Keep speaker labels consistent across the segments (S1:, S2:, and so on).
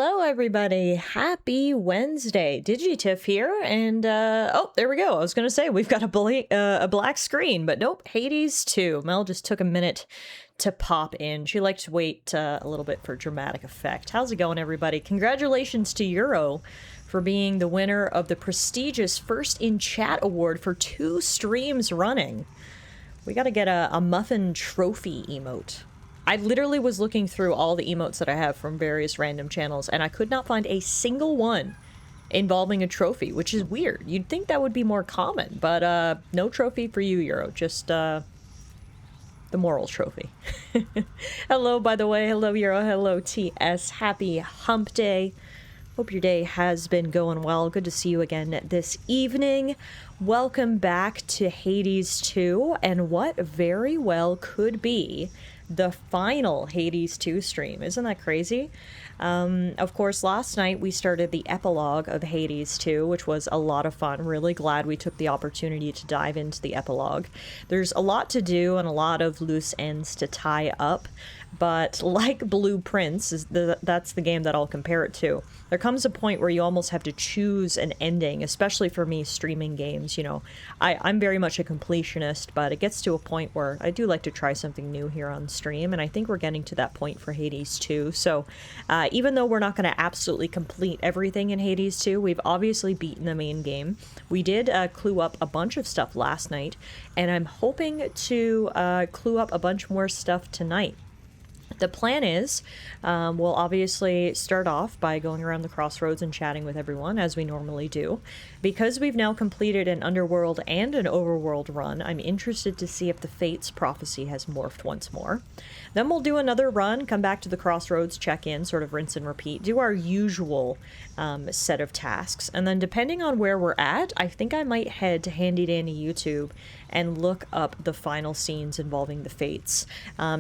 S1: Hello everybody, happy Wednesday. Digitiff here, and oh, there we go. I was gonna say we've got a black screen, but nope, Hades 2. Mel just took a minute to pop in. She liked to wait a little bit for dramatic effect. How's it going, everybody? Congratulations to Euro for being the winner of the prestigious First in Chat award for 2 streams running. We gotta get a muffin trophy emote. I literally was looking through all the emotes that I have from various random channels, and I could not find a single one involving a trophy, which is weird. You'd think that would be more common, but no trophy for you, Euro. Just the moral trophy. Hello, by the way. Hello, Euro. Hello, TS. Happy hump day. Hope your day has been going well. Good to see you again this evening. Welcome back to Hades 2, and what very well could be the final Hades 2 stream. Isn't that crazy? Of course, last night we started the epilogue of Hades 2, which was a lot of fun. Really glad we took the opportunity to dive into the epilogue. There's a lot to do and a lot of loose ends to tie up, but like Blueprints, that's the game that I'll compare it to. There comes a point where you almost have to choose an ending, especially for me streaming games. You know, I'm very much a completionist, but it gets to a point where I do like to try something new here on stream, and I think we're getting to that point for Hades 2. So even though we're not going to absolutely complete everything in Hades 2, we've obviously beaten the main game. We did clue up a bunch of stuff last night, and I'm hoping to clue up a bunch more stuff tonight. The plan is, we'll obviously start off by going around the crossroads and chatting with everyone, as we normally do. Because we've now completed an Underworld and an Overworld run, I'm interested to see if the Fates prophecy has morphed once more. Then we'll do another run, come back to the crossroads, check in, sort of rinse and repeat, do our usual set of tasks. And then depending on where we're at, I think I might head to Handy Dandy YouTube and look up the final scenes involving the Fates,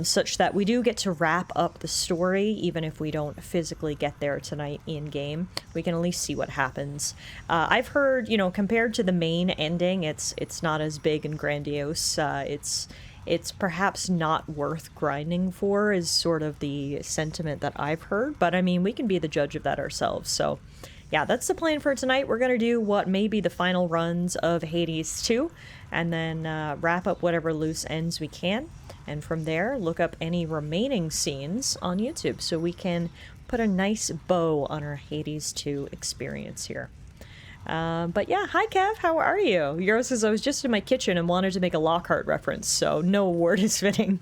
S1: such that we do get to wrap up the story, even if we don't physically get there tonight in-game. We can at least see what happens. I've heard, you know, compared to the main ending, it's not as big and grandiose. It's perhaps not worth grinding for, is sort of the sentiment that I've heard, but I mean, we can be the judge of that ourselves, so yeah, that's the plan for tonight. We're going to do what may be the final runs of Hades 2, and then wrap up whatever loose ends we can. And from there, look up any remaining scenes on YouTube so we can put a nice bow on our Hades 2 experience here. But yeah, hi Kev, how are you? Euro says, I was just in my kitchen and wanted to make a Lockhart reference, so no word is fitting.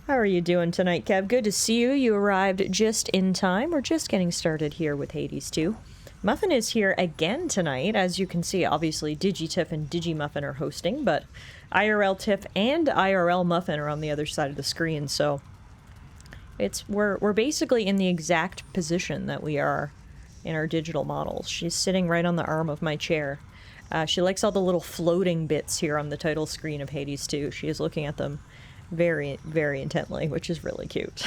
S1: How are you doing tonight, Kev? Good to see you. You arrived just in time. We're just getting started here with Hades 2. Muffin is here again tonight. As you can see, obviously Digitiff and Digimuffin are hosting, but IRL Tiff and IRL Muffin are on the other side of the screen, so we're basically in the exact position that we are in our digital models. She's sitting right on the arm of my chair. She likes all the little floating bits here on the title screen of Hades 2. She is looking at them very, very intently, which is really cute.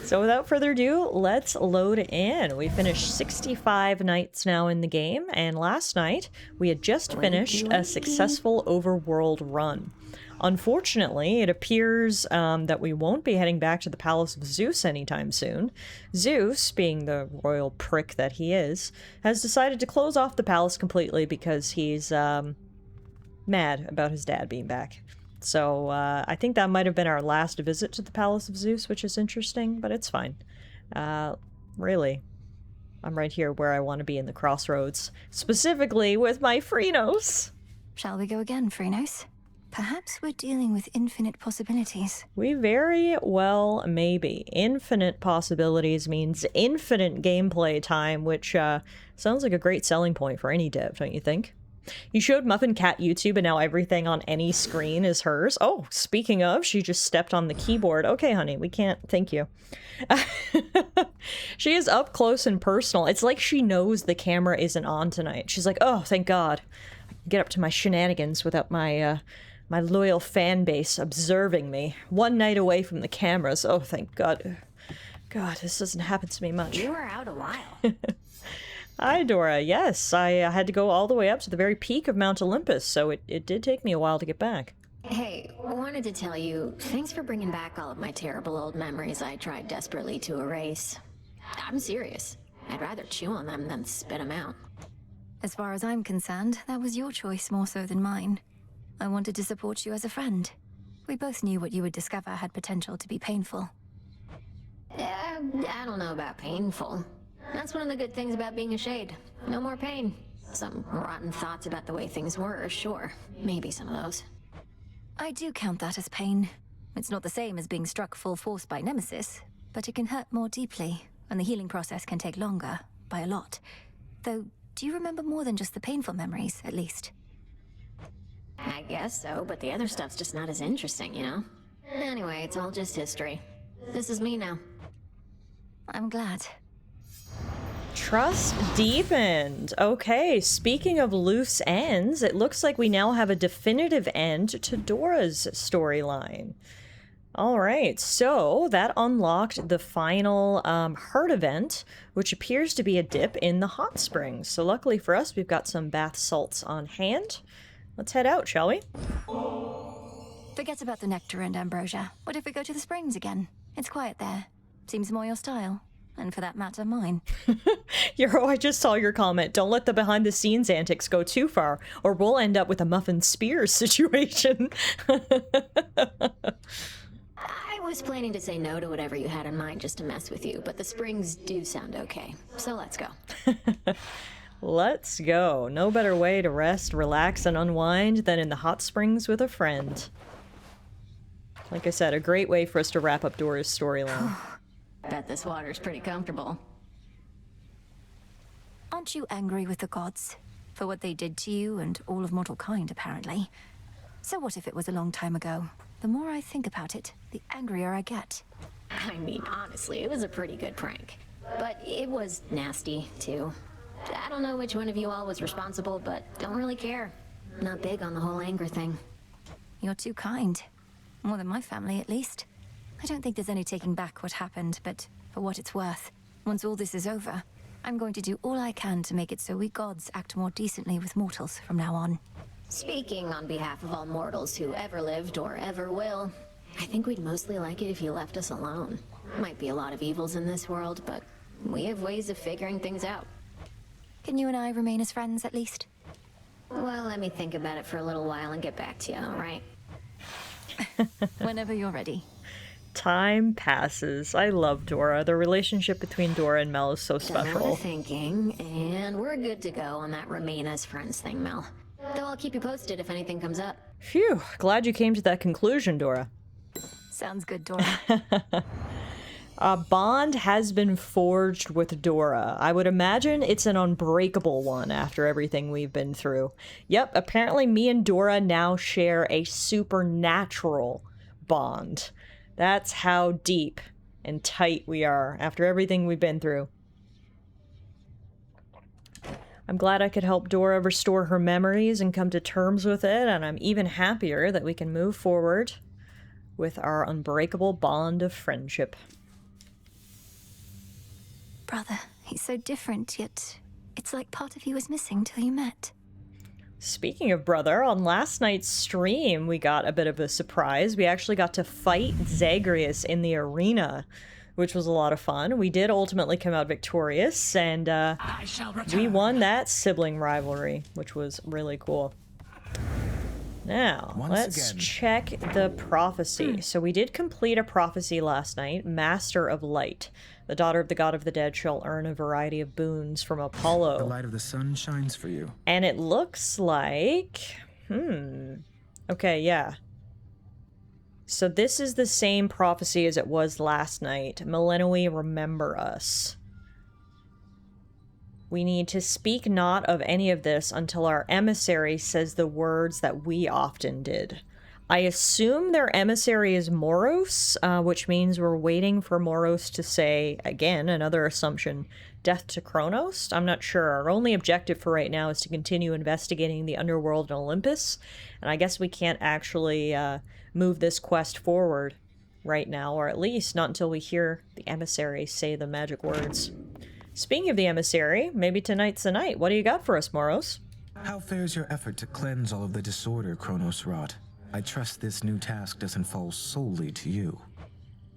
S1: So without further ado, let's load in. We finished 65 nights now in the game, and last night we had just finished a successful overworld run. Unfortunately, it appears that we won't be heading back to the Palace of Zeus anytime soon. Zeus, being the royal prick that he is, has decided to close off the palace completely because he's mad about his dad being back. So I think that might have been our last visit to the Palace of Zeus, which is interesting, but it's fine. Really, I'm right here where I want to be in the crossroads, specifically with my Phrenos.
S2: Shall we go again, Phrenos? Perhaps we're dealing with infinite possibilities.
S1: We very well may be. Infinite possibilities means infinite gameplay time, which sounds like a great selling point for any dev, don't you think? You showed Muffin Cat YouTube, and now everything on any screen is hers. Oh, speaking of, she just stepped on the keyboard. Okay, honey, we can't... Thank you. She is up close and personal. It's like she knows the camera isn't on tonight. She's like, oh, thank God. I can get up to my shenanigans without my, my loyal fan base observing me. One night away from the cameras. Oh, thank God. God, this doesn't happen to me much.
S2: You were out a while.
S1: Hi, Dora. Yes, I had to go all the way up to the very peak of Mount Olympus, so it did take me a while to get back.
S3: Hey, wanted to tell you, thanks for bringing back all of my terrible old memories I tried desperately to erase. I'm serious. I'd rather chew on them than spit them out.
S2: As far as I'm concerned, that was your choice more so than mine. I wanted to support you as a friend. We both knew what you would discover had potential to be painful.
S3: I don't know about painful. That's one of the good things about being a shade. No more pain. Some rotten thoughts about the way things were, sure. Maybe some of those.
S2: I do count that as pain. It's not the same as being struck full force by Nemesis, but it can hurt more deeply, and the healing process can take longer, by a lot. Though, do you remember more than just the painful memories, at least?
S3: I guess so, but the other stuff's just not as interesting, you know? Anyway, it's all just history. This is me now.
S2: I'm glad.
S1: Trust deepened. Okay, speaking of loose ends, it looks like we now have a definitive end to Dora's storyline. All right, so that unlocked the final herd event, which appears to be a dip in the hot springs. So luckily for us, we've got some bath salts on hand. Let's head out, shall we?
S2: Forget about the nectar and ambrosia. What if we go to the springs again? It's quiet there. Seems more your style. And for that matter, mine.
S1: Euro, I just saw your comment. Don't let the behind-the-scenes antics go too far, or we'll end up with a Muffin Spears situation.
S3: I was planning to say no to whatever you had in mind just to mess with you, but the springs do sound okay. So let's go.
S1: Let's go. No better way to rest, relax, and unwind than in the hot springs with a friend. Like I said, a great way for us to wrap up Dora's storyline.
S3: Bet this water's pretty comfortable.
S2: Aren't you angry with the gods? For what they did to you and all of mortal kind, apparently. So what if it was a long time ago? The more I think about it, the angrier I get.
S3: I mean, honestly, it was a pretty good prank. But it was nasty, too. I don't know which one of you all was responsible, but don't really care. Not big on the whole anger thing.
S2: You're too kind. More than my family, at least. I don't think there's any taking back what happened, but for what it's worth, once all this is over, I'm going to do all I can to make it so we gods act more decently with mortals from now on.
S3: Speaking on behalf of all mortals who ever lived or ever will, I think we'd mostly like it if you left us alone. Might be a lot of evils in this world, but we have ways of figuring things out.
S2: Can you and I remain as friends, at least?
S3: Well, let me think about it for a little while and get back to you, all right?
S2: Whenever you're ready.
S1: Time passes. I love Dora. The relationship between Dora and Mel is so
S3: Done all
S1: special.
S3: the thinking, and we're good to go on that remain as friends thing, Mel. Though I'll keep you posted if anything comes up.
S1: Phew, glad you came to that conclusion, Dora.
S2: Sounds good, Dora.
S1: A bond has been forged with Dora. I would imagine it's an unbreakable one after everything we've been through. Yep, apparently me and Dora now share a supernatural bond. That's how deep and tight we are after everything we've been through. I'm glad I could help Dora restore her memories and come to terms with it, and I'm even happier that we can move forward with our unbreakable bond of friendship.
S2: Brother, he's so different, yet it's like part of you was missing till you met.
S1: Speaking of brother, on last night's stream, we got a bit of a surprise. We actually got to fight Zagreus in the arena, which was a lot of fun. We did ultimately come out victorious, and we won that sibling rivalry, which was really cool. Now, let's check the prophecy. So we did complete a prophecy last night, Master of Light. The daughter of the god of the dead shall earn a variety of boons from Apollo.
S4: The light of the sun shines for you.
S1: And it looks like... Okay, yeah. So this is the same prophecy as it was last night. Millenoi, remember us. We need to speak not of any of this until our emissary says the words that we often did. I assume their emissary is Moros, which means we're waiting for Moros to say, again, another assumption, death to Kronos? I'm not sure. Our only objective for right now is to continue investigating the underworld in Olympus, and I guess we can't actually move this quest forward right now, or at least not until we hear the emissary say the magic words. Speaking of the emissary, maybe tonight's the night. What do you got for us, Moros?
S4: How fares your effort to cleanse all of the disorder Kronos wrought? I trust this new task doesn't fall solely to you.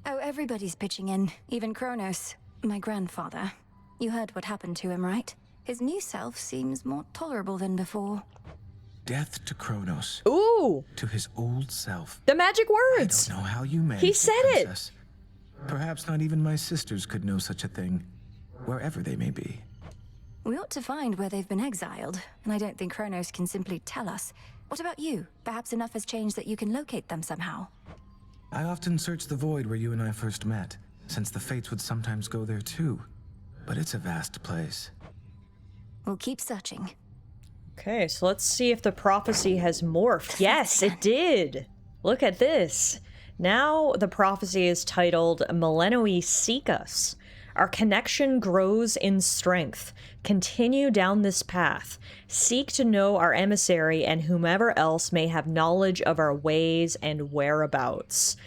S2: Oh, everybody's pitching in, even Kronos, my grandfather. You heard what happened to him, right? His new self seems more tolerable than before.
S4: Death to Kronos.
S1: Ooh!
S4: To his old self.
S1: The magic
S4: I
S1: words!
S4: don't know how you managed
S1: He
S4: it,
S1: said it!
S4: Princess. Perhaps not even my sisters could know such a thing, wherever they may be.
S2: We ought to find where they've been exiled, and I don't think Kronos can simply tell us. What about you? Perhaps enough has changed that you can locate them somehow.
S4: I often search the void where you and I first met, since the Fates would sometimes go there too. But it's a vast place.
S2: We'll keep searching.
S1: Okay, so let's see if the prophecy has morphed. Yes, it did! Look at this. Now the prophecy is titled Melenoi Seek Us. Our connection grows in strength. Continue down this path. Seek to know our emissary and whomever else may have knowledge of our ways and whereabouts.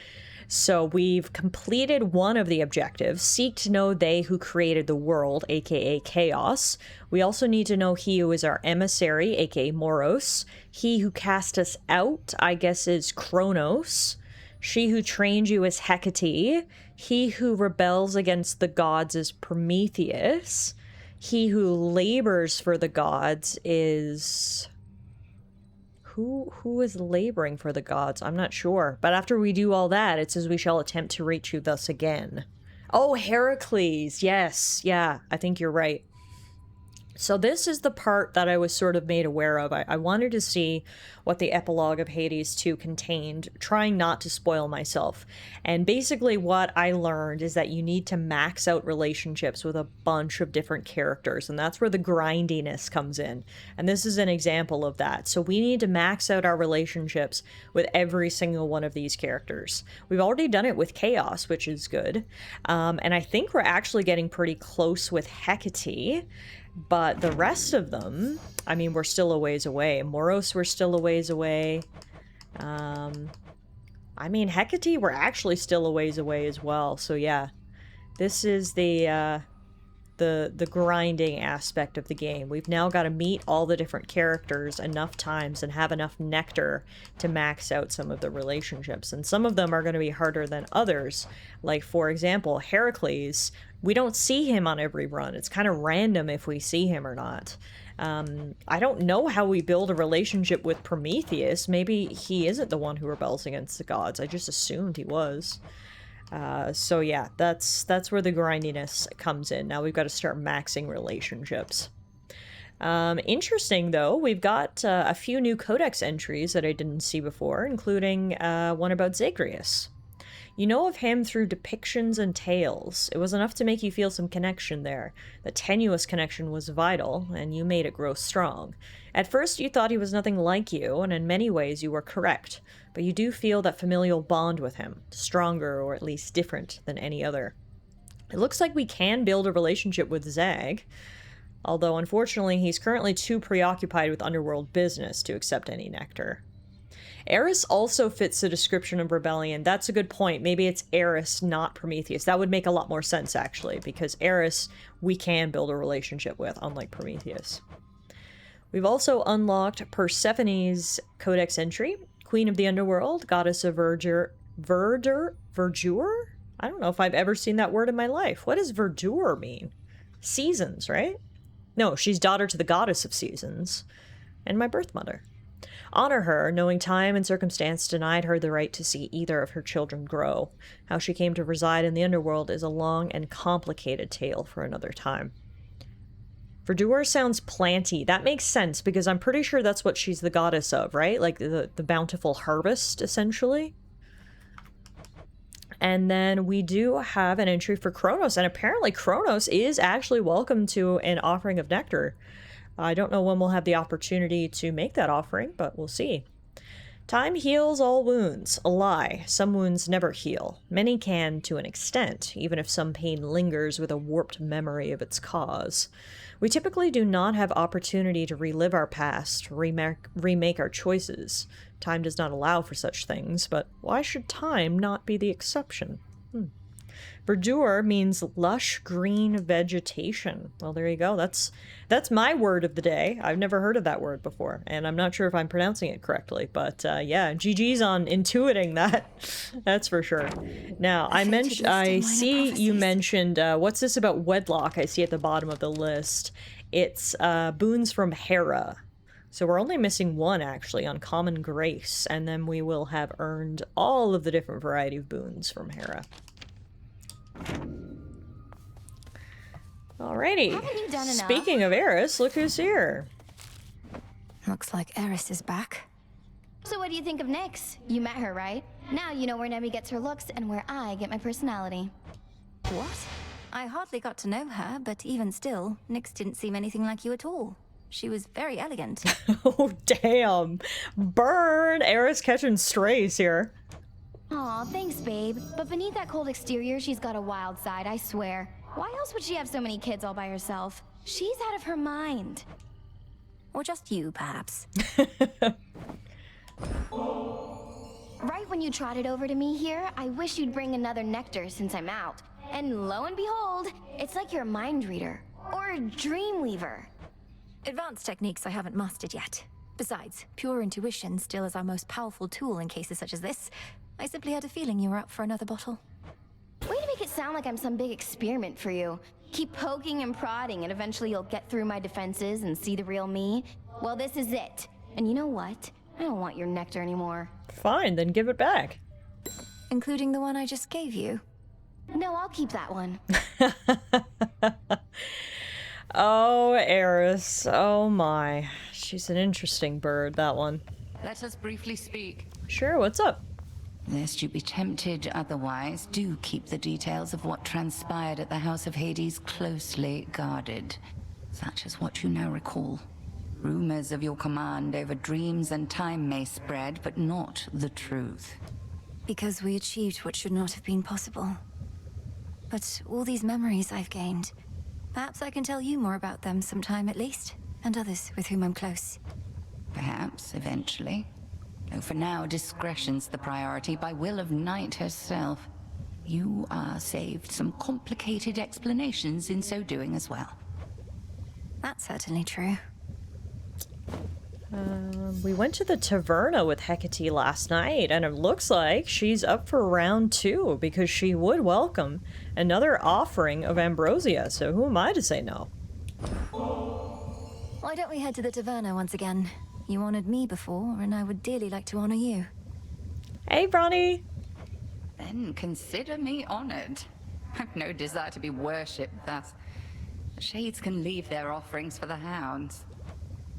S1: So we've completed one of the objectives. Seek to know they who created the world, aka Chaos. We also need to know he who is our emissary, aka Moros. He who cast us out, I guess, is Kronos. She who trained you is Hecate. He who rebels against the gods is Prometheus. He who labors for the gods is... Who is laboring for the gods? I'm not sure. But after we do all that, it says we shall attempt to reach you thus again. Oh, Heracles. Yes. Yeah, I think you're right. So this is the part that I was sort of made aware of. I wanted to see what the epilogue of Hades 2 contained, trying not to spoil myself. And basically what I learned is that you need to max out relationships with a bunch of different characters, and that's where the grindiness comes in. And this is an example of that. So we need to max out our relationships with every single one of these characters. We've already done it with Chaos, which is good. And I think we're actually getting pretty close with Hecate. But the rest of them, I mean, we're still a ways away. Moros, we're still a ways away. I mean, Hecate, we're actually still a ways away as well. So yeah, this is the grinding aspect of the game. We've now got to meet all the different characters enough times and have enough nectar to max out some of the relationships. And some of them are going to be harder than others. Like, for example, Heracles, we don't see him on every run. It's kind of random if we see him or not. I don't know how we build a relationship with Prometheus. Maybe he isn't the one who rebels against the gods. I just assumed he was. So yeah, that's where the grindiness comes in. Now we've got to start maxing relationships. Interesting though, we've got a few new codex entries that I didn't see before, including one about Zagreus. You know of him through depictions and tales. It was enough to make you feel some connection there. The tenuous connection was vital, and you made it grow strong. At first you thought he was nothing like you, and in many ways you were correct. But you do feel that familial bond with him, stronger or at least different than any other. It looks like we can build a relationship with Zag, although unfortunately he's currently too preoccupied with underworld business to accept any nectar. Eris also fits the description of rebellion. That's a good point. Maybe it's Eris, not Prometheus. That would make a lot more sense, actually, because Eris we can build a relationship with, unlike Prometheus. We've also unlocked Persephone's codex entry, Queen of the Underworld, Goddess of Verdure? I don't know if I've ever seen that word in my life. What does verdure mean? Seasons, right? No, she's daughter to the Goddess of Seasons, and my birth mother. Honor her, knowing time and circumstance denied her the right to see either of her children grow. How she came to reside in the underworld is a long and complicated tale for another time. Verdure sounds planty. That makes sense, because I'm pretty sure that's what she's the goddess of, right? Like the bountiful harvest, essentially. And then we do have an entry for Kronos, and apparently Kronos is actually welcome to an offering of nectar. I don't know when we'll have the opportunity to make that offering, but we'll see. Time heals all wounds. A lie. Some wounds never heal. Many can to an extent, even if some pain lingers with a warped memory of its cause. We typically do not have opportunity to relive our past, remake our choices. Time does not allow for such things, but why should time not be the exception? Verdure means lush green vegetation. Well, there you go. That's my word of the day. I've never heard of that word before, and I'm not sure if I'm pronouncing it correctly, but yeah, GG's on intuiting that. That's for sure. Now, I see you mentioned, what's this about wedlock I see at the bottom of the list. It's boons from Hera. So we're only missing one, actually, on Common Grace, and then we will have earned all of the different variety of boons from Hera. Alrighty.
S2: Haven't you done enough?
S1: Speaking of Eris, look who's here.
S2: Looks like Eris is back.
S5: So what do you think of Nyx? You met her, right? Now you know where Nemi gets her looks and where I get my personality.
S2: What? I hardly got to know her, but even still, Nyx didn't seem anything like you at all. She was very elegant.
S1: Oh, damn. Burn! Eris catching strays here.
S5: Aw, thanks, babe. But beneath that cold exterior, she's got a wild side, I swear. Why else would she have so many kids all by herself? She's out of her mind.
S2: Or just you, perhaps.
S5: Right when you trotted over to me here, I wish you'd bring another nectar since I'm out. And lo and behold, it's like you're a mind reader. Or a dream weaver.
S2: Advanced techniques I haven't mastered yet. Besides, pure intuition still is our most powerful tool in cases such as this. I simply had a feeling you were up for another bottle.
S5: Way to make it sound like I'm some big experiment for you. Keep poking and prodding and eventually you'll get through my defenses and see the real me. Well, this is it. And you know what? I don't want your nectar anymore.
S1: Fine, then give it back.
S2: Including the one I just gave you?
S5: No, I'll keep that one.
S1: Oh, Eris. Oh my. She's an interesting bird, that one.
S6: Let us briefly speak.
S1: Sure, what's up?
S6: Lest you be tempted otherwise, do keep the details of what transpired at the House of Hades closely guarded. Such as what you now recall. Rumors of your command over dreams and time may spread, but not the truth.
S2: Because we achieved what should not have been possible. But all these memories I've gained, perhaps I can tell you more about them sometime at least, and others with whom I'm close.
S6: Perhaps, eventually. Though for now, discretion's the priority by will of Night herself. You are saved some complicated explanations in so doing as well.
S2: That's certainly true.
S1: We went to the Taverna with Hecate last night, and it looks like she's up for round 2 because she would welcome another offering of ambrosia, so who am I to say no?
S2: Why don't we head to the Taverna once again? You honored me before, and I would dearly like to honor you.
S1: Hey, Bronny!
S6: Then consider me honored. I've no desire to be worshipped thus. The Shades can leave their offerings for the hounds.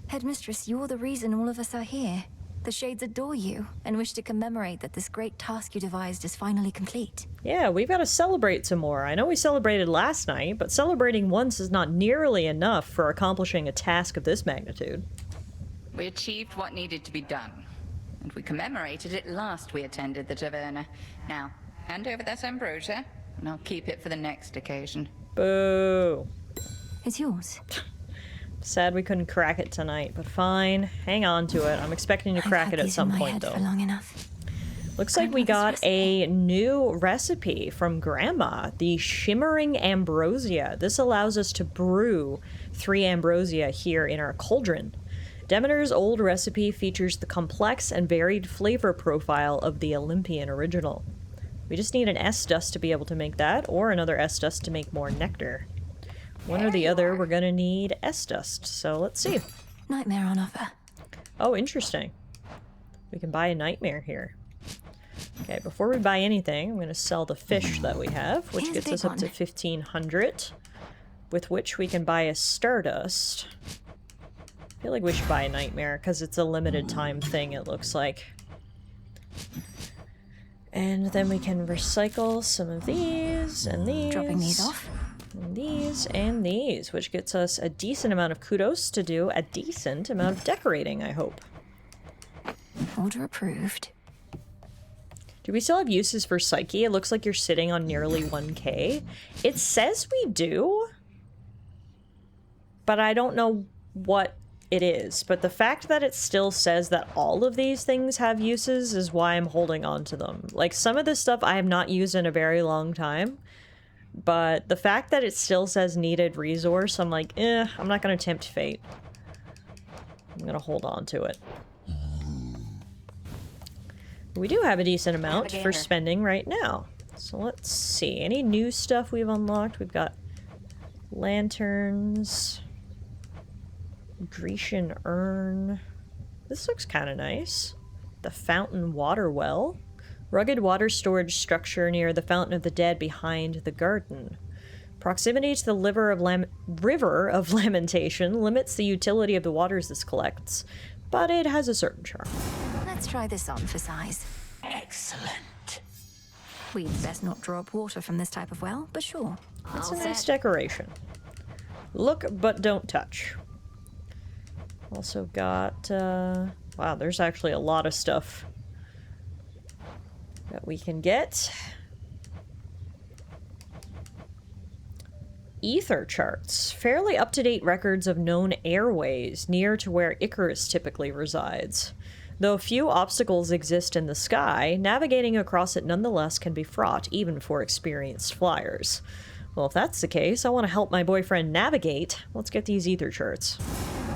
S2: Headmistress, you're the reason all of us are here. The Shades adore you, and wish to commemorate that this great task you devised is finally complete.
S1: Yeah, we've got to celebrate some more. I know we celebrated last night, but celebrating once is not nearly enough for accomplishing a task of this magnitude.
S6: We achieved what needed to be done, and we commemorated it last we attended the Taverna. Now, hand over that ambrosia, and I'll keep it for the next occasion.
S1: Boo.
S2: It's yours.
S1: Sad we couldn't crack it tonight, but fine. Hang on to it. I'm expecting to crack it at some point, though.
S2: For long enough.
S1: Looks like we got a new recipe from Grandma, the Shimmering Ambrosia. This allows us to brew 3 ambrosia here in our cauldron. Demeter's old recipe features the complex and varied flavor profile of the Olympian original. We just need an S-dust to be able to make that, or another S-dust to make more nectar. One or the other, we're gonna need S-dust, so let's see.
S2: Nightmare on offer.
S1: Oh, interesting. We can buy a nightmare here. Okay, before we buy anything, I'm gonna sell the fish that we have, which gets us up to 1,500, with which we can buy a stardust. I feel like we should buy a nightmare, because it's a limited time thing, it looks like. And then we can recycle some of these, and these.
S2: Dropping these off.
S1: And these, which gets us a decent amount of kudos to do a decent amount of decorating, I hope.
S2: Order approved.
S1: Do we still have uses for Psyche? It looks like you're sitting on nearly 1k. It says we do, but I don't know what it is. But the fact that it still says that all of these things have uses is why I'm holding on to them. Like, some of this stuff I have not used in a very long time, but the fact that it still says needed resource, I'm like, I'm not gonna tempt fate. I'm gonna hold on to it. We do have a decent amount for spending right now. So let's see. Any new stuff we've unlocked? We've got lanterns. Grecian urn. This looks kind of nice. The fountain water well. Rugged water storage structure near the Fountain of the Dead behind the garden. Proximity to the River of Lamentation limits the utility of the waters this collects, but it has a certain charm.
S2: Let's try this on for size.
S6: Excellent.
S2: We'd best not draw up water from this type of well, but sure.
S1: It's a nice decoration. Look, but don't touch. Also got, wow, there's actually a lot of stuff that we can get. Ether charts. Fairly up-to-date records of known airways near to where Icarus typically resides. Though few obstacles exist in the sky, navigating across it nonetheless can be fraught, even for experienced flyers. Well, if that's the case, I want to help my boyfriend navigate. Let's get these ether charts.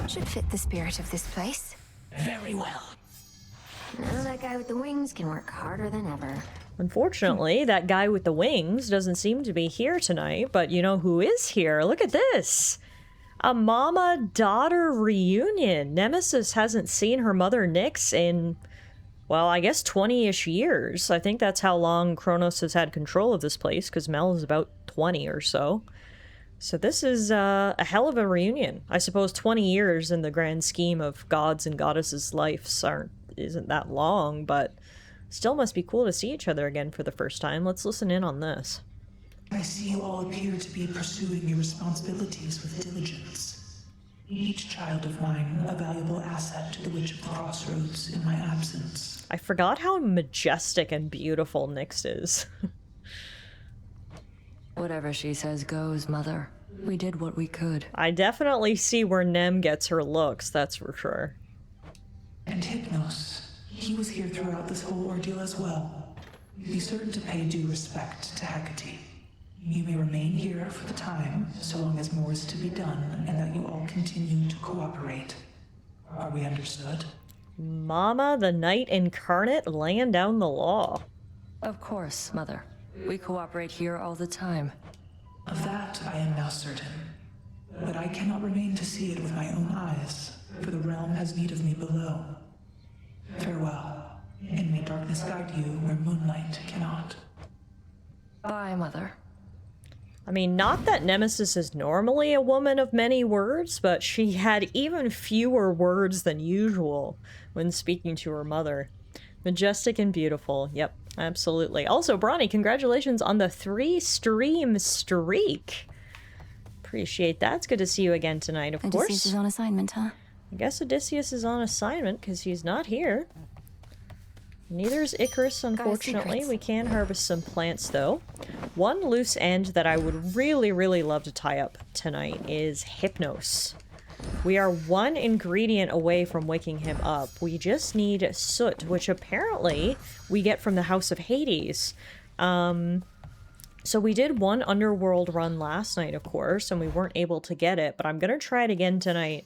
S2: Should fit the spirit of this place.
S6: Very well.
S3: Now that guy with the wings can work harder than ever.
S1: Unfortunately, that guy with the wings doesn't seem to be here tonight, but you know who is here? Look at this! A mama-daughter reunion. Nemesis hasn't seen her mother Nyx in, well, I guess 20-ish years. I think that's how long Kronos has had control of this place, because Mel is about 20 or so. So this is a hell of a reunion. I suppose 20 years in the grand scheme of gods and goddesses' lives isn't that long, but still must be cool to see each other again for the first time. Let's listen in on this.
S7: I see you all appear to be pursuing your responsibilities with diligence. Each child of mine a valuable asset to the Witch of the Crossroads in my absence.
S1: I forgot how majestic and beautiful Nyx is.
S8: Whatever she says goes, Mother. We did what we could.
S1: I definitely see where Nem gets her looks, that's for sure.
S7: And Hypnos, he was here throughout this whole ordeal as well. Be certain to pay due respect to Hecate. You may remain here for the time, so long as more is to be done, and that you all continue to cooperate. Are we understood?
S1: Mama, the Knight Incarnate, laying down the law.
S8: Of course, Mother. We cooperate here all the time.
S7: Of that I am now certain. But I cannot remain to see it with my own eyes, for the realm has need of me below. Farewell, and may darkness guide you where moonlight cannot.
S8: Bye, Mother.
S1: I mean, not that Nemesis is normally a woman of many words, but she had even fewer words than usual when speaking to her mother. Majestic and beautiful. Yep, absolutely. Also, Bronny, congratulations on the 3-stream streak. Appreciate that. It's good to see you again tonight, of course.
S2: Odysseus is on assignment, huh?
S1: I guess Odysseus is on assignment because he's not here. Neither is Icarus, unfortunately. We can harvest some plants, though. One loose end that I would really, really love to tie up tonight is Hypnos. We are one ingredient away from waking him up. We just need soot, which apparently we get from the House of Hades. So we did one underworld run last night, of course, and we weren't able to get it, but I'm going to try it again tonight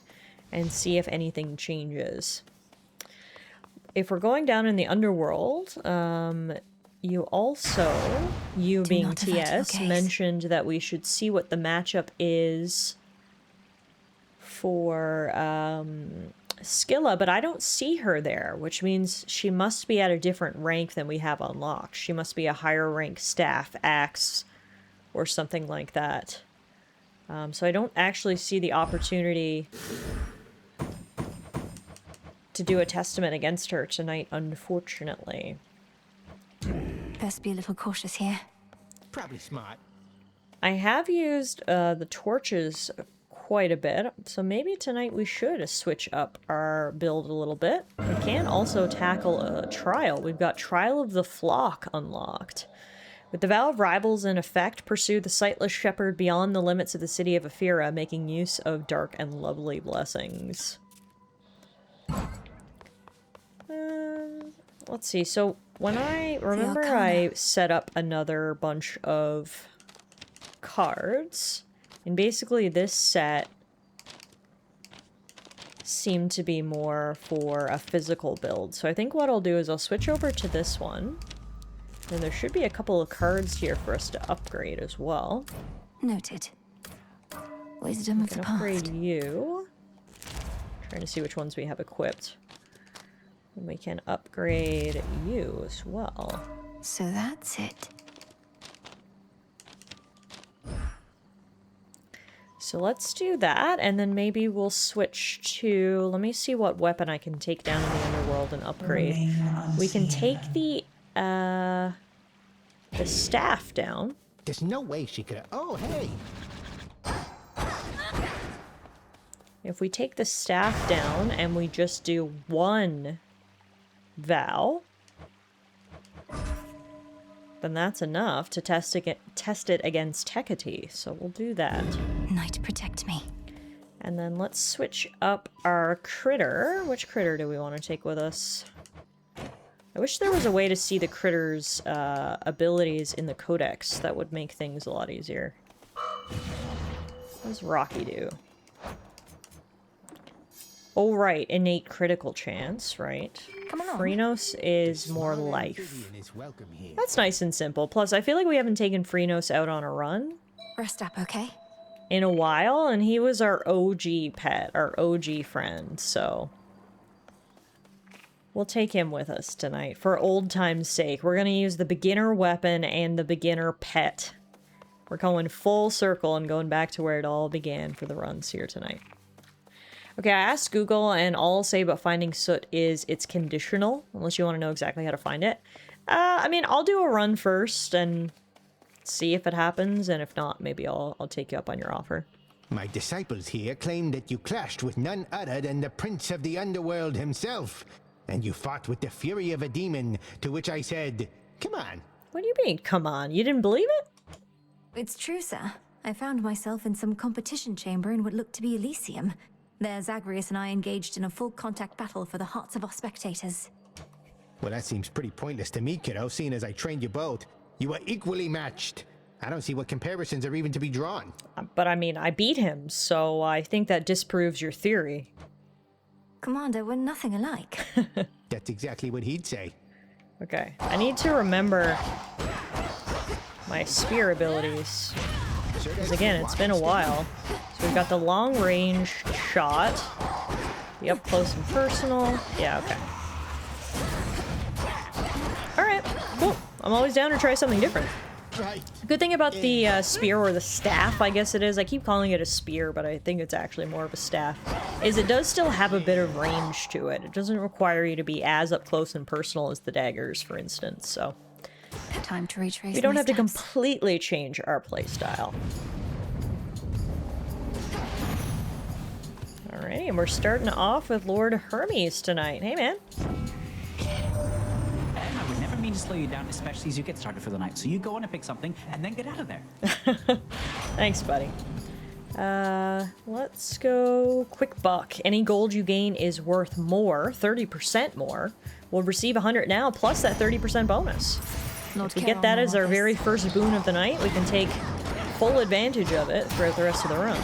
S1: and see if anything changes. If we're going down in the underworld, you also, you being TS, mentioned that we should see what the matchup is for Scylla, but I don't see her there, which means she must be at a different rank than we have unlocked. She must be a higher rank staff, axe, or something like that. So I don't actually see the opportunity to do a testament against her tonight, unfortunately.
S2: Best be a little cautious here.
S9: Probably smart.
S1: I have used the torches quite a bit, so maybe tonight we should switch up our build a little bit. We can also tackle a trial. We've got Trial of the Flock unlocked. With the Vow of Rivals in effect, pursue the sightless shepherd beyond the limits of the city of Ephira, making use of dark and lovely blessings. Let's see, so when I set up another bunch of cards. And basically this set seemed to be more for a physical build. So I think what I'll do is I'll switch over to this one. And there should be a couple of cards here for us to upgrade as well.
S2: Noted. Wisdom of the past.
S1: Upgrade you. Trying to see which ones we have equipped. And we can upgrade you as well.
S2: So that's it.
S1: So let's do that, and then maybe we'll switch to... Let me see what weapon I can take down in the underworld and upgrade. We can take the staff down.
S9: There's no way she could... Oh, hey!
S1: If we take the staff down and we just do one vow, then that's enough to test it against Hecate. So we'll do that.
S2: Night, protect me.
S1: And then let's switch up our critter. Which critter do we want to take with us? I wish there was a way to see the critter's abilities in the codex. That would make things a lot easier. What does Rocky do? Oh, right. Innate critical chance, right?
S2: Come along.
S1: Phrynos is more life. That's nice and simple. Plus, I feel like we haven't taken Phrynos out on a run
S2: Rest up, okay?
S1: in a while, and he was our OG pet, our OG friend, so... We'll take him with us tonight, for old time's sake. We're gonna use the beginner weapon and the beginner pet. We're going full circle and going back to where it all began for the runs here tonight. Okay, I asked Google, and all I'll say about finding soot is it's conditional, unless you want to know exactly how to find it. I mean, I'll do a run first and see if it happens, and if not, maybe I'll take you up on your offer.
S9: My disciples here claim that you clashed with none other than the Prince of the Underworld himself, and you fought with the fury of a demon, to which I said, come on.
S1: What do you mean, come on? You didn't believe it?
S2: It's true, sir. I found myself in some competition chamber in what looked to be Elysium. There, Zagreus and I engaged in a full contact battle for the hearts of our spectators.
S9: Well, that seems pretty pointless to me, kiddo, seeing as I trained you both. You were equally matched. I don't see what comparisons are even to be drawn.
S1: But I mean, I beat him, so I think that disproves your theory.
S2: Commander, we're nothing alike.
S9: That's exactly what he'd say.
S1: Okay, I need to remember my spear abilities. Because again, it's been a while. So we've got the long range shot, the up close and personal. Yeah, okay. Alright, cool. I'm always down to try something different.
S9: Right.
S1: Good thing about the spear, or the staff, I guess it is. I keep calling it a spear, but I think it's actually more of a staff. Is it does still have a bit of range to it. It doesn't require you to be as up close and personal as the daggers, for instance, so...
S2: Time to retrace
S1: we don't
S2: my
S1: have to
S2: steps.
S1: completely change our playstyle. Alright, and we're starting off with Lord Hermes tonight. Hey, man.
S10: And I would never mean to slow you down, especially as you get started for the night. So you go on and pick something, and then get out of there.
S1: Thanks, buddy. Let's go quick buck. Any gold you gain is worth more, 30% more. We'll receive 100 now, plus that 30% bonus.
S2: Lord
S1: If we get that as our very first boon of the night, we can take full advantage of it throughout the rest of the run.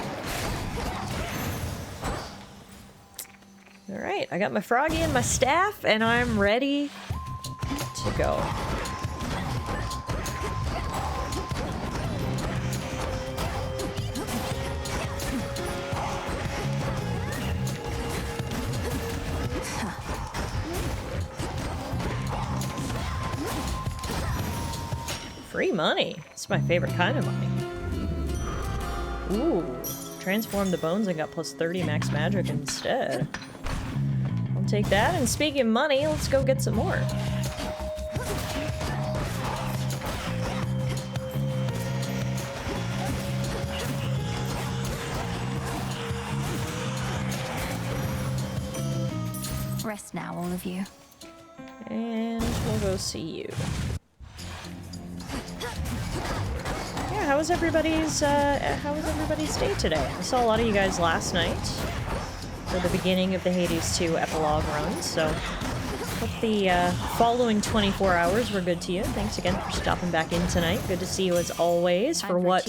S1: Alright, I got my froggy and my staff, and I'm ready to go. Free money. It's my favorite kind of money. Ooh. Transformed the bones and got plus 30 max magic instead. I'll take that. And speaking of money, let's go get some more.
S2: Rest now, all of you.
S1: And we'll go see you. Yeah, how was everybody's day today? I saw a lot of you guys last night for the beginning of the Hades 2 epilogue run, so hope the following 24 hours were good to you. Thanks again for stopping back in tonight. Good to see you as always for what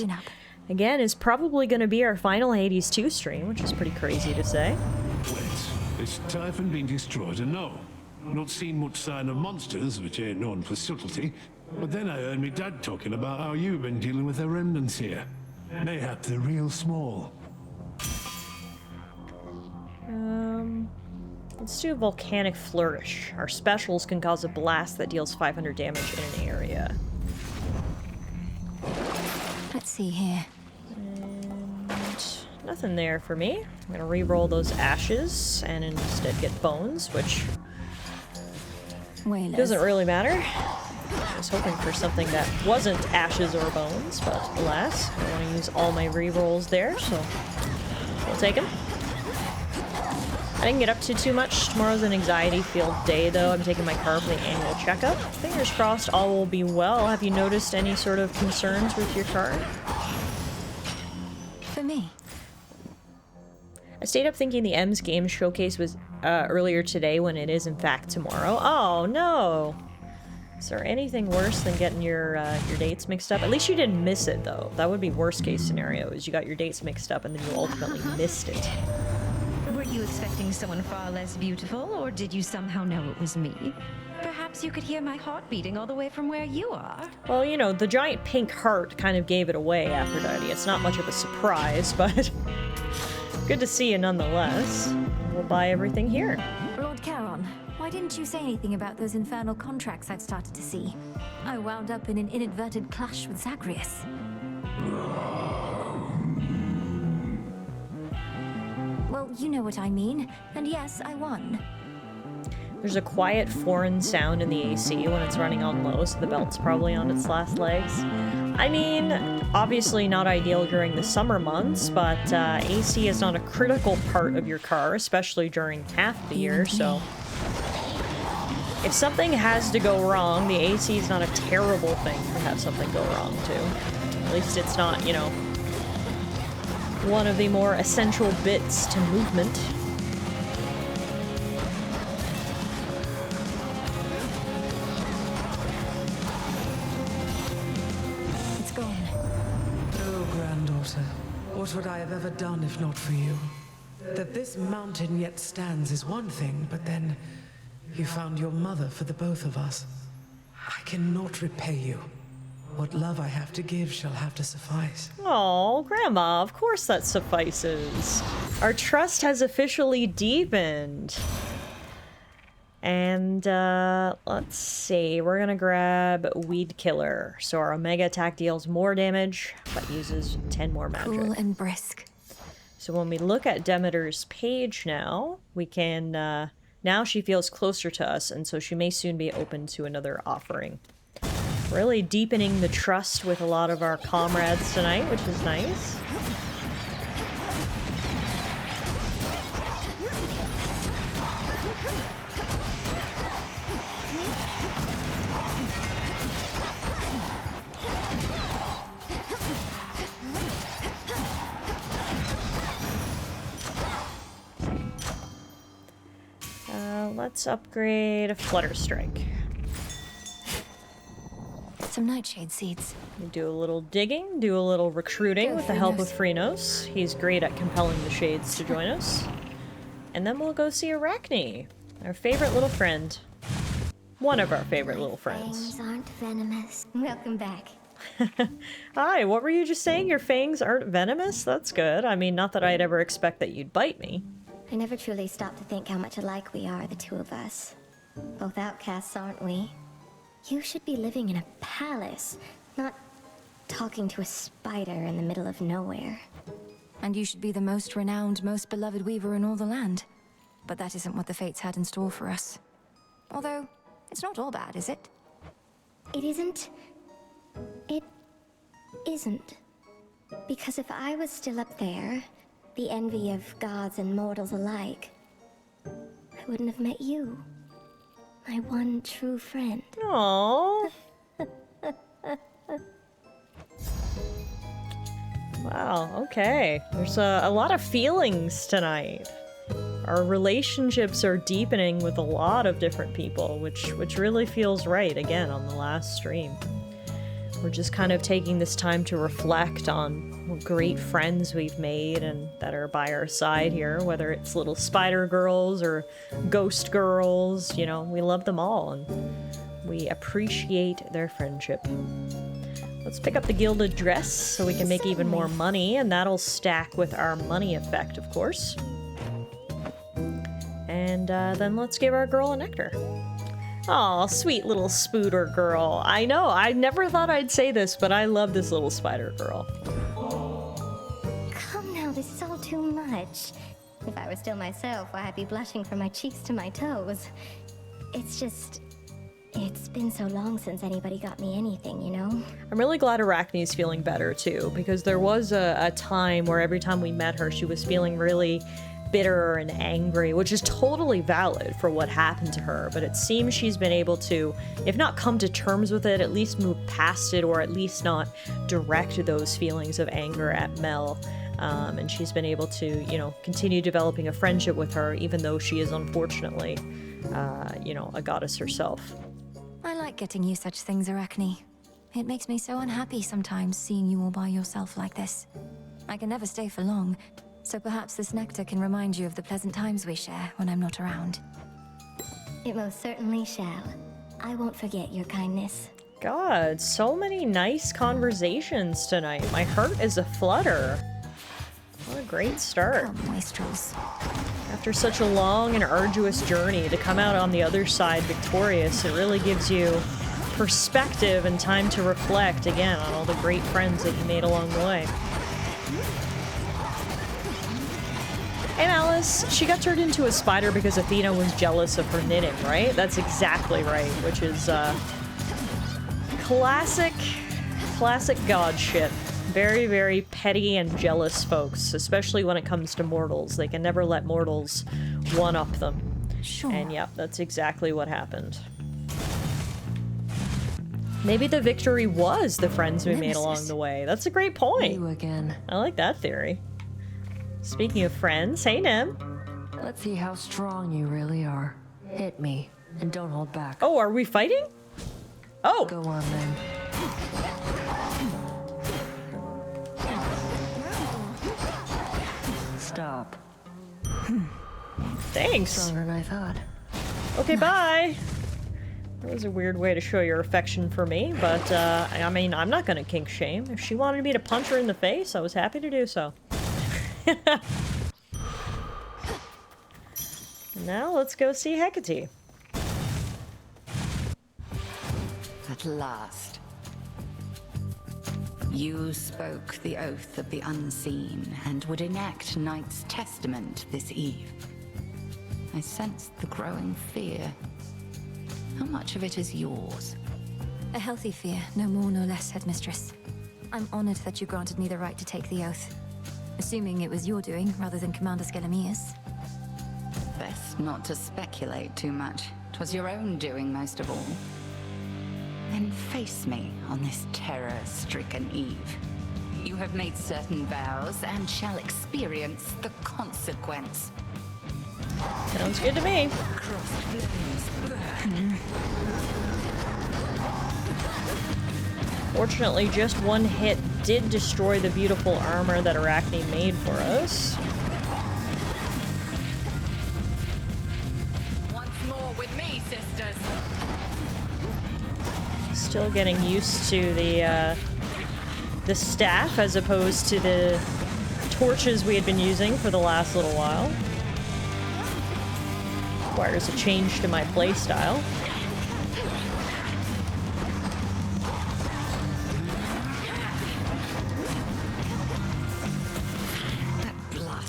S1: again, is probably going to be our final Hades 2 stream, which is pretty crazy to say.
S11: Wait, is Typhon being destroyed? And no, not seen much sign of monsters, which ain't known for subtlety. But then I heard me dad talking about how you've been dealing with the remnants here. Mayhap they're real small.
S1: Let's do a Volcanic Flourish. Our specials can cause a blast that deals 500 damage in an area.
S2: Let's see here.
S1: And nothing there for me. I'm gonna re-roll those ashes and instead get bones, which doesn't really matter. I was hoping for something that wasn't ashes or bones, but alas, I want to use all my re-rolls there, so we'll take them. I didn't get up to too much. Tomorrow's an anxiety-filled day, though. I'm taking my car for the annual checkup. Fingers crossed all will be well. Have you noticed any sort of concerns with your car?
S2: For me.
S1: I stayed up thinking the M's Games Showcase was earlier today when it is in fact tomorrow. Oh no! Is there anything worse than getting your dates mixed up? At least you didn't miss it though. That would be worst case scenario, is you got your dates mixed up and then you ultimately missed it.
S12: Were you expecting someone far less beautiful, or did you somehow know it was me? Perhaps you could hear my heart beating all the way from where you are.
S1: Well, you know, the giant pink heart kind of gave it away, Aphrodite. It's not much of a surprise, but good to see you nonetheless. We'll buy everything here.
S2: Lord Charon, why didn't you say anything about those infernal contracts I'd started to see? I wound up in an inadvertent clash with Zagreus. Well, you know what I mean. And yes, I won.
S1: There's a quiet foreign sound in the AC when it's running on low, so the belt's probably on its last legs. I mean, obviously not ideal during the summer months, but AC is not a critical part of your car, especially during half the year, so if something has to go wrong, the AC is not a terrible thing to have something go wrong to. At least it's not, you know, one of the more essential bits to movement.
S2: It's gone.
S7: Oh, granddaughter, what would I have ever done if not for you? That this mountain yet stands is one thing, but then you found your mother for the both of us. I cannot repay you. What love I have to give shall have to suffice.
S1: Oh, Grandma, of course that suffices. Our trust has officially deepened. And, let's see. We're gonna grab Weed Killer. So our Omega attack deals more damage, but uses 10 more magic.
S2: Cool and brisk.
S1: So when we look at Demeter's page now, we can, now she feels closer to us, and so she may soon be open to another offering. Really deepening the trust with a lot of our comrades tonight, which is nice. Let's upgrade a Flutter Strike.
S2: Some nightshade seeds.
S1: We do a little digging, do a little recruiting with the help of Phrenos. He's great at compelling the shades to join us. And then we'll go see Arachne, our favorite little friend. One of our favorite little friends.
S5: Fangs aren't venomous. Welcome back.
S1: Hi, what were you just saying? Your fangs aren't venomous? That's good. I mean, not that I'd ever expect that you'd bite me.
S5: I never truly stopped to think how much alike we are, the two of us. Both outcasts, aren't we? You should be living in a palace, not talking to a spider in the middle of nowhere.
S2: And you should be the most renowned, most beloved weaver in all the land. But that isn't what the fates had in store for us. Although, it's not all bad, is it?
S5: It isn't. It isn't. Because if I was still up there, the envy of gods and mortals alike, I wouldn't have met you. My one true friend.
S1: Aww. Wow, okay. There's a lot of feelings tonight. Our relationships are deepening with a lot of different people, which really feels right, again, on the last stream. We're just kind of taking this time to reflect on what great friends we've made and that are by our side here, whether it's little spider girls or ghost girls, you know, we love them all and we appreciate their friendship. Let's pick up the gilded dress so we can make even more money, and that'll stack with our money effect, of course. And then let's give our girl a nectar. Aw, sweet little spooter girl. I know, I never thought I'd say this, but I love this little spider girl.
S13: Come now, this is all too much. If I were still myself, I'd be blushing from my cheeks to my toes. It's just... it's been so long since anybody got me anything, you know?
S1: I'm really glad Arachne's feeling better, too, because there was a time where every time we met her, she was feeling really bitter and angry, which is totally valid for what happened to her, but it seems she's been able to, if not come to terms with it, at least move past it, or at least not direct those feelings of anger at Mel. And she's been able to, you know, continue developing a friendship with her, even though she is unfortunately, you know, a goddess herself.
S2: I like getting you such things, Arachne. It makes me so unhappy sometimes seeing you all by yourself like this. I can never stay for long, so perhaps this nectar can remind you of the pleasant times we share when I'm not around.
S13: It most certainly shall. I won't forget your kindness.
S1: God, so many nice conversations tonight. My heart is aflutter. What a great start.
S2: Come, wastrels.
S1: After such a long and arduous journey, to come out on the other side victorious, it really gives you perspective and time to reflect again on all the great friends that you made along the way. And Alice, she got turned into a spider because Athena was jealous of her knitting, right? That's exactly right, which is classic god shit. Very, very petty and jealous folks, especially when it comes to mortals. They can never let mortals one-up them.
S2: Sure.
S1: And yeah, that's exactly what happened. Maybe the victory was the friends we made along the way. That's a great point.
S8: You again.
S1: I like that theory. Speaking of friends, hey Nim.
S8: Let's see how strong you really are. Hit me, and don't hold back.
S1: Oh, are we fighting? Oh!
S8: Go on then. Stop.
S1: Thanks.
S8: Stronger than I thought.
S1: Okay, bye. That was a weird way to show your affection for me, but I mean, I'm not gonna kink shame. If she wanted me to punch her in the face, I was happy to do so. Now let's go see Hecate.
S6: At last. You spoke the oath of the unseen and would enact Night's testament this eve. I sensed the growing fear. How much of it is yours?
S2: A healthy fear, no more no less, Headmistress. I'm honored that you granted me the right to take the oath. Assuming it was your doing rather than Commander Skelemia's.
S6: Best not to speculate too much. 'Twas your own doing most of all. Then face me on this terror-stricken eve. You have made certain vows and shall experience the consequence.
S1: Sounds good to me. Fortunately, just one hit did destroy the beautiful armor that Arachne made for us.
S6: Once more with me, sisters.
S1: Still getting used to the staff as opposed to the torches we had been using for the last little while. Requires a change to my playstyle.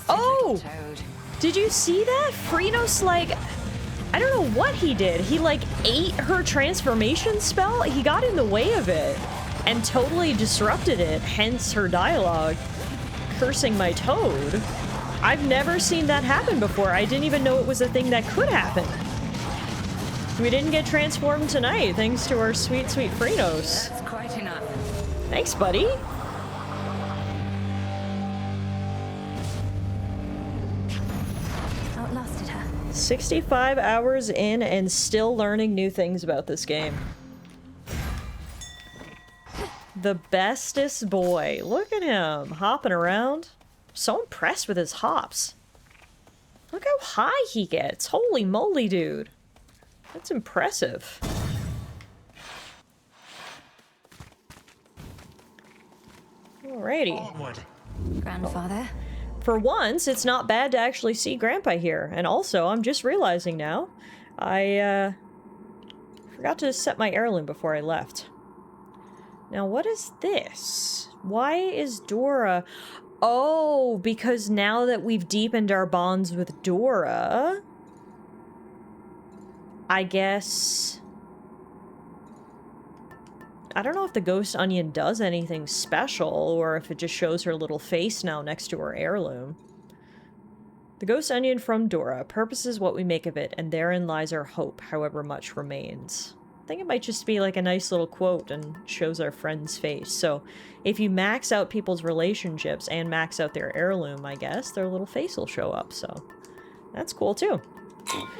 S1: Oh! Did you see that? Freenos, like, I don't know what he did. He, like, ate her transformation spell? He got in the way of it and totally disrupted it, hence her dialogue cursing my toad. I've never seen that happen before. I didn't even know it was a thing that could happen. We didn't get transformed tonight, thanks to our sweet, sweet Freenos.
S6: That's quite enough.
S1: Thanks, buddy.
S2: Outlasted her.
S1: 65 hours in and still learning new things about this game. The bestest boy. Look at him hopping around. So impressed with his hops. Look how high he gets. Holy moly, dude. That's impressive. Alrighty.
S14: Onward.
S2: Grandfather?
S1: For once, it's not bad to actually see Grandpa here. And also, I'm just realizing now, I forgot to set my heirloom before I left. Now, what is this? Why is Dora... Oh, because now that we've deepened our bonds with Dora... I guess... I don't know if the ghost onion does anything special, or if it just shows her little face now next to her heirloom. The ghost onion from Dora. Purpose is what we make of it, and therein lies our hope, however much remains. I think it might just be like a nice little quote and shows our friend's face. So if you max out people's relationships and max out their heirloom, I guess, their little face will show up. So that's cool too.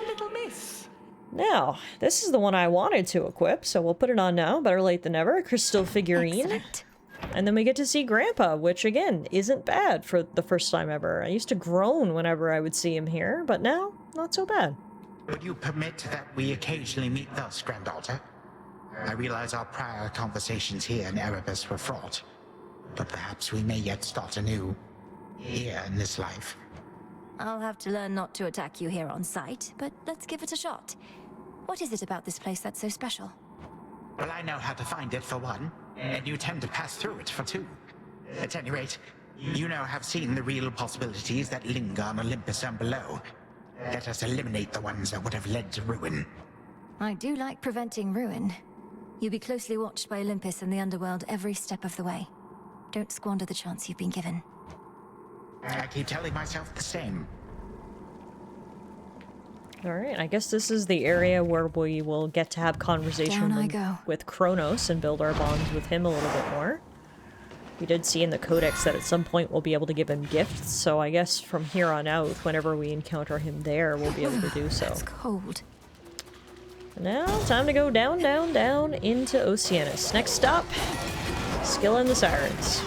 S14: Little miss.
S1: Now, this is the one I wanted to equip, so we'll put it on now. Better late than never. A crystal figurine.
S2: Excellent.
S1: And then we get to see Grandpa, which, again, isn't bad for the first time ever. I used to groan whenever I would see him here, but now, not so bad.
S14: Would you permit that we occasionally meet thus, granddaughter? I realize our prior conversations here in Erebus were fraught, but perhaps we may yet start anew, here in this life.
S2: I'll have to learn not to attack you here on sight, but let's give it a shot. What is it about this place that's so special?
S14: Well, I know how to find it, for one, and you tend to pass through it, for two. At any rate, you now have seen the real possibilities that linger on Olympus and below. Let us eliminate the ones that would have led to ruin.
S2: I do like preventing ruin. You'll be closely watched by Olympus and the underworld every step of the way. Don't squander the chance you've been given.
S14: I keep telling myself the same.
S1: Alright, I guess this is the area where we will get to have conversation with Kronos and build our bonds with him a little bit more. We did see in the codex that at some point we'll be able to give him gifts, so I guess from here on out, whenever we encounter him there, we'll be able to do so.
S2: It's cold.
S1: Now, time to go down, down, down into Oceanus. Next stop, Skill in the Sirens.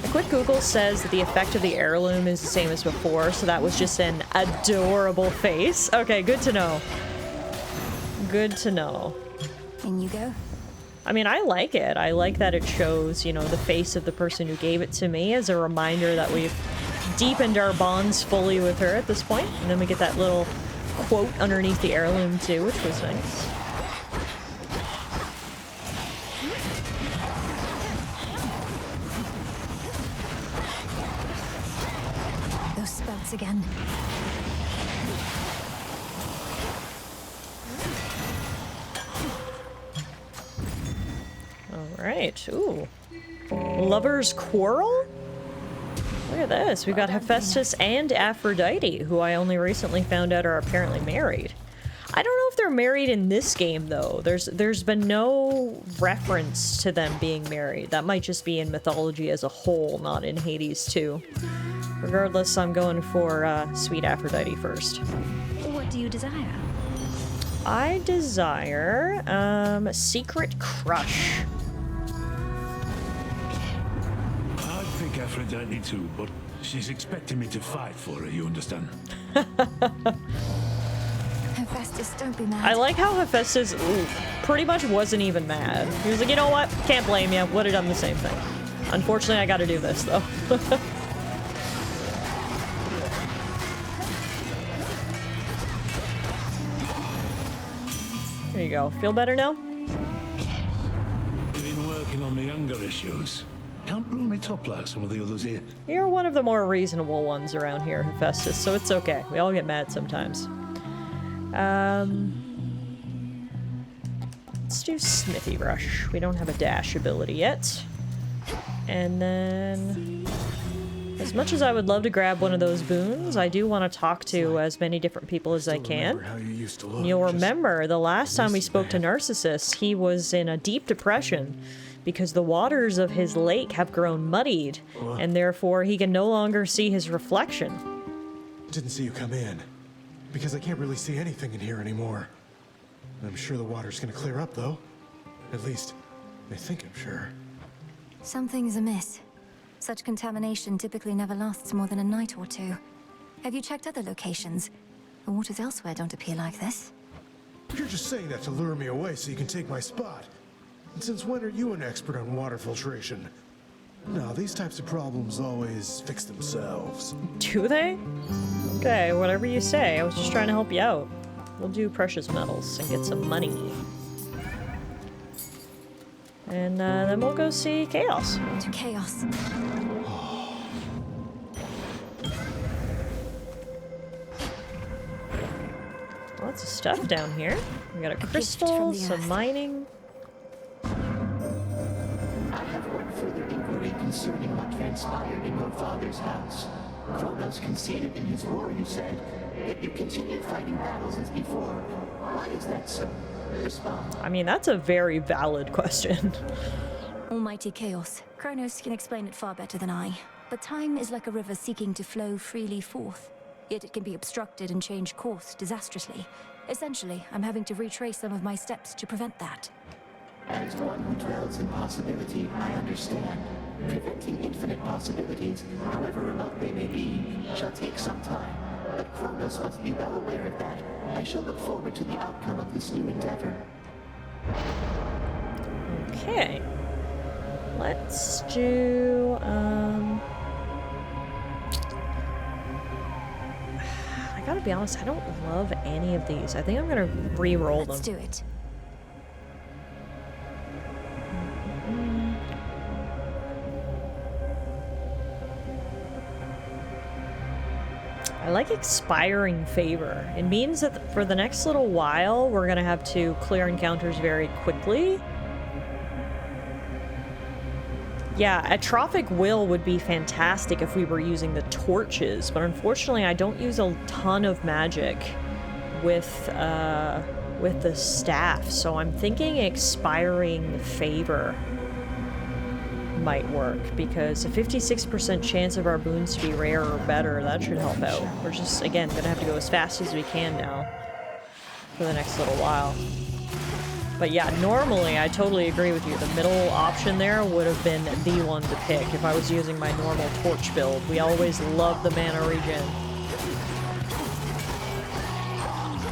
S1: A quick Google says that the effect of the heirloom is the same as before, so that was just an adorable face. Okay, good to know. Good to know.
S2: In you go.
S1: I mean, I like it. I like that it shows, you know, the face of the person who gave it to me as a reminder that we've deepened our bonds fully with her at this point. And then we get that little quote underneath the heirloom too, which was nice.
S2: Those spouts again.
S1: Alright, ooh. Lover's Quarrel? Look at this. We've got Hephaestus and Aphrodite, who I only recently found out are apparently married. I don't know if they're married in this game, though. There's been no reference to them being married. That might just be in mythology as a whole, not in Hades 2. Regardless, I'm going for sweet Aphrodite first.
S12: What do you desire?
S1: I desire Secret Crush.
S11: I'd pick Aphrodite too, but she's expecting me to fight for her, you understand?
S2: Hephaestus, don't be mad.
S1: I like how Hephaestus pretty much wasn't even mad. He was like, you know what? Can't blame you. Would have done the same thing. Unfortunately, I gotta do this, though. There you go. Feel better now?
S11: Been working on the younger issues. Can't rule me top like some of the others here.
S1: You're one of the more reasonable ones around here, Hephaestus, so it's okay. We all get mad sometimes. Let's do Smithy Rush. We don't have a dash ability yet. And then... as much as I would love to grab one of those boons, I do want to talk to as many different people as I can. You'll remember the last time we spoke to Narcissus, he was in a deep depression because the waters of his lake have grown muddied, and therefore he can no longer see his reflection.
S15: Didn't see you come in, because I can't really see anything in here anymore. I'm sure the water's gonna clear up, though. At least, I think I'm sure.
S2: Something's amiss. Such contamination typically never lasts more than a night or two. Have you checked other locations? The waters elsewhere don't appear like this.
S15: You're just saying that to lure me away so you can take my spot. And since when are you an expert on water filtration? No, these types of problems always fix themselves.
S1: Do they? Okay, whatever you say. I was just trying to help you out. We'll do precious metals and get some money. And then we'll go see Chaos.
S2: To Chaos.
S1: Lots of stuff down here. We got a crystal, some mining.
S16: I have one further inquiry concerning what transpired in your father's house. Kronos conceded in his war, you said, yet you continue fighting battles as before. Why is that so? Respond.
S1: I mean, that's a very valid question.
S2: Almighty Chaos. Kronos can explain it far better than I. But time is like a river seeking to flow freely forth. Yet it can be obstructed and change course disastrously. Essentially, I'm having to retrace some of my steps to prevent that.
S16: As one who dwells in possibility, I understand. Preventing infinite possibilities, however remote they may be, shall take some time. But Kronos must be well aware of that. I shall look forward to the outcome of this new endeavor.
S1: Okay. Let's do, I gotta be honest, I don't love any of these. I think I'm gonna re-roll them.
S2: Let's do it.
S1: I like expiring favor. It means that for the next little while, we're gonna have to clear encounters very quickly. Yeah, atrophic will would be fantastic if we were using the torches, but unfortunately I don't use a ton of magic with the staff, so I'm thinking expiring favor might work, because a 56% chance of our boons to be rare or better, that should help out. We're just, again, gonna have to go as fast as we can now for the next little while. But yeah, normally, I totally agree with you. The middle option there would have been the one to pick if I was using my normal torch build. We always love the mana regen.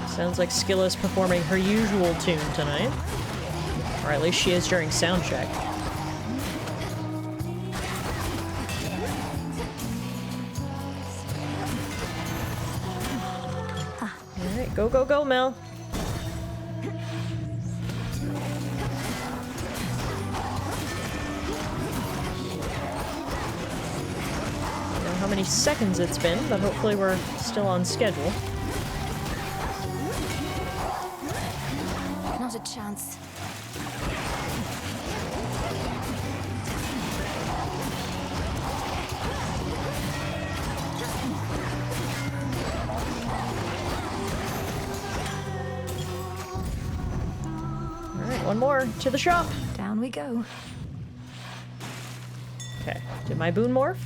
S1: Sounds like Scylla's performing her usual tune tonight. Or at least she is during sound check. Alright, go, go, go, Mel. How many seconds it's been, but hopefully we're still on schedule.
S2: Not a chance.
S1: Alright, one more to the shop.
S2: Down we go.
S1: Okay, did my boon morph?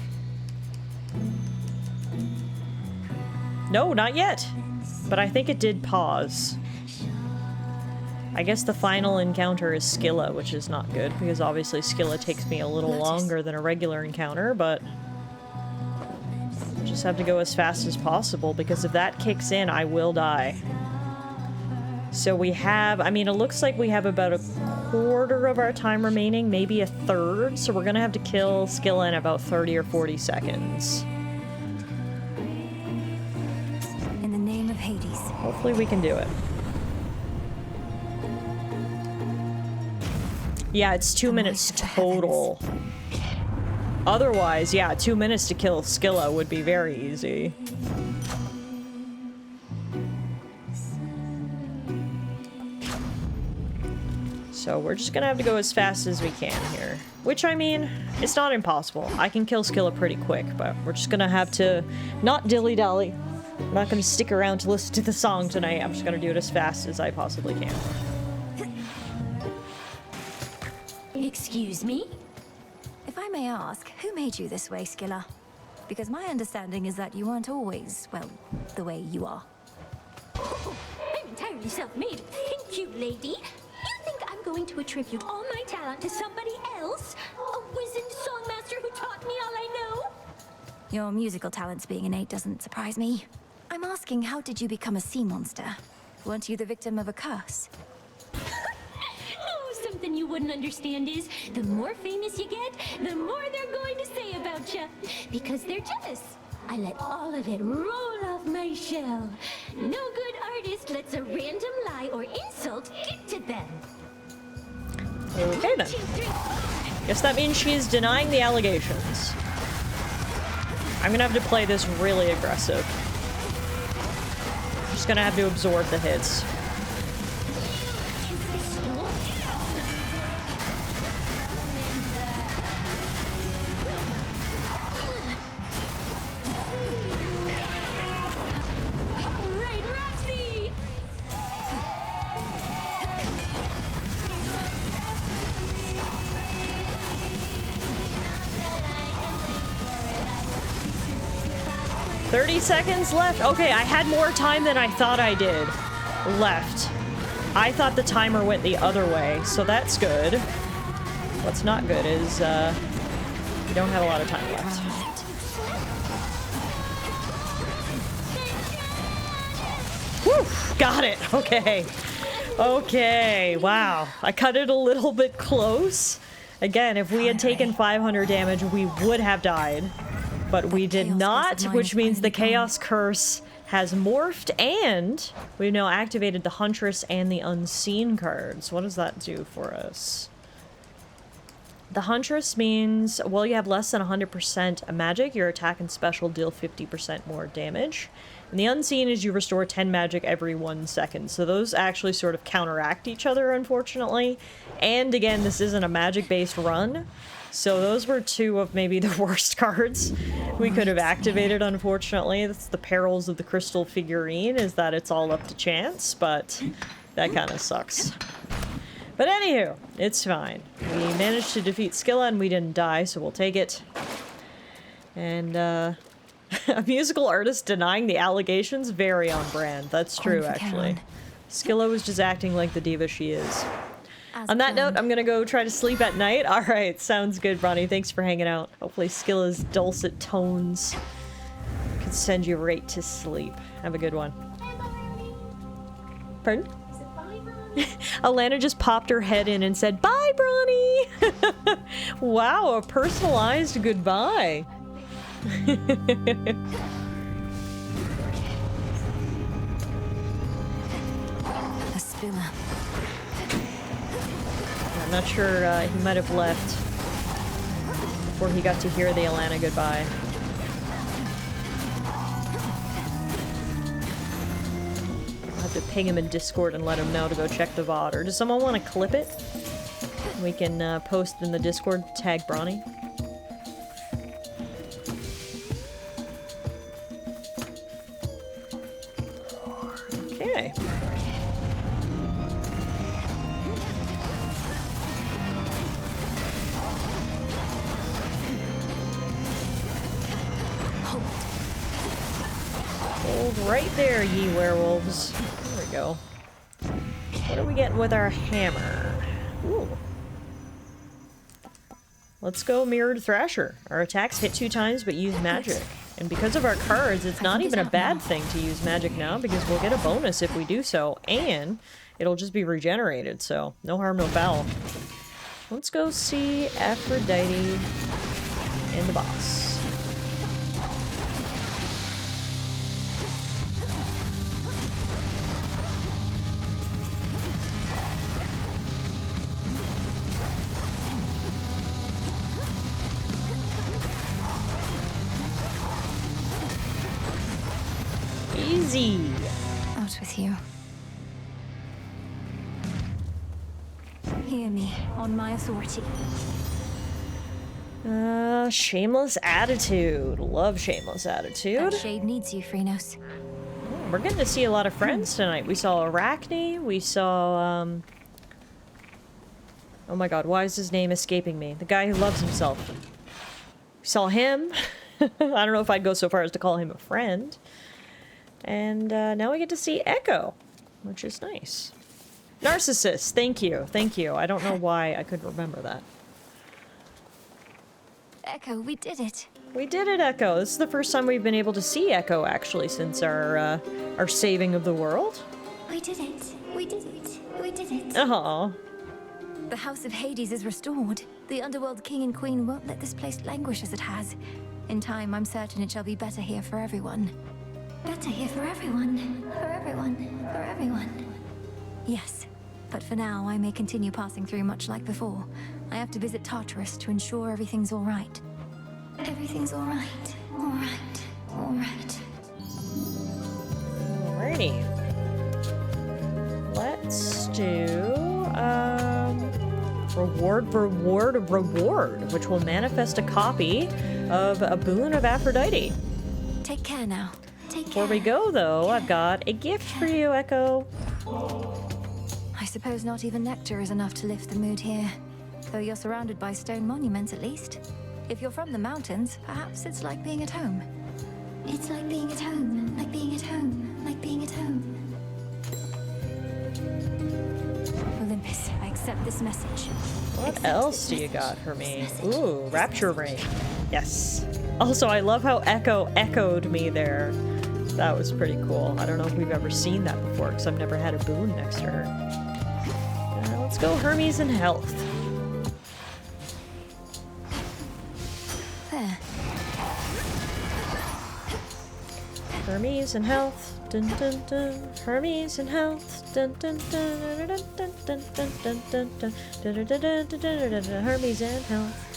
S1: No, not yet. But I think it did pause. I guess the final encounter is Scylla, which is not good, because obviously Scylla takes me a little longer than a regular encounter, but I just have to go as fast as possible, because if that kicks in, I will die. So we have, I mean, it looks like we have about a quarter of our time remaining, maybe a third, so we're gonna have to kill Scylla in about 30 or 40 seconds.
S2: In the name of Hades.
S1: Hopefully we can do it. Yeah, it's 2 minutes total. Otherwise, yeah, 2 minutes to kill Scylla would be very easy. So we're just gonna have to go as fast as we can here. Which, I mean, it's not impossible. I can kill Scylla pretty quick, but we're just gonna have to not dilly-dally. I'm not gonna stick around to listen to the song tonight. I'm just gonna do it as fast as I possibly can.
S2: Excuse me? If I may ask, who made you this way, Scylla? Because my understanding is that you aren't always, well, the way you are.
S13: I'm entirely self-made. Thank you, lady. You think I'm
S17: going to attribute all my talent to somebody else? A wizened songmaster who taught me all I know?
S2: Your musical talents being innate doesn't surprise me. I'm asking, how did you become a sea monster? Weren't you the victim of a curse?
S17: Oh, something you wouldn't understand is, the more famous you get, the more they're going to say about you. Because they're jealous. I let all of it roll off my shell. No good artist lets a random lie or insult get to them.
S1: Okay then. Guess that means she's denying the allegations. I'm gonna have to play this really aggressive. Just gonna have to absorb the hits.
S17: Right, Roxy!
S1: 30 seconds left. Okay, I had more time than I thought I did left. I thought the timer went the other way, so that's good. What's not good is we don't have a lot of time left. Whew, got it. Okay. Okay, wow. I cut it a little bit close. Again, if we had taken 500 damage, we would have died. But we did not, which means the Chaos Curse has morphed, and we've now activated the Huntress and the Unseen cards. What does that do for us? The Huntress means, while you have less than 100% magic, your attack and special deal 50% more damage. And the Unseen is you restore 10 magic every 1 second. So those actually sort of counteract each other, unfortunately. And again, this isn't a magic-based run. So those were two of maybe the worst cards we could have activated, unfortunately. That's the perils of the crystal figurine, is that it's all up to chance, but that kind of sucks. But anywho, it's fine. We managed to defeat Scylla and we didn't die, so we'll take it. And, a musical artist denying the allegations? Very on brand. That's true, actually. Scylla was just acting like the diva she is. On that note, I'm gonna go try to sleep at night. Alright, sounds good, Bronny. Thanks for hanging out. Hopefully Scylla's dulcet tones can send you right to sleep. Have a good one. Pardon? Alana just popped her head in and said, "Bye, Bronny!" Wow, a personalized goodbye.
S2: A spiller.
S1: I'm not sure, he might have left before he got to hear the Alana goodbye. I'll have to ping him in Discord and let him know to go check the VOD. Or does someone want to clip it? We can post in the Discord, tag Bronny. Okay. Hold right there, ye werewolves. There we go. What are we getting with our hammer? Ooh. Let's go Mirrored Thrasher. Our attacks hit 2 times but use magic. And because of our cards, it's not even a bad thing to use magic now because we'll get a bonus if we do so. And it'll just be regenerated, so no harm, no foul. Let's go see Aphrodite and the boss. Easy.
S2: Out with you. Hear me, on my authority.
S1: Shameless attitude. Love shameless attitude.
S2: That shade needs you, Phrynos.
S1: We're getting to see a lot of friends tonight. We saw Arachne, we saw, oh my god, why is his name escaping me? The guy who loves himself. We saw him. I don't know if I'd go so far as to call him a friend. And now we get to see Echo, which is nice. Narcissus, thank you, thank you. I don't know why I couldn't remember that.
S2: Echo, we did it.
S1: We did it, Echo. This is the first time we've been able to see Echo, actually, since our saving of the world.
S17: We did it. We did it. We did it.
S1: Aww.
S2: The House of Hades is restored. The Underworld King and Queen won't let this place languish as it has. In time, I'm certain it shall be better here for everyone.
S17: Better here for everyone. For everyone. For everyone.
S2: Yes. But for now, I may continue passing through much like before. I have to visit Tartarus to ensure everything's all right.
S17: Everything's all right. All right. All right.
S1: Alrighty. Let's do, reward, which will manifest a copy of a boon of Aphrodite.
S2: Take care now.
S17: Take care.
S1: Before we go, though, I've got a gift for you, Echo.
S2: I suppose not even nectar is enough to lift the mood here. Though you're surrounded by stone monuments, at least. If you're from the mountains, perhaps it's like being at home.
S17: It's like being at home. Like being at home. Like being at home.
S2: Olympus, I accept this message.
S1: What else do you got for me? Ooh, Rapture Ring. Yes. Also, I love how Echo echoed me there. That was pretty cool. I don't know if we've ever seen that before, because I've never had a boon next to her. Let's go Hermes and health.
S2: There.
S1: Hermes and health. Dun dun dun. Hermes and health. Dun dun dun dun dun dun dun dun dun dun dun dun dun dun dun dun. Hermes and health.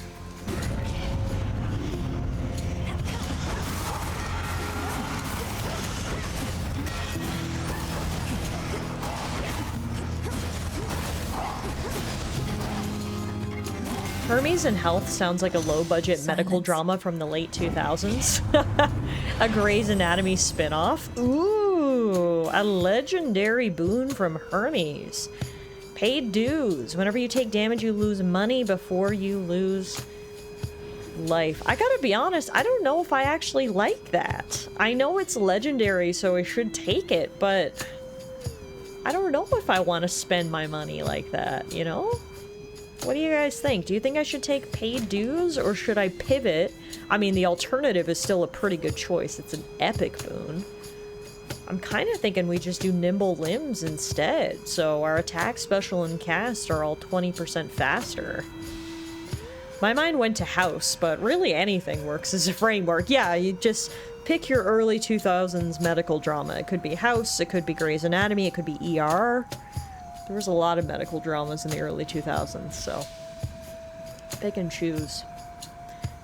S1: Hermes and Health sounds like a low-budget medical drama from the late 2000s. A Grey's Anatomy spin-off. Ooh, a legendary boon from Hermes. Paid dues. Whenever you take damage, you lose money before you lose life. I gotta be honest, I don't know if I actually like that. I know it's legendary, so I should take it, but I don't know if I want to spend my money like that, you know? What do you guys think? Do you think I should take paid dues, or should I pivot? I mean, the alternative is still a pretty good choice. It's an epic boon. I'm kind of thinking we just do nimble limbs instead, so our attack, special, and cast are all 20% faster. My mind went to House, but really anything works as a framework. Yeah, you just pick your early 2000s medical drama. It could be House, it could be Grey's Anatomy, it could be ER. There was a lot of medical dramas in the early 2000s, so pick and choose.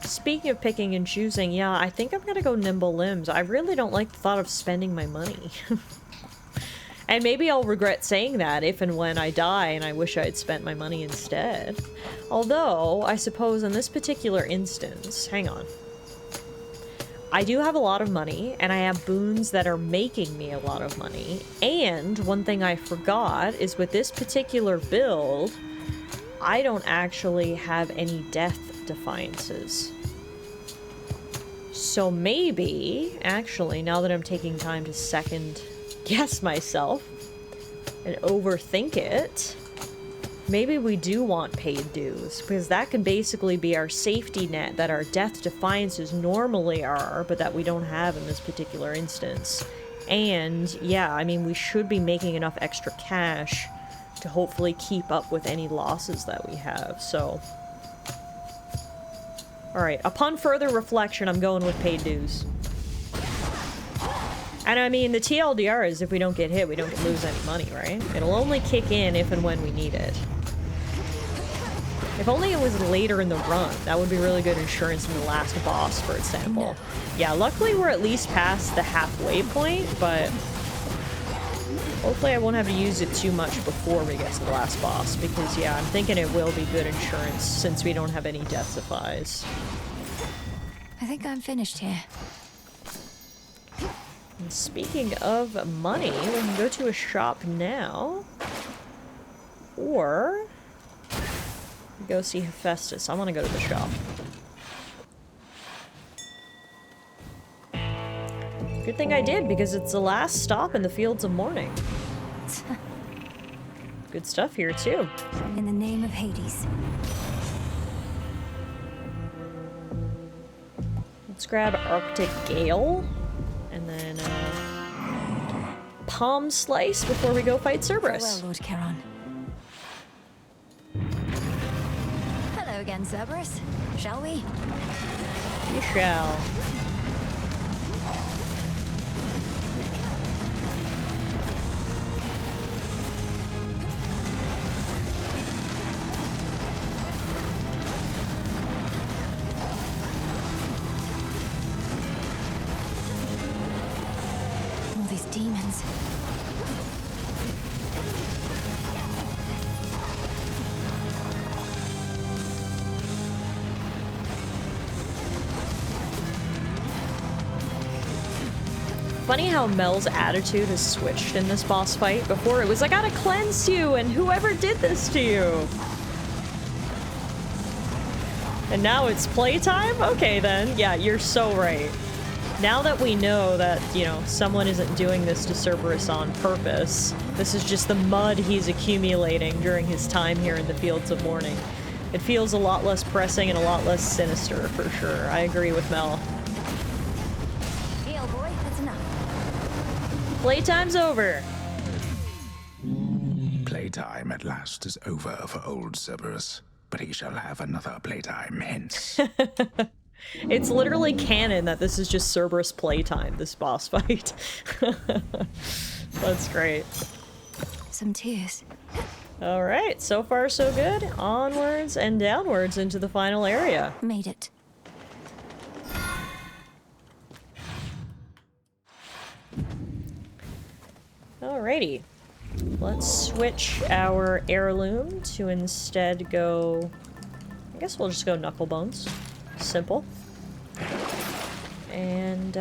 S1: Speaking of picking and choosing, yeah, I think I'm gonna go nimble limbs. I really don't like the thought of spending my money. And maybe I'll regret saying that if and when I die and I wish I had spent my money instead. Although, I suppose in this particular instance, hang on. I do have a lot of money, and I have boons that are making me a lot of money. And one thing I forgot is with this particular build, I don't actually have any death defiances. So maybe, actually, now that I'm taking time to second guess myself and overthink it, maybe we do want paid dues, because that can basically be our safety net that our death defiances normally are, but that we don't have in this particular instance. And yeah, I mean, we should be making enough extra cash to hopefully keep up with any losses that we have, so. Alright, upon further reflection, I'm going with paid dues. And I mean, the TLDR is if we don't get hit, we don't lose any money, right? It'll only kick in if and when we need it. If only it was later in the run, that would be really good insurance from the last boss, for example. Yeah, luckily we're at least past the halfway point, but hopefully I won't have to use it too much before we get to the last boss, because yeah, I'm thinking it will be good insurance since we don't have any death defies.
S2: I think I'm finished here.
S1: And speaking of money, we can go to a shop now. Or go see Hephaestus. I want to go to the shop. Good thing I did, because it's the last stop in the Fields of Mourning. good stuff here too.
S2: In the name of Hades.
S1: Let's grab Arctic Gale, and then Palm Slice before we go fight Cerberus.
S2: Farewell, Lord Charon. Hello again, Cerberus. Shall we?
S1: You shall.
S2: All these demons.
S1: Funny how Mel's attitude has switched in this boss fight. Before it was, I gotta cleanse you, and whoever did this to you. And now it's playtime? Okay then, yeah, you're so right. Now that we know that, you know, someone isn't doing this to Cerberus on purpose, this is just the mud he's accumulating during his time here in the Fields of Mourning. It feels a lot less pressing and a lot less sinister, for sure. I agree with Mel.
S2: Hey, old boy, that's enough.
S1: Playtime's over.
S18: Playtime at last is over for old Cerberus, but he shall have another playtime hence.
S1: It's literally canon that this is just Cerberus playtime, this boss fight. That's great.
S2: Some tears.
S1: Alright, so far so good. Onwards and downwards into the final area.
S2: Made it.
S1: Alrighty. Let's switch our heirloom to instead go... I guess we'll just go Knucklebones. Simple. And,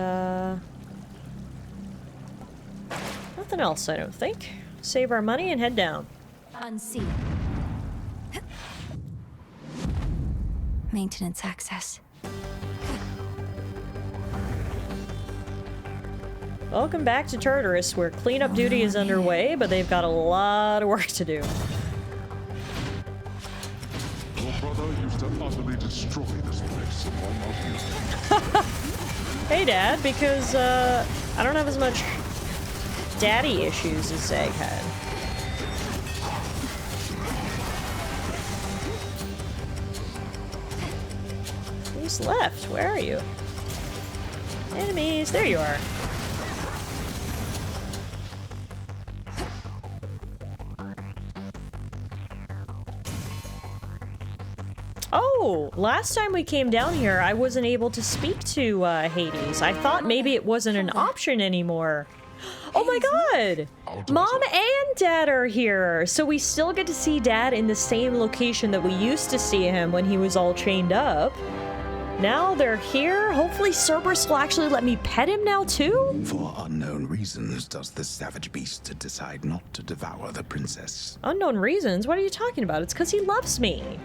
S1: nothing else, I don't think. Save our money and head down.
S2: Unseen. Maintenance access.
S1: Welcome back to Tartarus, where cleanup duty is underway, but they've got a lot of work to do.
S19: Your brother used to utterly destroy this place among us.
S1: Hey, Dad, because, I don't have as much daddy issues as Zeg had. Who's left? Where are you? Enemies, there you are. Oh, last time we came down here, I wasn't able to speak to Hades. I thought maybe it wasn't an option anymore. Oh my god! Mom and Dad are here! So we still get to see Dad in the same location that we used to see him when he was all chained up. Now they're here? Hopefully Cerberus will actually let me pet him now too?
S18: For unknown reasons does this savage beast decide not to devour the princess.
S1: Unknown reasons? What are you talking about? It's because he loves me.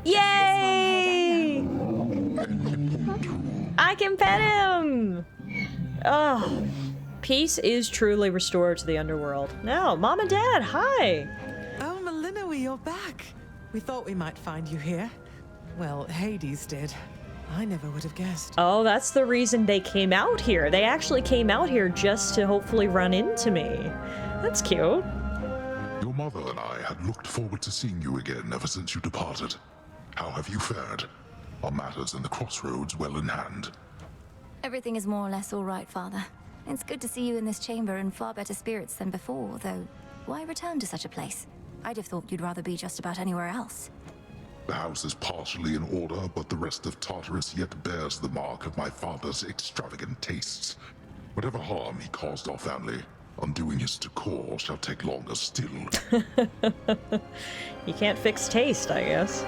S1: Yay! I can pet him! Oh, peace is truly restored to the underworld. Now, Mom and Dad, hi!
S20: Oh, Malinois, you're back. We thought we might find you here. Well, Hades did. I never would have guessed.
S1: Oh, that's the reason they came out here. They actually came out here just to hopefully run into me. That's cute.
S19: Your mother and I had looked forward to seeing you again ever since you departed. How have you fared? Are matters in the crossroads well in hand?
S2: Everything is more or less all right, Father. It's good to see you in this chamber in far better spirits than before, though why return to such a place? I'd have thought you'd rather be just about anywhere else.
S19: The house is partially in order, but the rest of Tartarus yet bears the mark of my father's extravagant tastes. Whatever harm he caused our family, undoing his decor shall take longer still.
S1: You can't fix taste, I guess.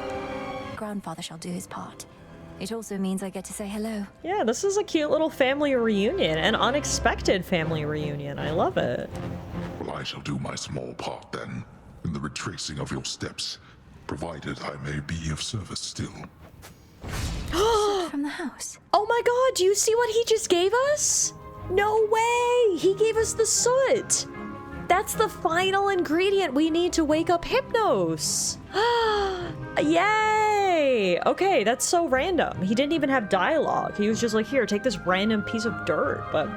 S2: Grandfather shall do his part. It also means I get to say hello.
S1: Yeah, this is a cute little family reunion, an unexpected family reunion. I love it.
S19: Well, I shall do my small part then, in the retracing of your steps, provided I may be of service still.
S2: From the house.
S1: Oh my god, do you see what he just gave us? No way! He gave us the soot! That's the final ingredient we need to wake up Hypnos. Yay! Okay, that's so random. He didn't even have dialogue. He was just like, here, take this random piece of dirt, but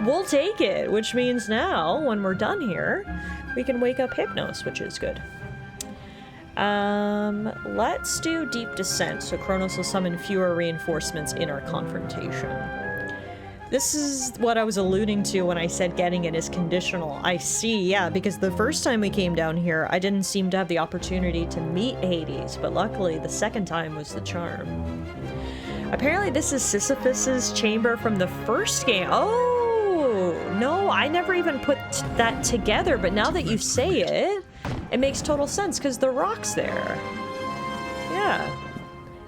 S1: we'll take it, which means now, when we're done here, we can wake up Hypnos, which is good. Let's do Deep Descent, so Kronos will summon fewer reinforcements in our confrontation. This is what I was alluding to when I said getting it is conditional. I see, yeah, because the first time we came down here, I didn't seem to have the opportunity to meet Hades, but luckily the second time was the charm. Apparently this is Sisyphus's chamber from the first game. Oh, no, I never even put that together, but now that you say it, it makes total sense because the rock's there. Yeah.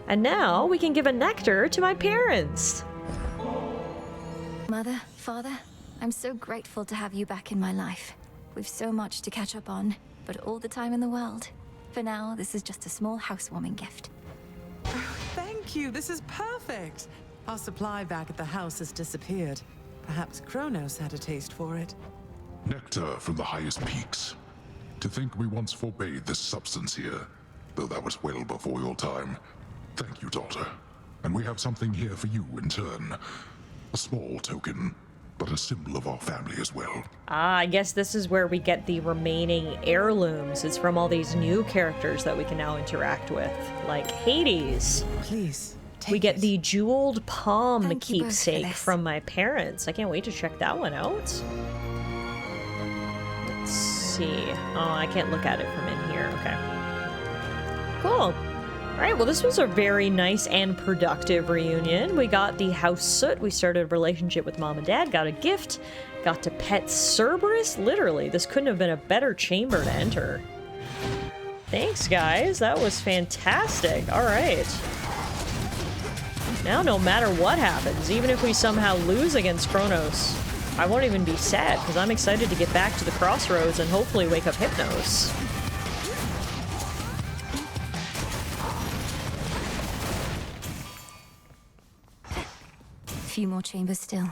S1: And now we can give a nectar to my parents.
S2: Mother, Father, I'm so grateful to have you back in my life. We've so much to catch up on, but all the time in the world. For now, this is just a small housewarming gift.
S20: Oh, thank you. This is perfect. Our supply bag at the house has disappeared. Perhaps Kronos had a taste for it.
S19: Nectar from the highest peaks. To think we once forbade this substance here, though that was well before your time. Thank you, daughter. And we have something here for you in turn. A small token, but a symbol of our family as well.
S1: Ah, I guess this is where we get the remaining heirlooms. It's from all these new characters that we can now interact with, like Hades.
S20: Please,
S1: we get the jeweled palm keepsake from my parents. I can't wait to check that one out. Let's see. Oh, I can't look at it from in here. Okay. Cool. Alright, well this was a very nice and productive reunion. We got the house soot, we started a relationship with mom and dad, got a gift, got to pet Cerberus. Literally, this couldn't have been a better chamber to enter. Thanks guys, that was fantastic. Alright. Now no matter what happens, even if we somehow lose against Kronos, I won't even be sad, because I'm excited to get back to the crossroads and hopefully wake up Hypnos.
S2: A few more chambers still.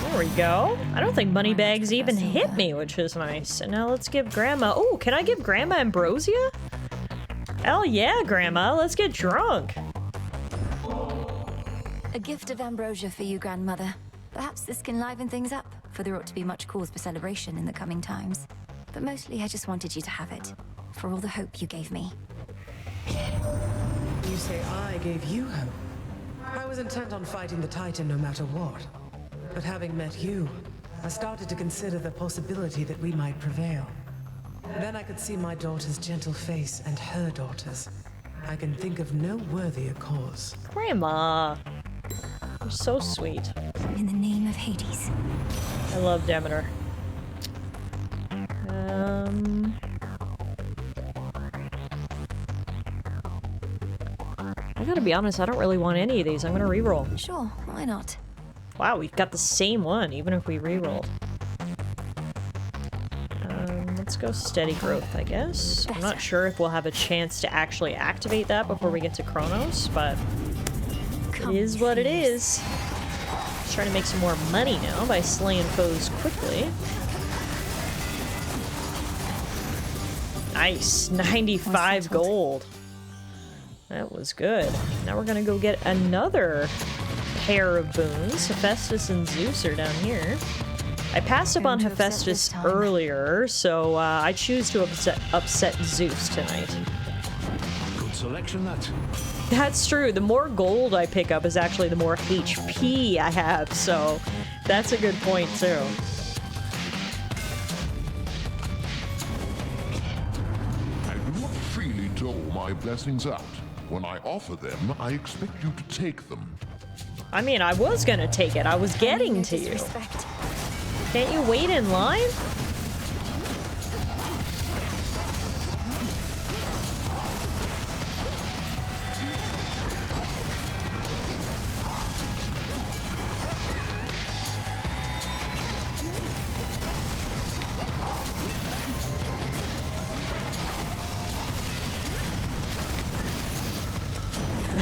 S1: There we go. I don't think Moneybags even hit me, which is nice. And now let's give Grandma... Oh, can I give Grandma Ambrosia? Hell yeah, Grandma. Let's get drunk.
S2: A gift of ambrosia for you, Grandmother. Perhaps this can liven things up, for there ought to be much cause for celebration in the coming times. But mostly I just wanted you to have it, for all the hope you gave me.
S20: You say I gave you hope? I was intent on fighting the Titan no matter what. But having met you, I started to consider the possibility that we might prevail. Then I could see my daughter's gentle face and her daughter's. I can think of no worthier cause.
S1: Grandma. You're so sweet.
S2: In the name of Hades.
S1: I love Demeter. I gotta be honest, I don't really want any of these. I'm gonna reroll.
S2: Sure, why not?
S1: Wow, we've got the same one, even if we rerolled. Let's go steady growth, I guess. I'm not sure if we'll have a chance to actually activate that before we get to Kronos, but it is what it is. Let's try to make some more money now by slaying foes quickly. Nice, 95 gold. That was good. Now we're gonna go get another pair of boons. Hephaestus and Zeus are down here. I passed up on Hephaestus earlier, so I choose to upset Zeus tonight.
S11: Good selection, that.
S1: That's true. The more gold I pick up is actually the more HP I have, so that's a good point too.
S19: I do not freely dole my blessings out. When I offer them, I expect you to take them.
S1: I mean, I was gonna take it. I was getting to you. Can't you wait in line?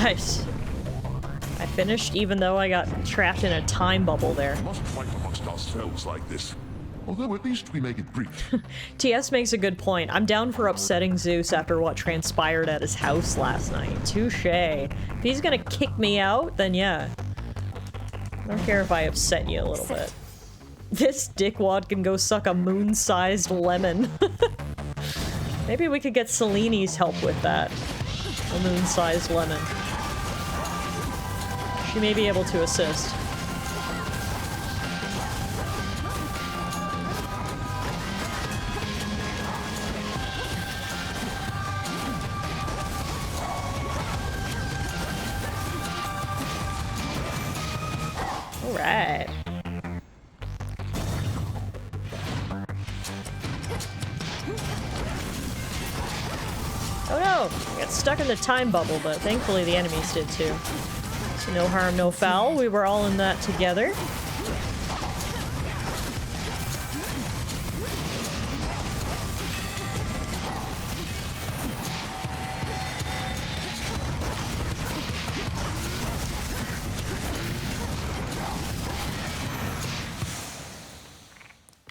S1: Nice. I finished even though I got trapped in a time bubble there.
S19: We must fight amongst ourselves like this. Although at least we make it brief.
S1: TS makes a good point. I'm down for upsetting Zeus after what transpired at his house last night. Touché. If he's gonna kick me out, then yeah. I don't care if I upset you a little bit. This dickwad can go suck a moon-sized lemon. Maybe we could get Selene's help with that. A moon-sized lemon. She may be able to assist. Alright. Oh no! I got stuck in the time bubble, but thankfully the enemies did too. So no harm, no foul. We were all in that together.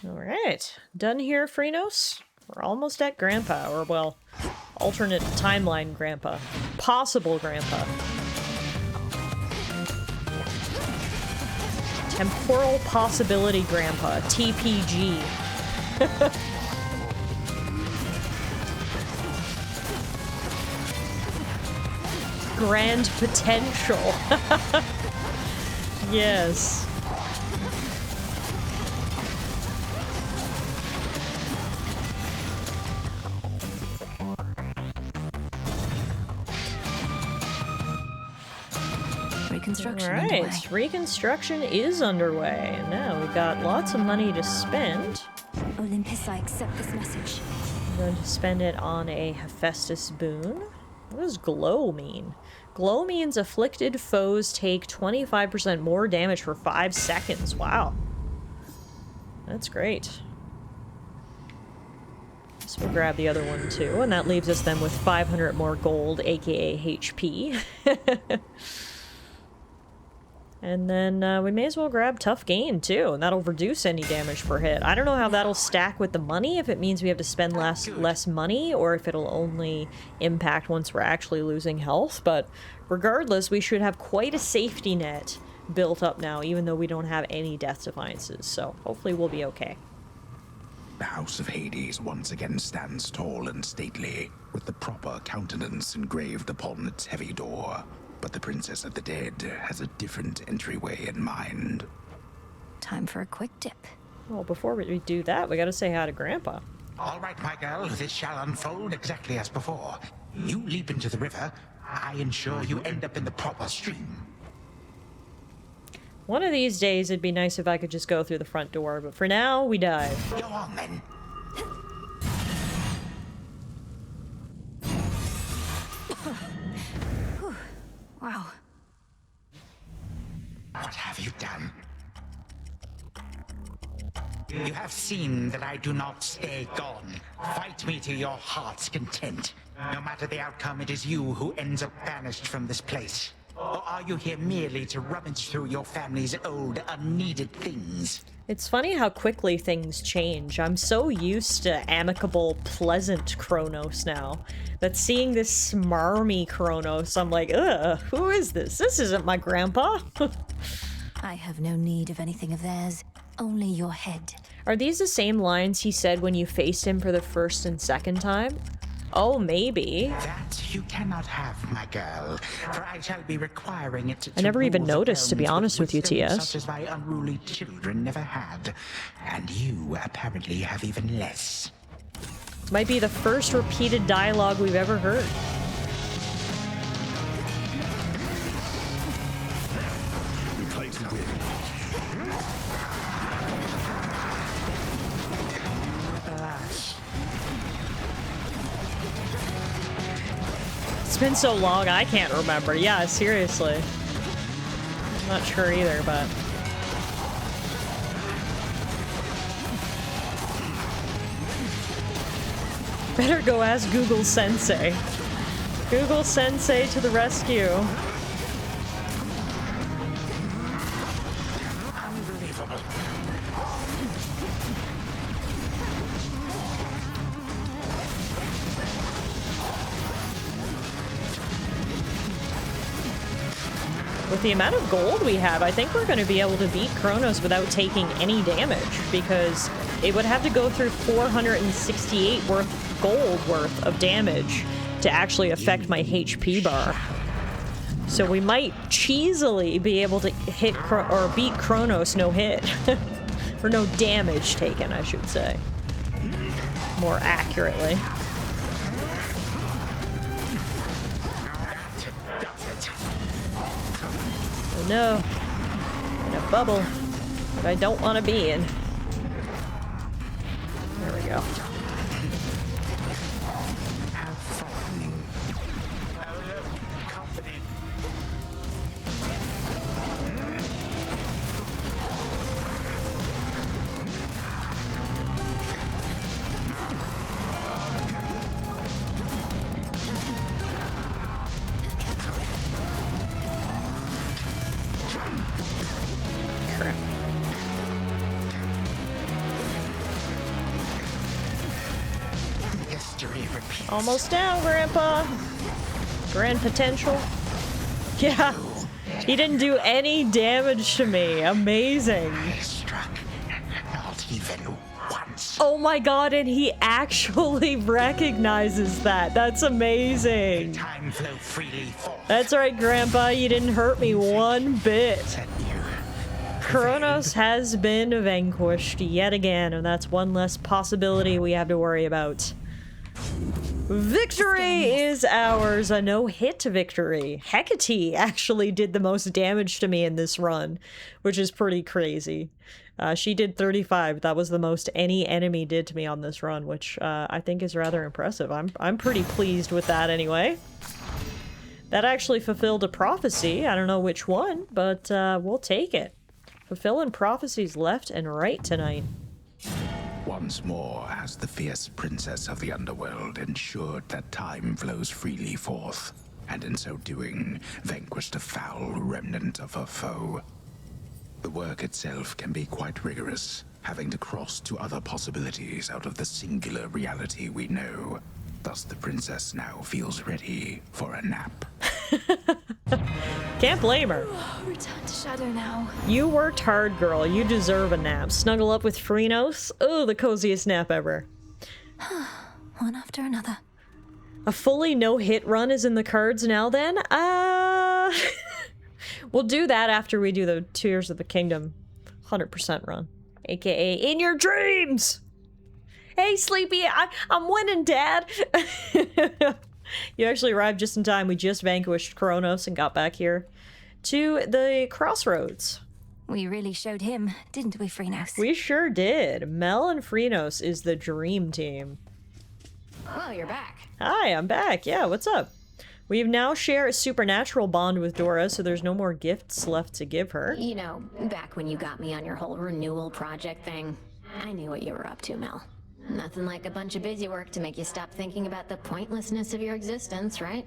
S1: Alright. Done here, Phrynos? We're almost at Grandpa, or well, alternate timeline Grandpa. Possible Grandpa. Temporal Possibility Grandpa, TPG. Grand Potential. Yes.
S2: Reconstruction
S1: Alright,
S2: underway.
S1: reconstruction is underway. And now we've got lots of money to spend.
S2: Olympus, I accept this message.
S1: I'm going to spend it on a Hephaestus boon. What does glow mean? Glow means afflicted foes take 25% more damage for 5 seconds. Wow. That's great. So we'll grab the other one too, and that leaves us then with 500 more gold, aka HP. And then we may as well grab Tough Gain too, and that'll reduce any damage per hit. I don't know how that'll stack with the money, if it means we have to spend less money, or if it'll only impact once we're actually losing health, but regardless, we should have quite a safety net built up now, even though we don't have any Death Defiances, so hopefully we'll be okay.
S18: The House of Hades once again stands tall and stately, with the proper countenance engraved upon its heavy door. But the Princess of the Dead has a different entryway in mind.
S2: Time for a quick dip.
S1: Well, before we do that, we gotta say hi to Grandpa.
S14: All right, my girl, this shall unfold exactly as before. You leap into the river, I ensure you end up in the proper stream.
S1: One of these days, it'd be nice if I could just go through the front door, but for now, we dive.
S14: Go on, then.
S2: Wow.
S14: What have you done? You have seen that I do not stay gone. Fight me to your heart's content. No matter the outcome, it is you who ends up banished from this place. Or are you here merely to rummage through your family's old, unneeded things?
S1: It's funny how quickly things change. I'm so used to amicable, pleasant Kronos now, that seeing this smarmy Kronos, I'm like, ugh, who is this? This isn't my grandpa.
S2: I have no need of anything of theirs, only your head.
S1: Are these the same lines he said when you faced him for the first and second time? Oh, maybe.
S14: That you cannot have, my girl, for I shall be requiring it to
S1: I never even
S14: rule the
S1: noticed, to be
S14: realms
S1: honest with you,
S14: wisdom
S1: TS.
S14: Such as my unruly children never had. And you apparently have even less.
S1: Might be the first repeated dialogue we've ever heard. It's been so long, I can't remember. Yeah, seriously. I'm not sure either, but... Better go ask Google Sensei. Google Sensei to the rescue. With the amount of gold we have, I think we're going to be able to beat Kronos without taking any damage, because it would have to go through 468 gold worth of damage to actually affect my HP bar. So we might cheesily be able to beat Kronos no hit. Or no damage taken, I should say. More accurately. Oh no. In a bubble that I don't want to be in. There we go. Almost down, Grandpa. Grand potential. Yeah. He didn't do any damage to me. Amazing.
S14: Not even once.
S1: Oh my god, and he actually recognizes that. That's amazing.
S14: Time flow freely forth.
S1: That's right, Grandpa. You didn't hurt me one bit. Kronos has been vanquished yet again, and that's one less possibility we have to worry about. Victory is ours! A no-hit victory. Hecate actually did the most damage to me in this run, which is pretty crazy. She did 35. That was the most any enemy did to me on this run, which I think is rather impressive. I'm pretty pleased with that anyway. That actually fulfilled a prophecy. I don't know which one, but we'll take it. Fulfilling prophecies left and right tonight.
S18: Once more has the fierce princess of the underworld ensured that time flows freely forth, and in so doing, vanquished a foul remnant of her foe. The work itself can be quite rigorous, having to cross to other possibilities out of the singular reality we know. Thus the princess now feels ready for a nap.
S1: Can't blame her.
S2: Return to shadow now.
S1: You worked hard, girl. You deserve a nap. Snuggle up with Phrynos. Oh, the coziest nap ever.
S2: One after another.
S1: A fully no-hit run is in the cards now then? We'll do that after we do the Tears of the Kingdom 100% run. AKA in your dreams! Hey, Sleepy, I'm winning, Dad! You actually arrived just in time. We just vanquished Kronos and got back here to the crossroads.
S2: We really showed him, didn't we, Phrynos?
S1: We sure did. Mel and Phrynos is the dream team.
S3: Well, you're back.
S1: Hi, I'm back. Yeah, what's up? We now share a supernatural bond with Dora, so there's no more gifts left to give her.
S3: You know, back when you got me on your whole renewal project thing, I knew what you were up to, Mel. Nothing like a bunch of busy work to make you stop thinking about the pointlessness of your existence, right?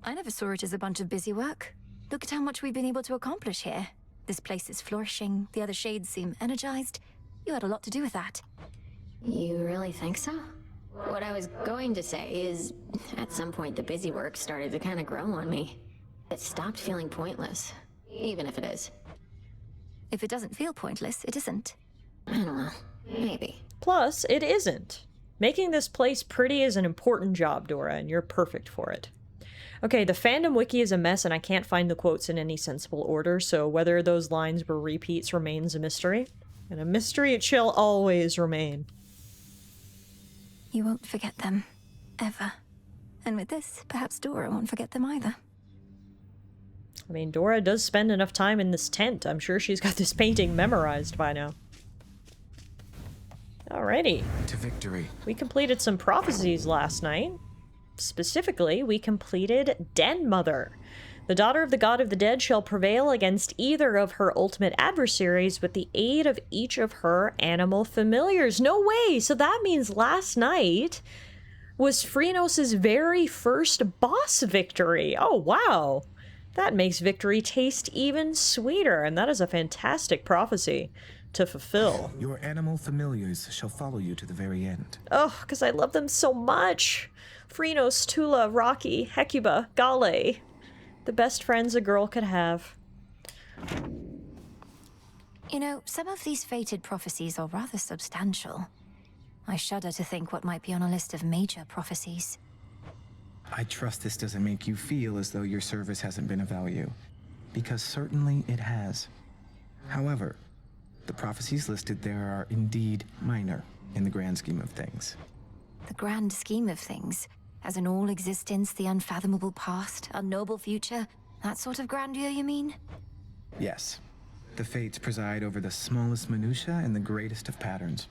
S2: I never saw it as a bunch of busy work. Look at how much we've been able to accomplish here. This place is flourishing, the other shades seem energized. You had a lot to do with that.
S3: You really think so? What I was going to say is, at some point the busy work started to kind of grow on me. It stopped feeling pointless, even if it is.
S2: If it doesn't feel pointless, it isn't.
S3: I don't know. Maybe.
S1: Plus, it isn't. Making this place pretty is an important job, Dora, and you're perfect for it. Okay, the fandom wiki is a mess and I can't find the quotes in any sensible order, so whether those lines were repeats remains a mystery. And a mystery it shall always remain.
S2: You won't forget them. Ever. And with this, perhaps Dora won't forget them either.
S1: I mean, Dora does spend enough time in this tent. I'm sure she's got this painting memorized by now. Alrighty.
S4: To victory.
S1: We completed some prophecies last night. Specifically, we completed Den Mother. The daughter of the god of the dead shall prevail against either of her ultimate adversaries with the aid of each of her animal familiars. No way! So that means last night was Phrynos' very first boss victory. Oh, wow. That makes victory taste even sweeter, and that is a fantastic prophecy to fulfill.
S4: Your animal familiars shall follow you to the very end.
S1: Oh, because I love them so much. Phrynos, Tula, Rocky, Hecuba, Gale. The best friends a girl could have.
S2: You know, some of these fated prophecies are rather substantial. I shudder to think what might be on a list of major prophecies.
S4: I trust this doesn't make you feel as though your service hasn't been of value, because certainly it has. However, the prophecies listed there are indeed minor in the grand scheme of things.
S2: The grand scheme of things? As in all existence, the unfathomable past, unknowable future? That sort of grandeur, you mean?
S4: Yes. The fates preside over the smallest minutiae and the greatest of patterns.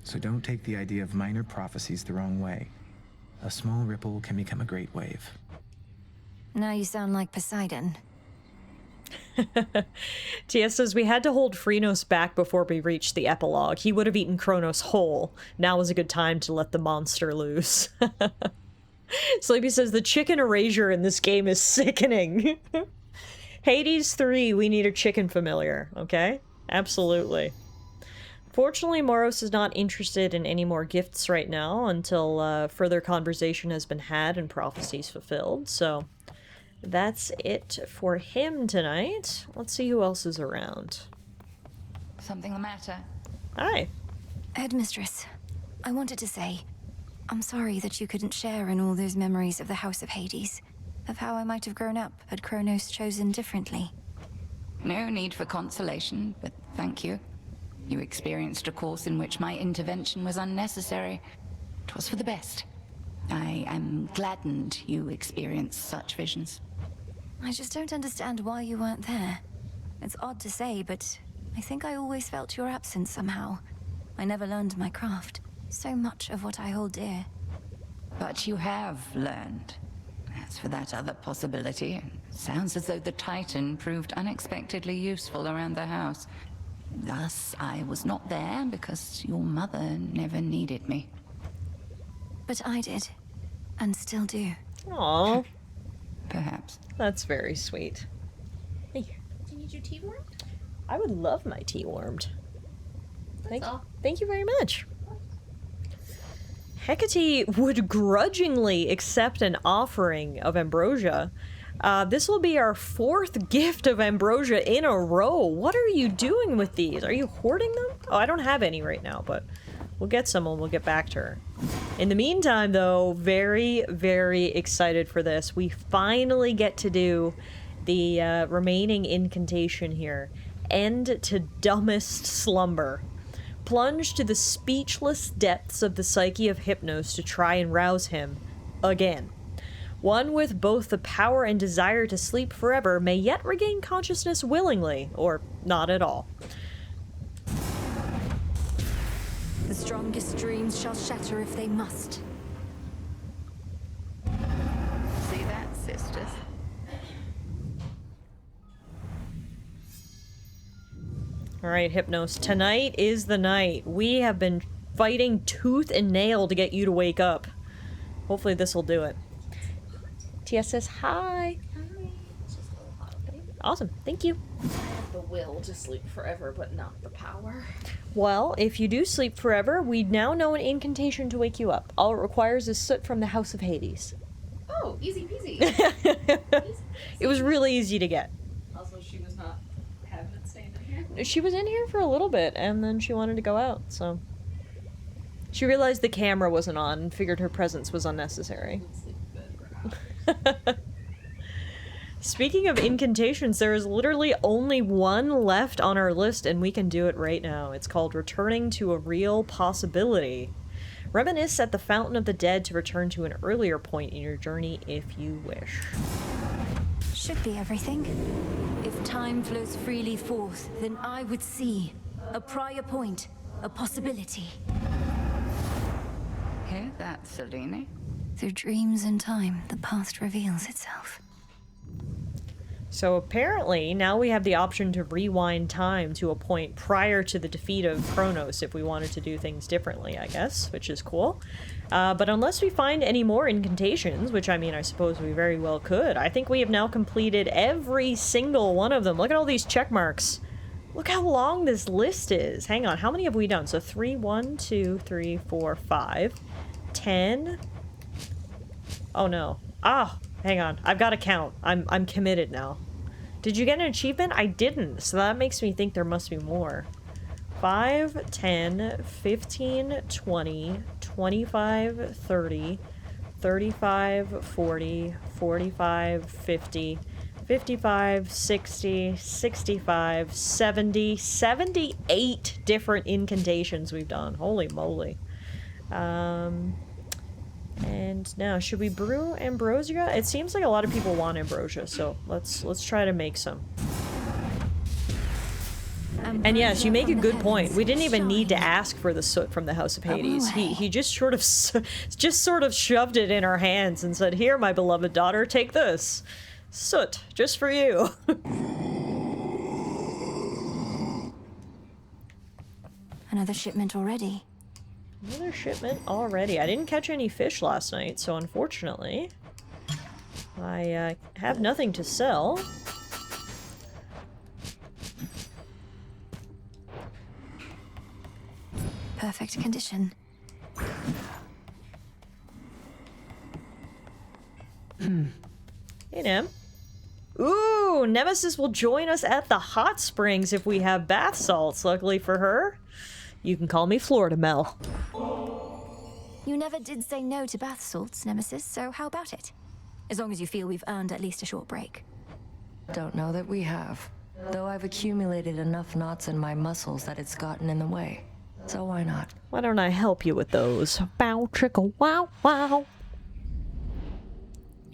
S4: So don't take the idea of minor prophecies the wrong way. A small ripple can become a great wave.
S2: Now you sound like Poseidon.
S1: TS says, we had to hold Phrynos back before we reached the epilogue. He would have eaten Kronos whole. Now is a good time to let the monster loose. Sleepy says, the chicken erasure in this game is sickening. Hades 3, we need a chicken familiar, okay? Absolutely. Fortunately, Moros is not interested in any more gifts right now until further conversation has been had and prophecies fulfilled, so that's it for him tonight. Let's see who else is around.
S6: Something the matter?
S1: Hi.
S2: Headmistress, I wanted to say, I'm sorry that you couldn't share in all those memories of the House of Hades, of how I might have grown up had Kronos chosen differently.
S6: No need for consolation, but thank you. You experienced a course in which my intervention was unnecessary. It was for the best. I am gladdened you experienced such visions.
S2: I just don't understand why you weren't there. It's odd to say, but I think I always felt your absence somehow. I never learned my craft. So much of what I hold dear.
S6: But you have learned. As for that other possibility, it sounds as though the Titan proved unexpectedly useful around the house. Thus, I was not there because your mother never needed me.
S2: But I did. And still do.
S1: Aww.
S6: Perhaps.
S1: That's very sweet. Hey.
S21: Do you need your tea warmed?
S1: I would love my tea warmed. Thank you very much. Hecate would grudgingly accept an offering of ambrosia. This will be our 4th gift of ambrosia in a row. What are you doing with these? Are you hoarding them? Oh, I don't have any right now, but we'll get some and we'll get back to her. In the meantime, though, very, very excited for this. We finally get to do the remaining incantation here. End to dumbest slumber. Plunge to the speechless depths of the psyche of Hypnos to try and rouse him again. One with both the power and desire to sleep forever may yet regain consciousness willingly, or not at all.
S2: The strongest dreams shall shatter if they must.
S6: See that, sisters?
S1: Alright, Hypnos, tonight is the night. We have been fighting tooth and nail to get you to wake up. Hopefully this will do it. TS says hi. Awesome, thank you.
S21: I have the will to sleep forever, but not the power.
S1: Well, if you do sleep forever, we now know an incantation to wake you up. All it requires is soot from the House of Hades.
S21: Oh, easy peasy.
S1: It was really easy to get.
S21: Also, she was not having it staying in here.
S1: She was in here for a little bit, and then she wanted to go out, so... She realized the camera wasn't on and figured her presence was unnecessary. Speaking of incantations, there is literally only one left on our list, and we can do it right now. It's called Returning to a Real Possibility. Reminisce at the Fountain of the Dead to return to an earlier point in your journey if you wish.
S2: Should be everything. If time flows freely forth, then I would see a prior point, a possibility.
S6: Hear that, Selene?
S2: Through dreams and time, the past reveals itself.
S1: So apparently, now we have the option to rewind time to a point prior to the defeat of Kronos if we wanted to do things differently, I guess, which is cool. But unless we find any more incantations, which I mean, I suppose we very well could, I think we have now completed every single one of them. Look at all these check marks. Look how long this list is. Hang on, how many have we done? So 3, 1, 2, 3, 4, 5, 10. Oh no. Ah, Hang on. I've got to count. I'm committed now. Did you get an achievement? I didn't, so that makes me think there must be more. 5, 10, 15, 20, 25, 30, 35, 40, 45, 50, 55, 60, 65, 70, 78 different incantations we've done. Holy moly. And now, should we brew ambrosia? It seems like a lot of people want ambrosia, so let's try to make some. And yes, you make a good point. We didn't even need to ask for the soot from the House of Hades. He just sort of shoved it in our hands and said, "Here, my beloved daughter, take this soot just for you."
S2: Another shipment already.
S1: Another shipment already. I didn't catch any fish last night, so unfortunately, I have nothing to sell.
S2: Perfect condition.
S1: Hey, Nem. Ooh, Nemesis will join us at the hot springs if we have bath salts. Luckily for her, you can call me Florida Mel.
S2: You never did say no to bath salts, Nemesis, so how about it? As long as you feel we've earned at least a short break.
S8: Don't know that we have. Though I've accumulated enough knots in my muscles that it's gotten in the way. So why not?
S1: Why don't I help you with those? Bow, trickle, wow, wow.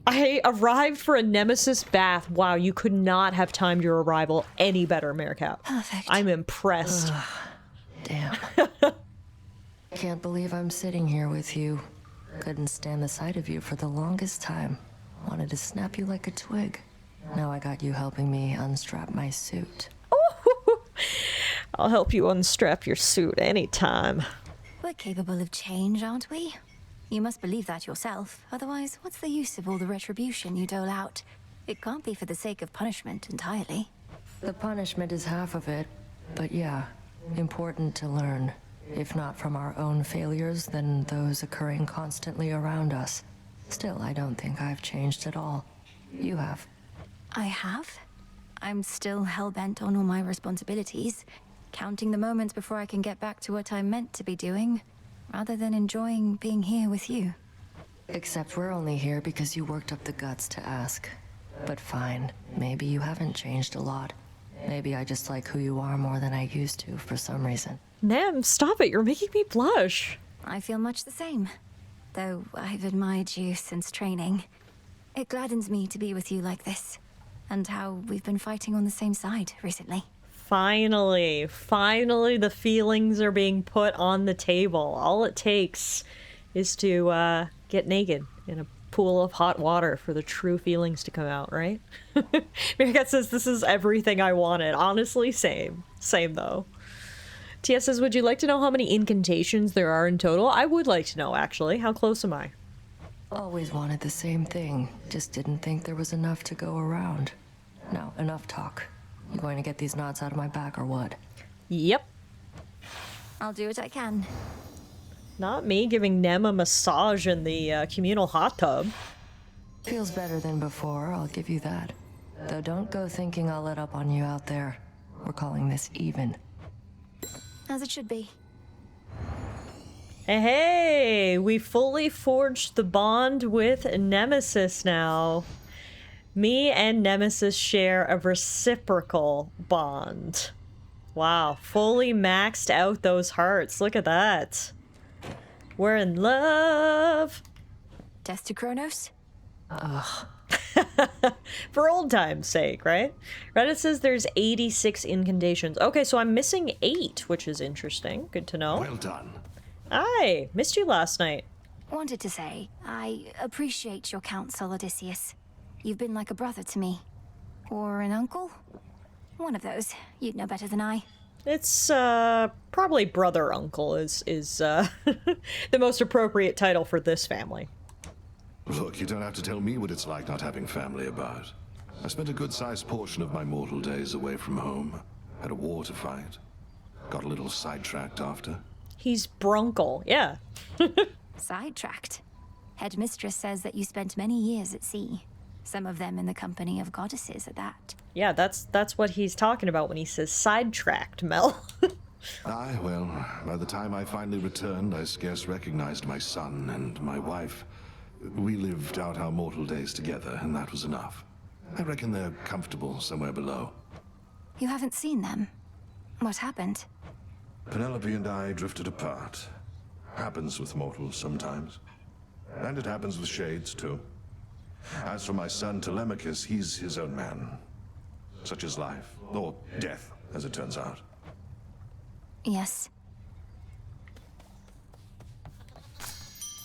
S1: I arrived for a Nemesis bath. Wow, you could not have timed your arrival any better, Meerkat.
S2: Perfect.
S1: I'm impressed.
S8: Ugh, damn. Can't believe I'm sitting here with you. Couldn't stand the sight of you for the longest time. Wanted to snap you like a twig. Now I got you helping me unstrap my suit.
S1: I'll help you unstrap your suit anytime.
S2: We're capable of change, aren't we? You must believe that yourself. Otherwise, what's the use of all the retribution you dole out? It can't be for the sake of punishment entirely.
S8: The punishment is half of it, but yeah, important to learn. If not from our own failures, then those occurring constantly around us. Still, I don't think I've changed at all. You have.
S2: I have? I'm still hell-bent on all my responsibilities, counting the moments before I can get back to what I'm meant to be doing, rather than enjoying being here with you.
S8: Except we're only here because you worked up the guts to ask. But fine, maybe you haven't changed a lot. Maybe I just like who you are more than I used to for some reason.
S1: Nem, stop it, you're making me blush.
S2: I feel much the same, though I've admired you since training. It gladdens me to be with you like this, and how we've been fighting on the same side recently.
S1: Finally the feelings are being put on the table. All it takes is to get naked in a pool of hot water for the true feelings to come out, right? Meerkat says this is everything I wanted. Honestly, same though. TS says, would you like to know how many incantations there are in total? I would like to know, actually. How close am I?
S8: Always wanted the same thing. Just didn't think there was enough to go around. No, enough talk. You going to get these knots out of my back or what?
S1: Yep.
S2: I'll do what I can.
S1: Not me giving Nem a massage in the communal hot tub.
S8: Feels better than before, I'll give you that. Though don't go thinking I'll let up on you out there. We're calling this even.
S2: As it should be.
S1: Hey, we fully forged the bond with Nemesis now. Me and Nemesis share a reciprocal bond. Wow, fully maxed out those hearts. Look at that. We're in love.
S2: Death to Kronos?
S8: Ugh.
S1: For old time's sake, right? Reddit says there's 86 incantations. Okay, so I'm missing 8, which is interesting. Good to know.
S11: Well done.
S1: Aye, missed you last night.
S2: Wanted to say, I appreciate your counsel, Odysseus. You've been like a brother to me. Or an uncle? One of those. You'd know better than I.
S1: It's, probably brother-uncle is the most appropriate title for this family.
S11: Look, you don't have to tell me what it's like not having family about. I spent a good-sized portion of my mortal days away from home. Had a war to fight. Got a little sidetracked after.
S1: He's Brunkle, yeah.
S2: Sidetracked. Headmistress says that you spent many years at sea. Some of them in the company of goddesses at that.
S1: Yeah, that's what he's talking about when he says sidetracked, Mel.
S9: Aye, well, by the time I finally returned, I scarce recognized my son and my wife. We lived out our mortal days together, and that was enough. I reckon they're comfortable somewhere below.
S2: You haven't seen them? What happened?
S9: Penelope and I drifted apart. Happens with mortals sometimes. And it happens with shades, too. As for my son Telemachus, he's his own man. Such is life. Or death, as it turns out.
S2: Yes.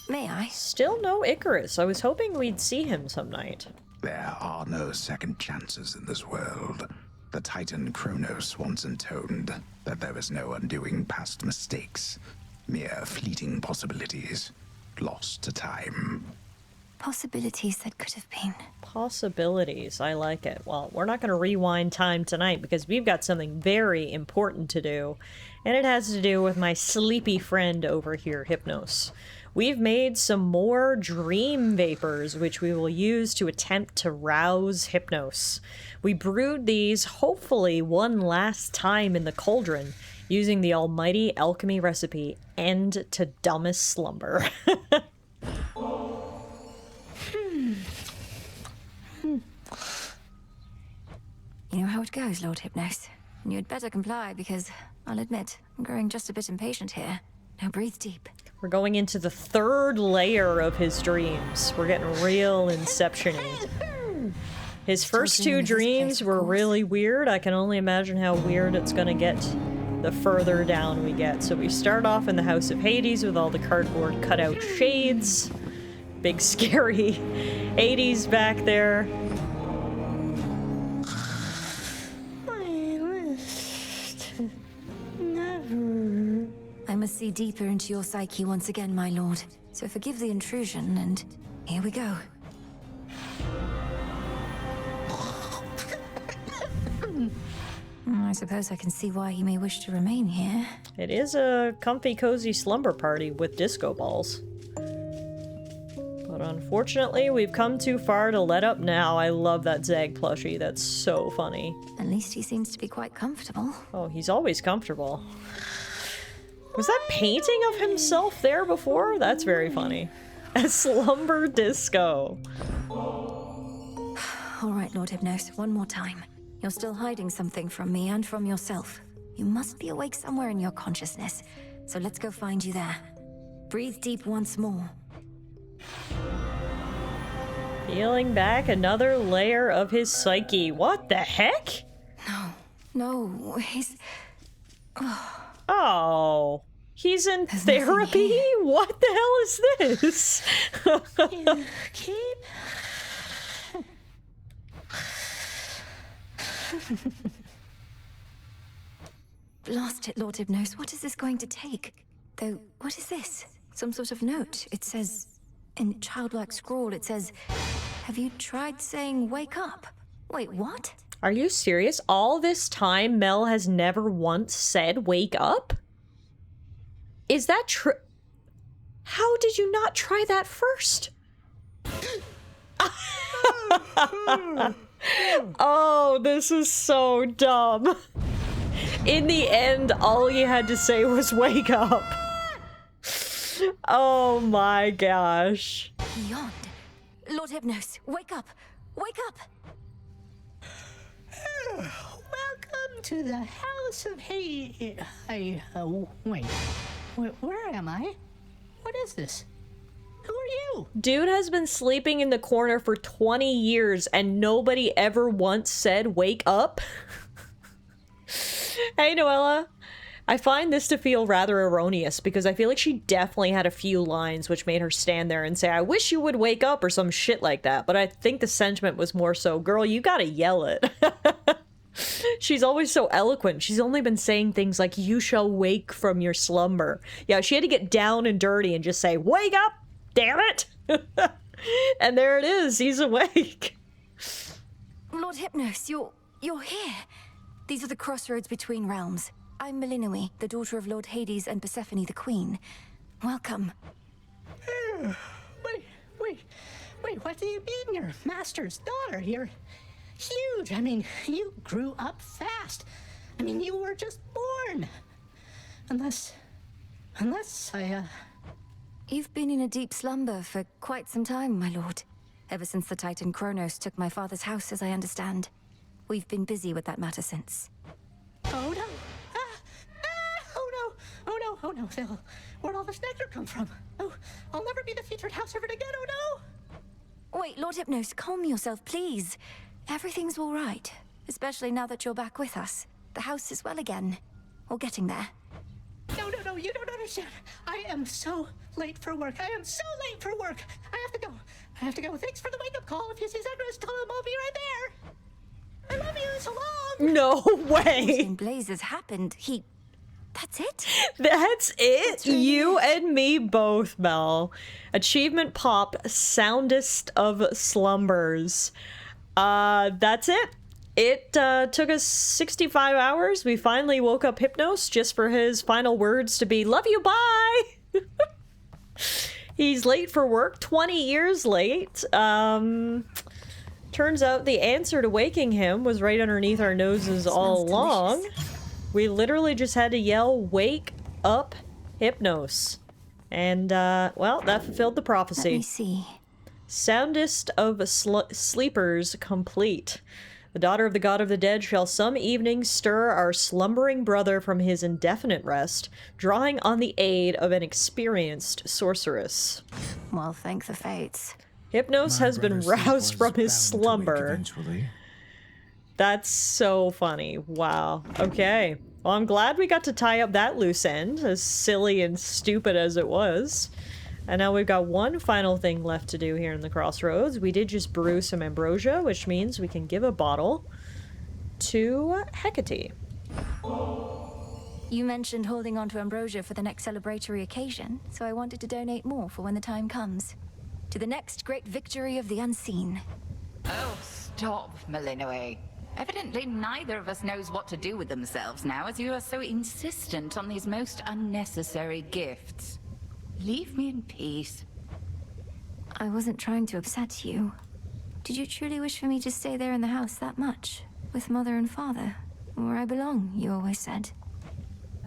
S2: May I?
S1: Still no Icarus. I was hoping we'd see him some night.
S18: There are no second chances in this world. The Titan Kronos once intoned that there is no undoing past mistakes. Mere fleeting possibilities, lost to time.
S2: Possibilities that could have been.
S1: Possibilities. I like it. Well, we're not going to rewind time tonight because we've got something very important to do. And it has to do with my sleepy friend over here, Hypnos. We've made some more dream vapors, which we will use to attempt to rouse Hypnos. We brewed these, hopefully, one last time in the cauldron, using the almighty alchemy recipe, End to Dumbest Slumber.
S2: You know how it goes, Lord Hypnos. And you'd better comply because, I'll admit, I'm growing just a bit impatient here. Now breathe deep.
S1: We're going into the third layer of his dreams. We're getting real Inception-y. His first two dreams were really weird. I can only imagine how weird it's gonna get the further down we get. So we start off in the House of Hades with all the cardboard cutout shades. Big scary Hades back there.
S2: I must see deeper into your psyche once again, my lord. So forgive the intrusion, and here we go. I suppose I can see why he may wish to remain here.
S1: It is a comfy, cozy slumber party with disco balls. But unfortunately, we've come too far to let up now. I love that Zag plushie. That's so funny.
S2: At least he seems to be quite comfortable.
S1: Oh, he's always comfortable. Was that painting of himself there before? That's very funny. A slumber disco.
S2: All right, Lord Hypnos, one more time. You're still hiding something from me and from yourself. You must be awake somewhere in your consciousness. So let's go find you there. Breathe deep once more.
S1: Peeling back another layer of his psyche. What the heck?
S2: No, he's...
S1: Oh, he's in therapy? What the hell is this?
S2: Blast it, Lord Hypnos. What is this going to take? Though, what is this? Some sort of note. It says, in childlike scrawl, it says, have you tried saying wake up? Wait, what?
S1: Are you serious? All this time, Mel has never once said wake up? Is that true? How did you not try that first? Oh, this is so dumb. In the end, all you had to say was wake up. Oh my gosh.
S2: Beyond. Lord Hypnos, wake up! Wake up!
S22: Welcome to the House of Hades. Wait. Where am I? What is this? Who are you?
S1: Dude has been sleeping in the corner for 20 years and nobody ever once said wake up. Hey, Noella. I find this to feel rather erroneous because I feel like she definitely had a few lines which made her stand there and say, I wish you would wake up or some shit like that. But I think the sentiment was more so, girl, you gotta yell it. She's always so eloquent. She's only been saying things like, you shall wake from your slumber. Yeah, she had to get down and dirty and just say, wake up, damn it. And there it is. He's awake.
S2: Lord Hypnos, you're here. These are the crossroads between realms. I'm Melinoi, the daughter of Lord Hades and Persephone the Queen. Welcome.
S22: Wait Wait, what do you mean you're master's daughter? You're huge. I mean, you grew up fast. I mean, you were just born. Unless I,
S2: You've been in a deep slumber for quite some time, my lord. Ever since the Titan Kronos took my father's house, as I understand. We've been busy with that matter since.
S22: Oh no! Oh no! Oh no! Oh no! Phil, where'd all this nectar come from? Oh, I'll never be the featured house servant again. Oh no!
S2: Wait, Lord Hypnos, calm yourself, please. Everything's all right, especially now that you're back with us. The house is well again. Or getting there.
S22: No, you don't understand. I am so late for work. I am so late for work. I have to go. Thanks for the wake-up call. If you see Zagreus, tell him I'll be right there. I love you. So long.
S1: No way.
S2: Blaze has happened. That's it?
S1: That's it? You and me both, Mel. Achievement pop, soundest of slumbers. That's it. It took us 65 hours. We finally woke up Hypnos just for his final words to be, love you, bye! He's late for work, 20 years late. Turns out the answer to waking him was right underneath our noses all along. Delicious. We literally just had to yell, wake up Hypnos. And, well, that fulfilled the prophecy.
S2: Let me see.
S1: Soundest of sleepers complete. The daughter of the god of the dead shall some evening stir our slumbering brother from his indefinite rest, drawing on the aid of an experienced sorceress.
S2: Well, thank the fates.
S1: Hypnos has been roused from his slumber. That's so funny. Wow. Okay. Well, I'm glad we got to tie up that loose end, as silly and stupid as it was. And now we've got one final thing left to do here in the Crossroads. We did just brew some ambrosia, which means we can give a bottle to Hecate.
S2: You mentioned holding on to ambrosia for the next celebratory occasion, so I wanted to donate more for when the time comes. To the next great victory of the unseen.
S6: Oh, stop, Malinoe. Evidently neither of us knows what to do with themselves now, as you are so insistent on these most unnecessary gifts. Leave me in peace.
S2: I wasn't trying to upset you. Did you truly wish for me to stay there in the house that much? With mother and father? Where I belong, you always said.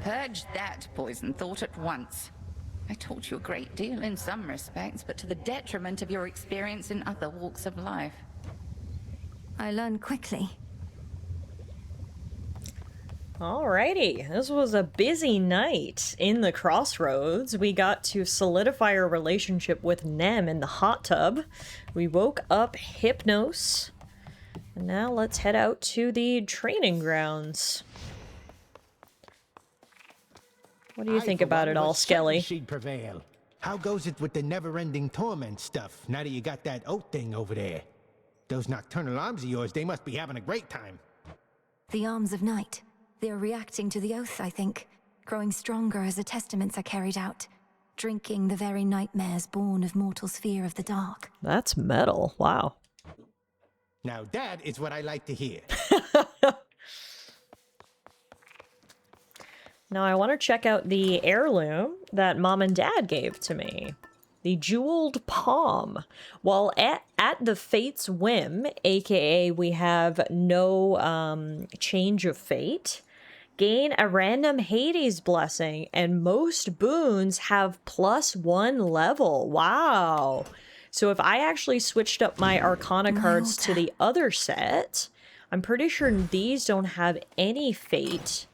S6: Purge that poison thought at once. I taught you a great deal in some respects, but to the detriment of your experience in other walks of life.
S2: I learned quickly.
S1: Alrighty, this was a busy night in the Crossroads. We got to solidify our relationship with Nem in the hot tub. We woke up Hypnos. And now let's head out to the training grounds. What do you think about it all, Skelly?
S7: She'd prevail. How goes it with the never-ending torment stuff, now that you got that oath thing over there? Those nocturnal arms of yours, they must be having a great time.
S2: The arms of night. They're reacting to the oath, I think. Growing stronger as the testaments are carried out. Drinking the very nightmares born of mortal's fear of the dark.
S1: That's metal. Wow.
S7: Now that is what I like to hear.
S1: Now I want to check out the heirloom that Mom and Dad gave to me. The jeweled palm. While at the fate's whim, aka we have no change of fate, gain a random Hades blessing, and most boons have +1 level. Wow. So if I actually switched up my Arcana cards to the other set, I'm pretty sure these don't have any fate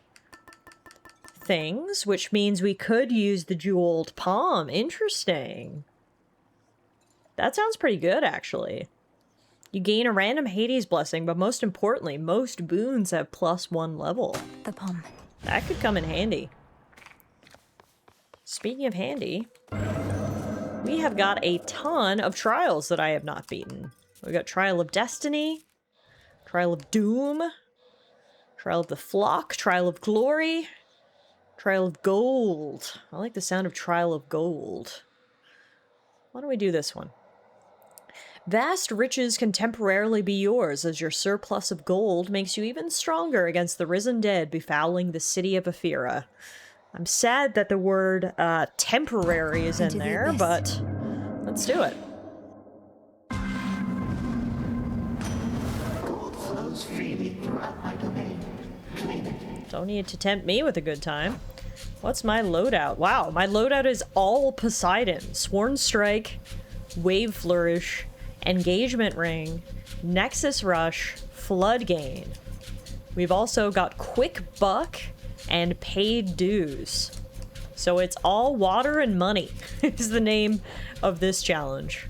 S1: things, which means we could use the jeweled palm. Interesting. That sounds pretty good, actually. You gain a random Hades blessing, but most importantly, most boons have +1 level.
S2: The palm.
S1: That could come in handy. Speaking of handy, we have got a ton of trials that I have not beaten. We got Trial of Destiny, Trial of Doom, Trial of the Flock, Trial of Glory, Trial of Gold. I like the sound of Trial of Gold. Why don't we do this one? Vast riches can temporarily be yours, as your surplus of gold makes you even stronger against the risen dead befouling the city of Ephira. I'm sad that the word temporary is in there, but let's do it. Don't need to tempt me with a good time. What's my loadout? Wow, my loadout is all Poseidon. Sworn Strike, Wave Flourish, Engagement Ring, Nexus Rush, Flood Gain. We've also got Quick Buck and Paid Dues. So it's all water and money is the name of this challenge.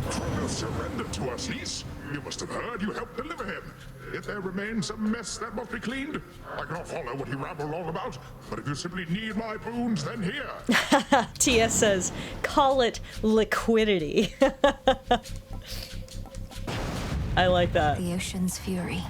S19: Kronos surrendered to us, Lise. You must have heard you helped deliver him. If there remains a mess that must be cleaned, I cannot follow what he rambled on about, but if you simply need my boons, then here.
S1: TS says, call it liquidity. I like that.
S2: The ocean's fury.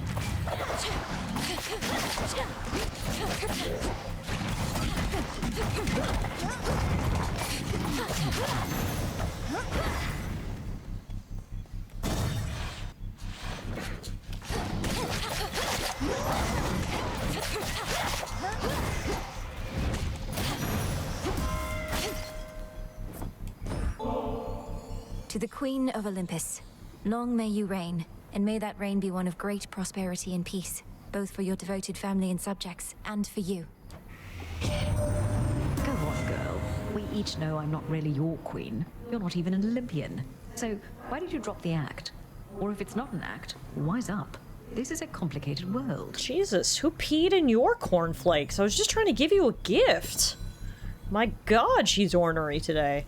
S2: To the Queen of Olympus, long may you reign, and may that reign be one of great prosperity and peace, both for your devoted family and subjects, and for you.
S5: Go on, girl. We each know I'm not really your queen. You're not even an Olympian. So why did you drop the act? Or if it's not an act, wise up. This is a complicated world.
S1: Jesus, who peed in your cornflakes? I was just trying to give you a gift. My God, she's ornery today.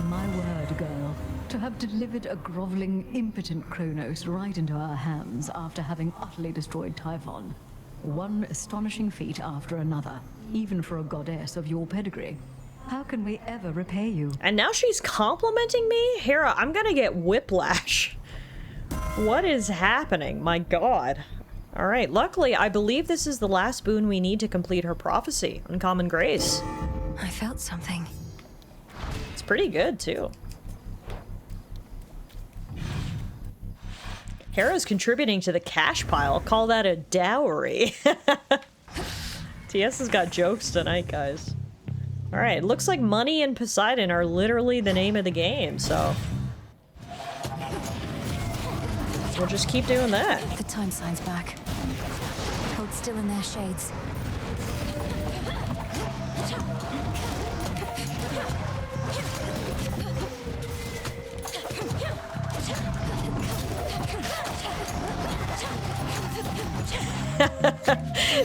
S5: My word, girl. To have delivered a groveling, impotent Kronos right into our hands after having utterly destroyed Typhon. One astonishing feat after another, even for a goddess of your pedigree. How can we ever repay you?
S1: And now she's complimenting me? Hera, I'm gonna get whiplash. What is happening? My God. Alright, luckily, I believe this is the last boon we need to complete her prophecy, Uncommon Grace.
S2: I felt something.
S1: It's pretty good, too. Hera's contributing to the cash pile. Call that a dowry. TS has got jokes tonight, guys. Alright, looks like money and Poseidon are literally the name of the game, so... we'll just keep doing that.
S2: The time sign's back. Hold still in their shades.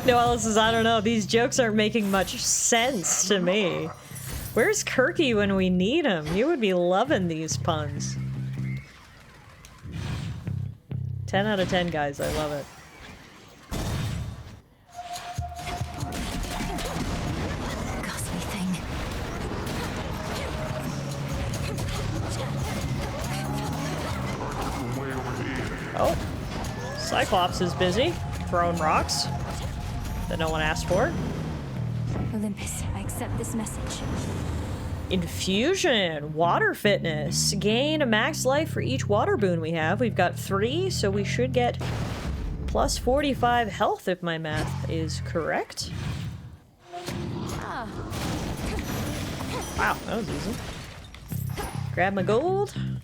S1: No, Alice says, I don't know. These jokes aren't making much sense to me. Where's Kirky when we need him? You would be loving these puns. 10 out of 10, guys. I love it.
S2: Ghastly thing.
S1: Oh. Cyclops is busy throwing rocks that no one asked for.
S2: Olympus, I accept this message.
S1: Infusion, water fitness. Gain a max life for each water boon we have. We've got 3, so we should get plus 45 health if my math is correct. Wow, that was easy. Grab my gold. And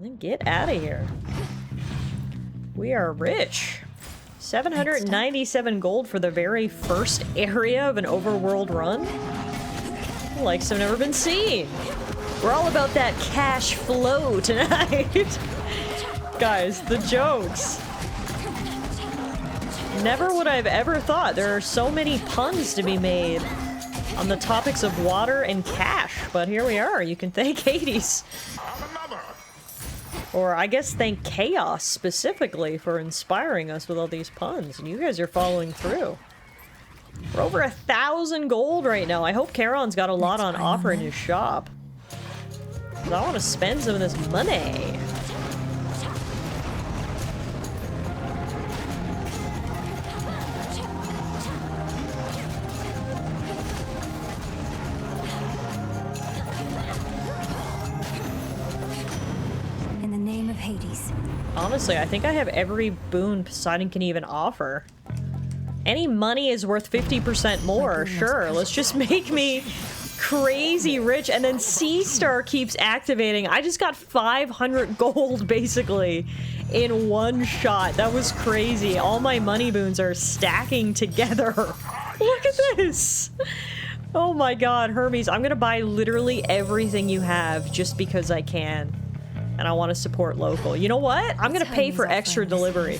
S1: then get out of here. We are rich. 797 gold for the very first area of an overworld run. Like some never been seen. We're all about that cash flow tonight. Guys, the jokes. Never would I have ever thought there are so many puns to be made on the topics of water and cash, but here we are. You can thank Hades. Or I guess thank Chaos specifically for inspiring us with all these puns, and you guys are following through. We're over 1,000 gold right now. I hope Charon's got a lot on offer in his shop. 'Cause I want to spend some of this money.
S2: In the name of Hades.
S1: Honestly, I think I have every boon Poseidon can even offer. Any money is worth 50% more, sure. Let's just make me crazy rich, and then Sea Star keeps activating. I just got 500 gold basically in one shot. That was crazy. All my money boons are stacking together. Look at this. Oh my god, Hermes, I'm gonna buy literally everything you have just because I can. And I want to support local. You know what? I'm gonna pay for extra delivery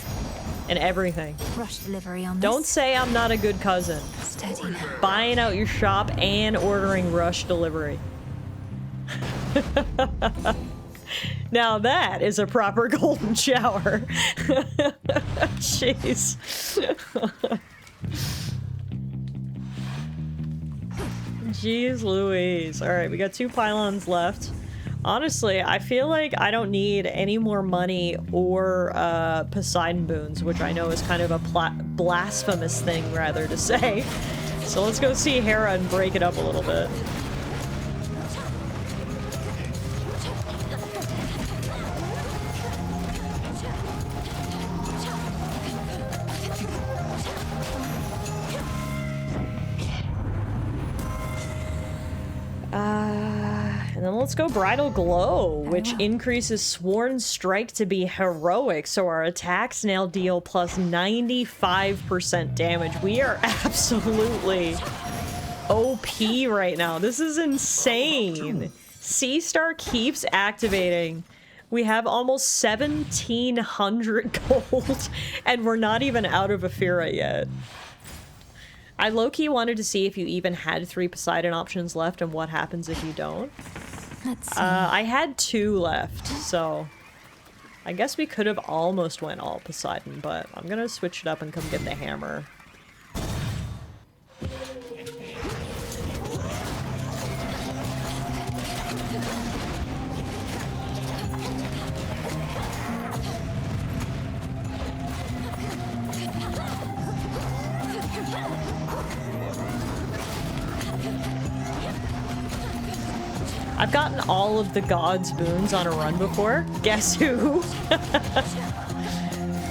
S1: and everything.
S2: Rush delivery on this.
S1: Don't say I'm not a good cousin.
S2: Steady now.
S1: Buying out your shop and ordering rush delivery. Now that is a proper golden shower. Jeez. Jeez Louise. Alright, we got 2 pylons left. Honestly, I feel like I don't need any more money or Poseidon boons, which I know is kind of a blasphemous thing, rather, to say. So let's go see Hera and break it up a little bit. And then let's go Bridal Glow, which increases Sworn Strike to be heroic, so our attacks now deal plus 95% damage. We are absolutely OP right now. This is insane. Sea Star keeps activating. We have almost 1,700 gold, and we're not even out of Aphira yet. I low-key wanted to see if you even had 3 Poseidon options left and what happens if you don't.
S2: Let's see.
S1: I had 2 left, so I guess we could have almost went all Poseidon, but I'm gonna switch it up and come get the hammer. I've gotten all of the gods' boons on a run before. Guess who?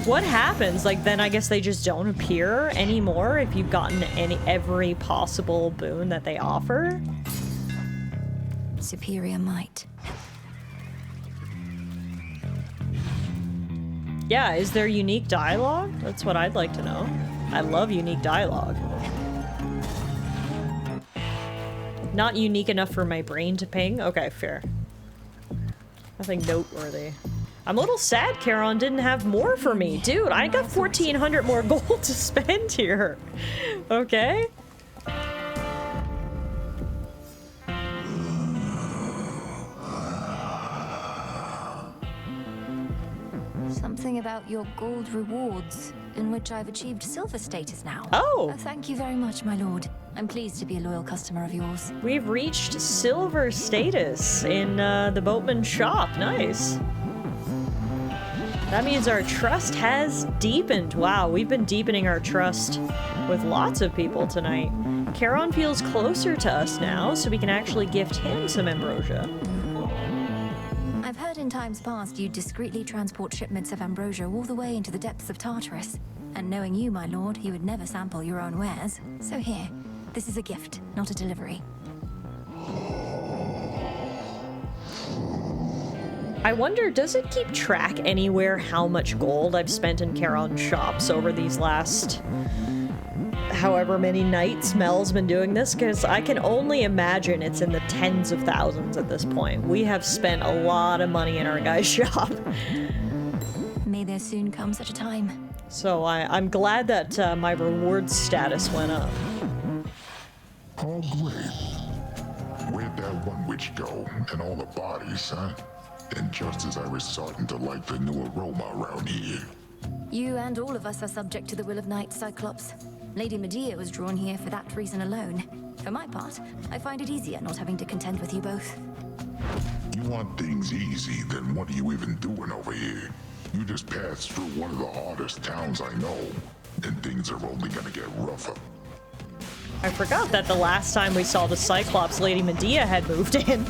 S1: What happens? Like, then I guess they just don't appear anymore if you've gotten every possible boon that they offer?
S2: Superior might.
S1: Yeah, is there unique dialogue? That's what I'd like to know. I love unique dialogue. Not unique enough for my brain to ping? Okay, fair. Nothing noteworthy. I'm a little sad Charon didn't have more for me. Dude, I got 1,400 more gold to spend here. Okay.
S2: Something about your gold rewards, in which I've achieved silver status now.
S1: Oh!
S2: Thank you very much, my lord. I'm pleased to be a loyal customer of yours.
S1: We've reached silver status in the boatman's shop. Nice. That means our trust has deepened. Wow, we've been deepening our trust with lots of people tonight. Charon feels closer to us now, so we can actually gift him some ambrosia.
S2: I've heard in times past you discreetly transport shipments of ambrosia all the way into the depths of Tartarus. And knowing you, my lord, you would never sample your own wares. So here, this is a gift, not a delivery.
S1: I wonder, does it keep track anywhere how much gold I've spent in Charon's shops over these last however many nights Mel's been doing this? Because I can only imagine it's in the tens of thousands at this point. We have spent a lot of money in our guy's shop.
S2: May there soon come such a time.
S1: So I'm glad that my reward status went up.
S19: Oh, great. Where'd that one witch go? And all the bodies, huh? And just as I was starting to like the new aroma around here.
S2: You and all of us are subject to the will of Night, Cyclops. Lady Medea was drawn here for that reason alone. For my part, I find it easier not having to contend with you both.
S19: You want things easy, then what are you even doing over here? You just passed through one of the hardest towns I know, and things are only gonna get rougher.
S1: I forgot that the last time we saw the Cyclops, Lady Medea had moved in.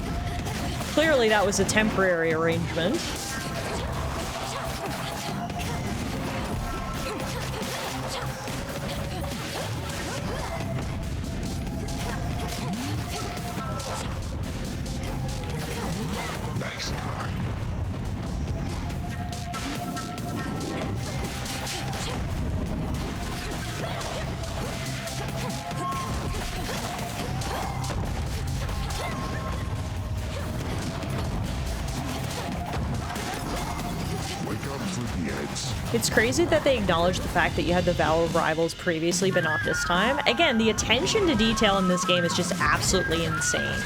S1: Clearly that was a temporary arrangement. It's crazy that they acknowledge the fact that you had the Vow of Rivals previously, but not this time. Again, the attention to detail in this game is just absolutely insane.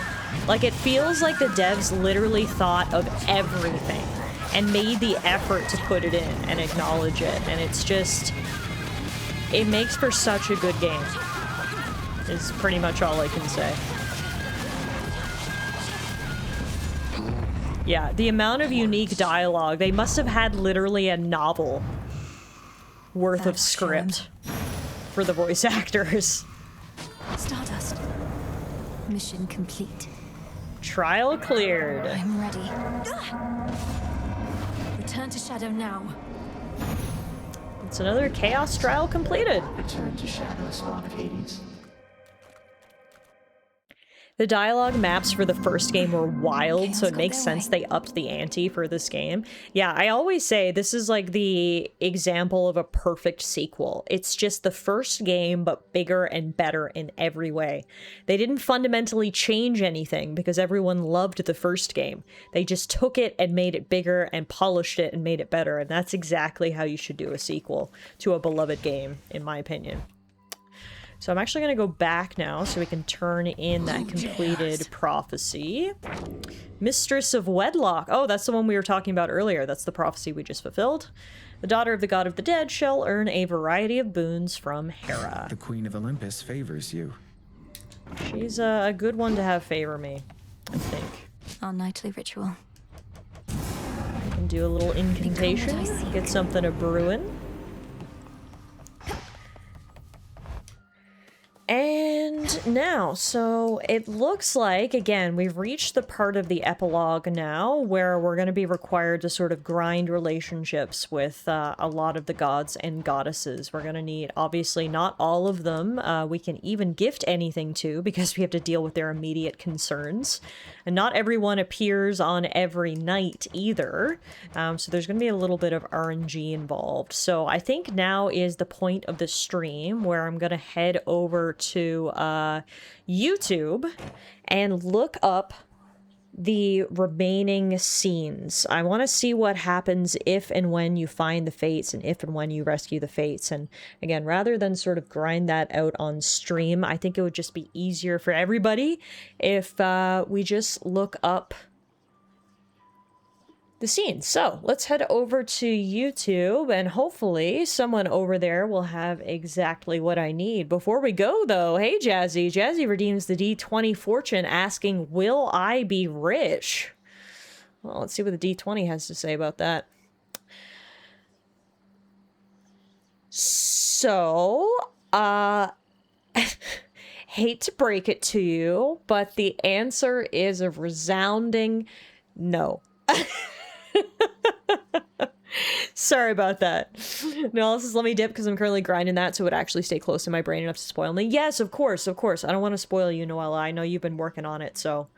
S1: Like, it feels like the devs literally thought of everything and made the effort to put it in and acknowledge it. And it's just... it makes for such a good game, is pretty much all I can say. Yeah, the amount of unique dialogue, they must have had literally a novel worth of script for the voice actors.
S2: Stardust. Mission complete.
S1: Trial cleared.
S2: I'm ready. Return to Shadow now.
S1: It's another Chaos trial completed.
S16: Return to Shadow, Spawn of Hades.
S1: The dialogue maps for the first game were wild, so it makes sense they upped the ante for this game. Yeah, I always say this is like the example of a perfect sequel. It's just the first game, but bigger and better in every way. They didn't fundamentally change anything because everyone loved the first game. They just took it and made it bigger and polished it and made it better, and that's exactly how you should do a sequel to a beloved game, in my opinion. So I'm actually going to go back now so we can turn in that completed prophecy. Mistress of Wedlock. Oh, that's the one we were talking about earlier. That's the prophecy we just fulfilled. The daughter of the god of the dead shall earn a variety of boons from Hera.
S4: The Queen of Olympus favors you.
S1: She's a good one to have favor me, I think.
S2: Our nightly ritual.
S1: I can do a little incantation, get something a brewing. And now, so it looks like, again, we've reached the part of the epilogue now where we're going to be required to sort of grind relationships with a lot of the gods and goddesses. We're going to need, obviously, not all of them we can even gift anything to because we have to deal with their immediate concerns. And not everyone appears on every night either. So there's going to be a little bit of RNG involved. So I think now is the point of the stream where I'm going to head over to YouTube and look up the remaining scenes. I want to see what happens if and when you find the fates and if and when you rescue the fates. And again, rather than sort of grind that out on stream, I think it would just be easier for everybody if we just look up the scenes. So let's head over to YouTube and hopefully someone over there will have exactly what I need. Before we go though, hey Jazzy. Jazzy redeems the D20 fortune asking, will I be rich? Well, let's see what the D20 has to say about that. So, hate to break it to you, but the answer is a resounding no. Sorry about that. No, this is let me dip because I'm currently grinding that so it would actually stay close to my brain enough to spoil me. Yes, of course, of course. I don't want to spoil you, Noella. I know you've been working on it, so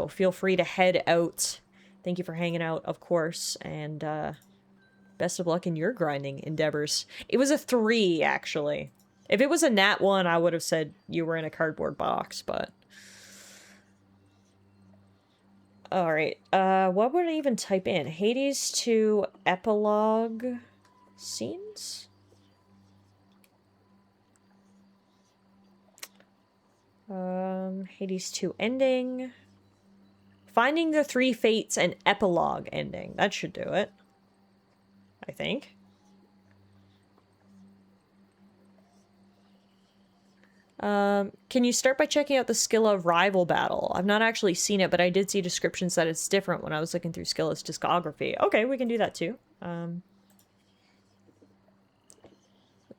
S1: feel free to head out. Thank you for hanging out, of course, and best of luck in your grinding endeavors. It was a 3, actually. If it was a nat 1, I would have said you were in a cardboard box, but... Alright, what would I even type in? Hades 2 epilogue scenes? Hades 2 ending. Finding the 3 fates and epilogue ending. That should do it. I think. Can you start by checking out the Skilla rival battle? I've not actually seen it, but I did see descriptions that it's different when I was looking through Skilla's discography. Okay, we can do that too. Let's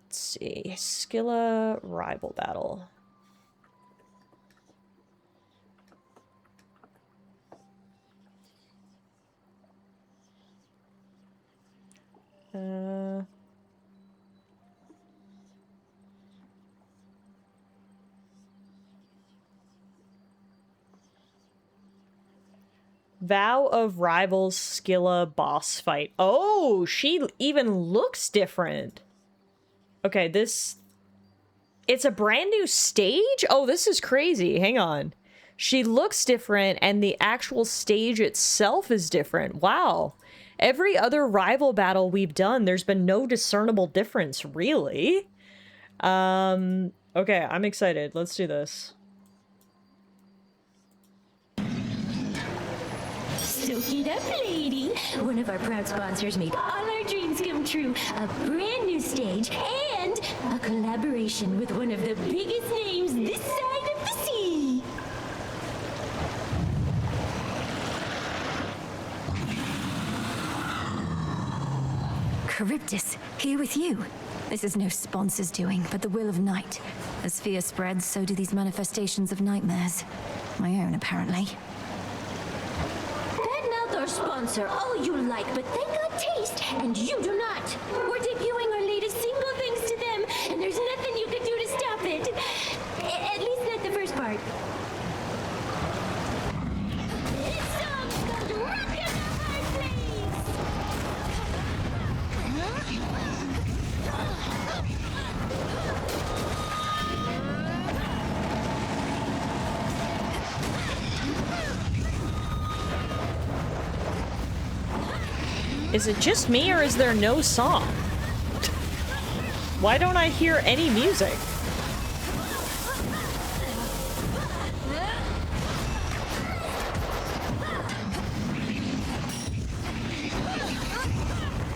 S1: see. Skilla rival battle. Vow of Rivals Skilla boss fight. Oh, she even looks different. Okay, this... It's a brand new stage? Oh, this is crazy. Hang on. She looks different, and the actual stage itself is different. Wow. Every other rival battle we've done, there's been no discernible difference, really. Okay, I'm excited. Let's do this.
S17: Soak it up, lady. One of our proud sponsors made all our dreams come true. A brand new stage and a collaboration with one of the biggest names this side of the sea.
S2: Charybdis, here with you. This is no sponsor's doing, but the will of night. As fear spreads, so do these manifestations of nightmares. My own, apparently.
S17: Badmouth our sponsor all you like, but they got taste, and you do not. We're debuting our latest single thanks to them, and there's nothing you can do to stop it. At least not the first part. This song's called Rockin' the Fireplace.
S1: Is it just me, or is there no song? Why don't I hear any music?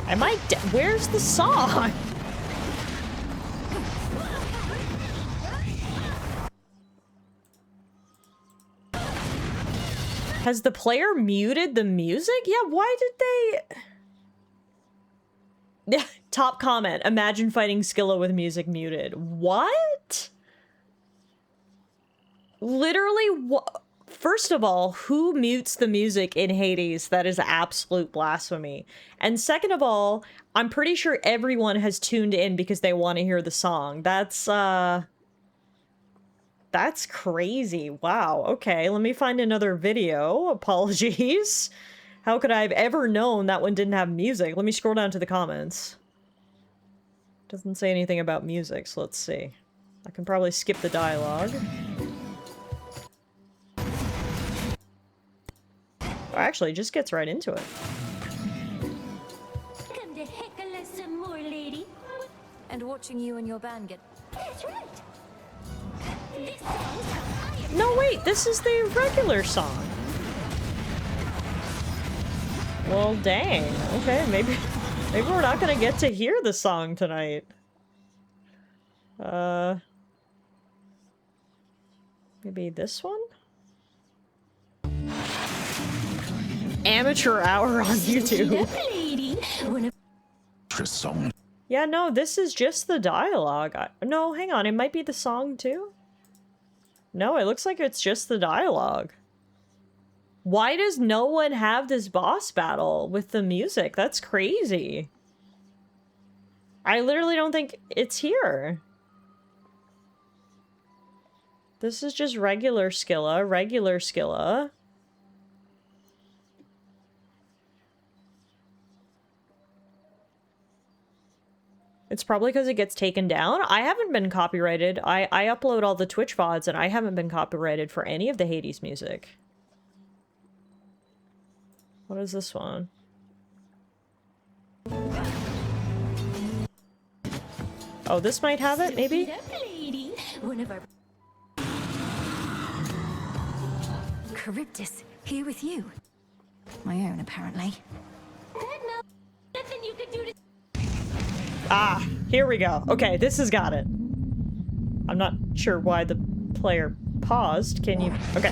S1: Am I where's the song? Has the player muted the music? Yeah, why did they... Yeah, top comment. Imagine fighting Scylla with music muted. What? Literally, what? First of all, who mutes the music in Hades? That is absolute blasphemy. And second of all, I'm pretty sure everyone has tuned in because they want to hear the song. That's crazy. Wow. Okay, let me find another video. Apologies. How could I have ever known that one didn't have music? Let me scroll down to the comments. Doesn't say anything about music, so let's see. I can probably skip the dialogue. Oh, actually, it just gets right into it.
S17: Come to heckle us some more, lady.
S2: And watching you and your band get...
S17: That's right. This song's
S1: No, wait, this is the regular song. Well, dang. Okay, maybe we're not gonna get to hear the song tonight. Maybe this one? Amateur hour on YouTube.
S18: Song.
S1: Yeah, no, this is just the dialogue. No, hang on, it might be the song too? No, it looks like it's just the dialogue. Why does no one have this boss battle with the music? That's crazy. I literally don't think it's here. This is just regular Scylla, regular Scylla. It's probably because it gets taken down. I haven't been copyrighted. I upload all the Twitch VODs and I haven't been copyrighted for any of the Hades music. What is this one? Oh, this might have it, maybe?
S17: One of our...
S2: Charybdis, here with you. My own, apparently.
S17: Nothing you can do to...
S1: Ah, here we go. Okay, this has got it. I'm not sure why the player paused. Can you... Okay.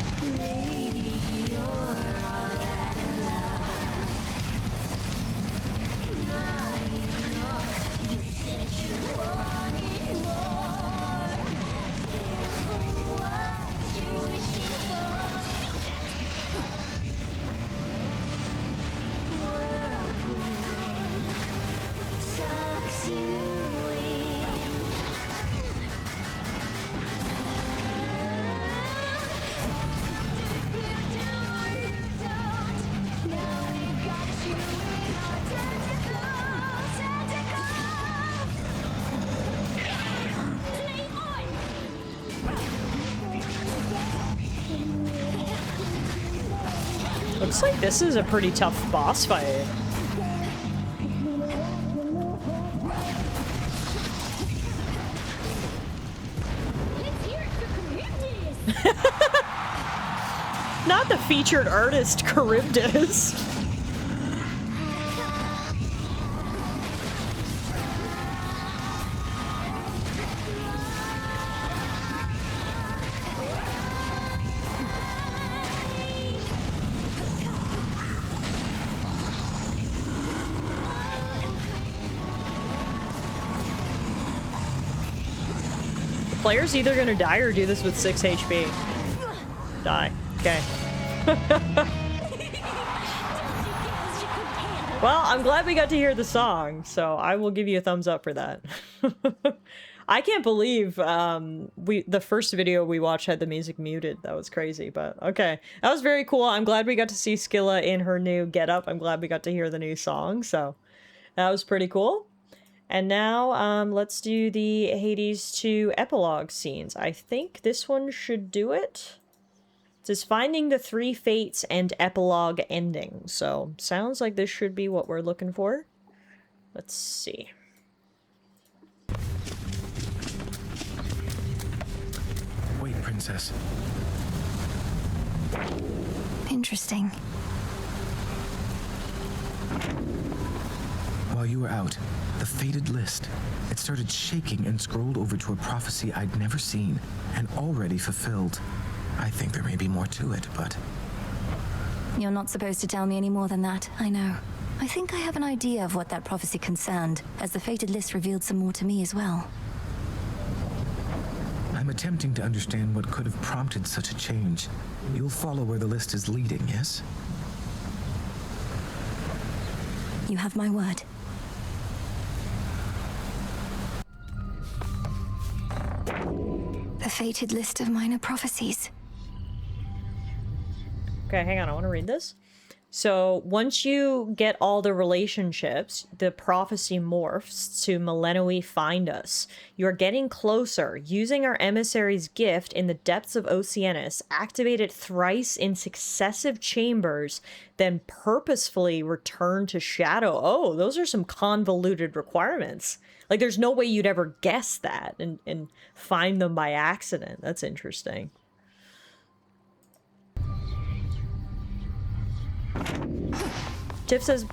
S1: Looks like this is a pretty tough boss fight. Not the featured artist, Charybdis. Player's either gonna die or do this with 6 HP. Die. Okay. Well, I'm glad we got to hear the song, so I will give you a thumbs up for that. I can't believe the first video we watched had the music muted. That was crazy, but okay. That was very cool. I'm glad we got to see Skilla in her new getup. I'm glad we got to hear the new song, so that was pretty cool. And now, let's do the Hades 2 epilogue scenes. I think this one should do it. It says finding the 3 fates and epilogue ending. So, sounds like this should be what we're looking for. Let's see.
S4: Wait, Princess.
S2: Interesting.
S4: While you were out, the fated list, it started shaking and scrolled over to a prophecy I'd never seen and already fulfilled. I think there may be more to it, but...
S2: You're not supposed to tell me any more than that, I know. I think I have an idea of what that prophecy concerned, as the fated list revealed some more to me as well.
S4: I'm attempting to understand what could have prompted such a change. You'll follow where the list is leading, yes?
S2: You have my word. The fated list of minor prophecies.
S1: Okay, hang on, I want to read this. So, once you get all the relationships, the prophecy morphs to Millenoi find us. You're getting closer. Using our emissary's gift in the depths of Oceanus, activate it thrice in successive chambers, then purposefully return to Shadow. Oh, those are some convoluted requirements. Like, there's no way you'd ever guess that and find them by accident. That's interesting. Tiff says,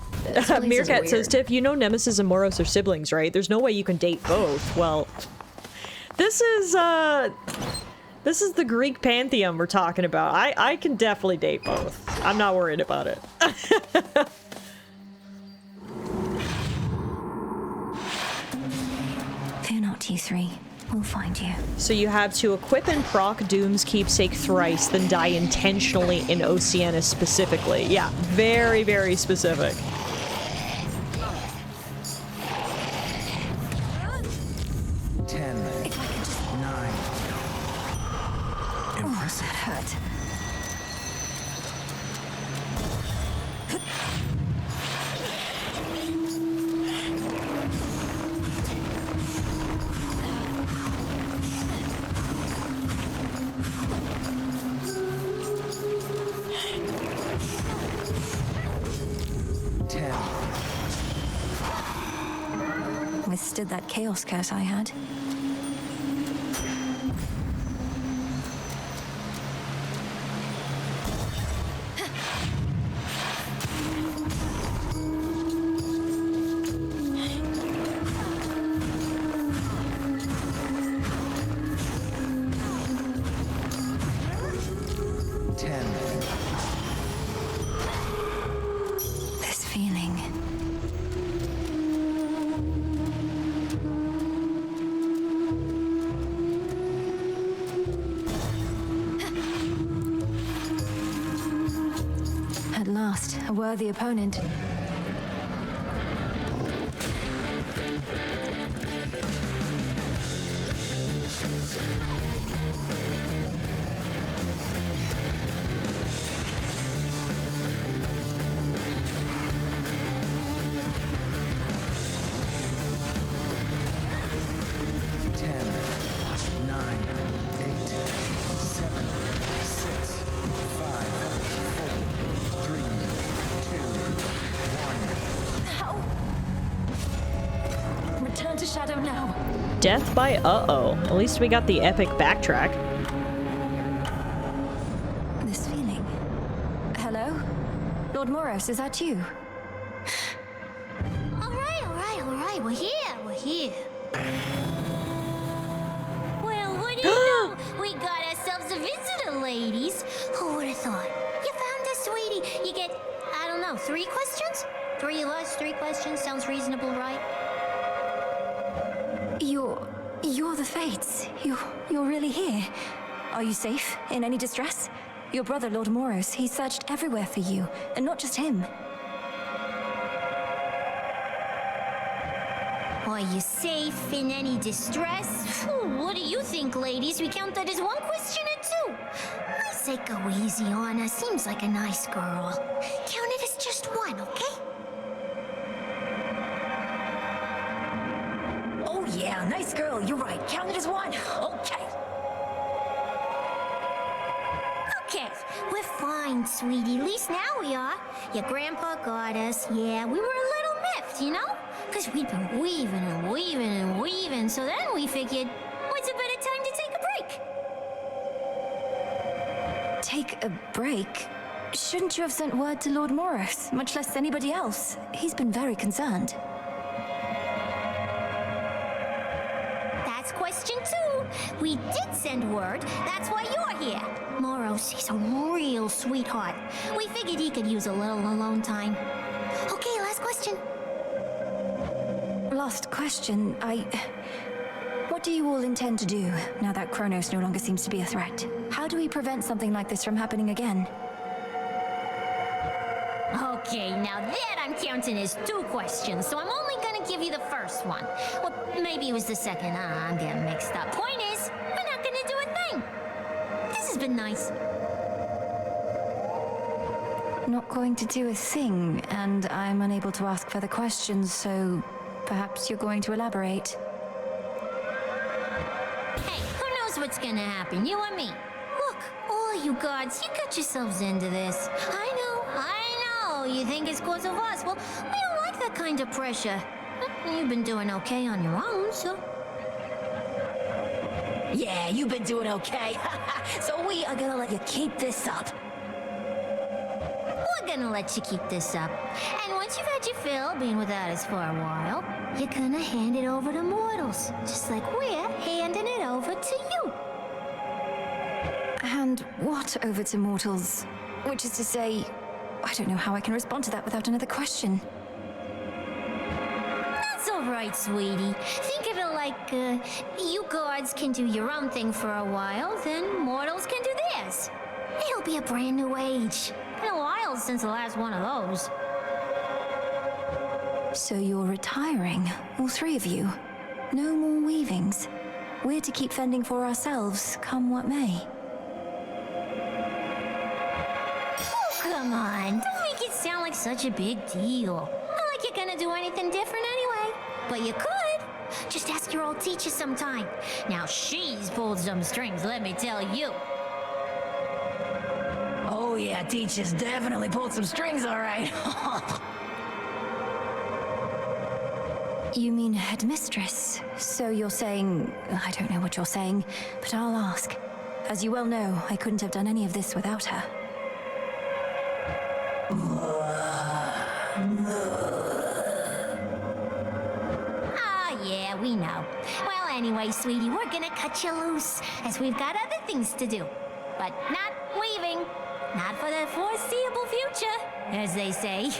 S1: Meerkat says, Tiff, you know Nemesis and Moros are siblings, right? There's no way you can date both. Well, this is the Greek pantheon we're talking about. I can definitely date both. I'm not worried about it.
S2: Fear not, you three. We'll find you.
S1: So you have to equip and proc Doom's Keepsake thrice, then die intentionally in Oceanus specifically. Yeah, very, very specific.
S4: Impressive.
S2: That hurt. Withstood that chaos curse I had. This feeling. At last, a worthy opponent. Return to Shadow now.
S1: Death by uh-oh. At least we got the epic backtrack.
S2: Lord Moros, is that you?
S17: All right. We're here. Well, what do you know? We got ourselves a visitor, ladies. Who would have thought? You found us, sweetie. You get, I don't know, 3 questions? 3 of us, 3 questions. Sounds reasonable, right?
S2: You're the Fates. You're really here. Are you safe? In any distress? Your brother, Lord Moros, he searched everywhere for you, and not just him.
S17: Are you safe in any distress? Phew, what do you think, ladies? We count that as 1 question or 2? I say go easy on her. Seems like a nice girl. Count it as just 1, okay?
S2: Oh yeah, nice girl, you're right. Count it as 1. Okay.
S17: Okay, we're fine, sweetie. At least now we are. Your grandpa got us. Yeah, we were a little miffed, you know? Because we'd been weaving. So then we figured, what's a better time to take a break?
S2: Take a break? Shouldn't you have sent word to Lord Moros, much less anybody else? He's been very concerned.
S17: That's question 2. We did send word. That's why you're here. Moros, he's a real sweetheart. We figured he could use a little alone time. Okay, last question.
S2: Last question, What do you all intend to do, now that Kronos no longer seems to be a threat? How do we prevent something like this from happening again?
S17: Okay, now that I'm counting as 2 questions, so I'm only gonna give you the first one. Well, maybe it was the second. I'm getting mixed up. Point is, we're not gonna do a thing. This has been nice.
S2: Not going to do a thing, and I'm unable to ask further questions, so perhaps you're going to elaborate.
S17: Hey, who knows what's gonna happen, you or me? Look, all you gods, you got yourselves into this. I know. You think it's cause of us. Well, we don't like that kind of pressure. You've been doing okay on your own, so...
S2: Yeah, you've been doing okay. So we are gonna let you keep this up.
S17: We're gonna let you keep this up. And once you've had your fill, being without us for a while, you're gonna hand it over to mortals. Just like we're handing it over to you.
S2: Hand what over to mortals? Which is to say, I don't know how I can respond to that without another question.
S17: That's all right, sweetie. Think of it like, you gods can do your own thing for a while, then mortals can do theirs. It'll be a brand new age. Been a while since the last one of those.
S2: So you're retiring, all 3 of you. No more weavings. We're to keep fending for ourselves, come what may.
S17: Come on, don't make it sound like such a big deal. Not like you're gonna do anything different anyway. But you could. Just ask your old teacher sometime. Now she's pulled some strings, let me tell you.
S2: Oh yeah, teacher's definitely pulled some strings, all right. You mean headmistress? So you're saying... I don't know what you're saying, but I'll ask. As you well know, I couldn't have done any of this without her.
S17: Yeah, we know. Well, anyway, sweetie, we're gonna cut you loose, as we've got other things to do. But not weaving. Not for the foreseeable future, as they say.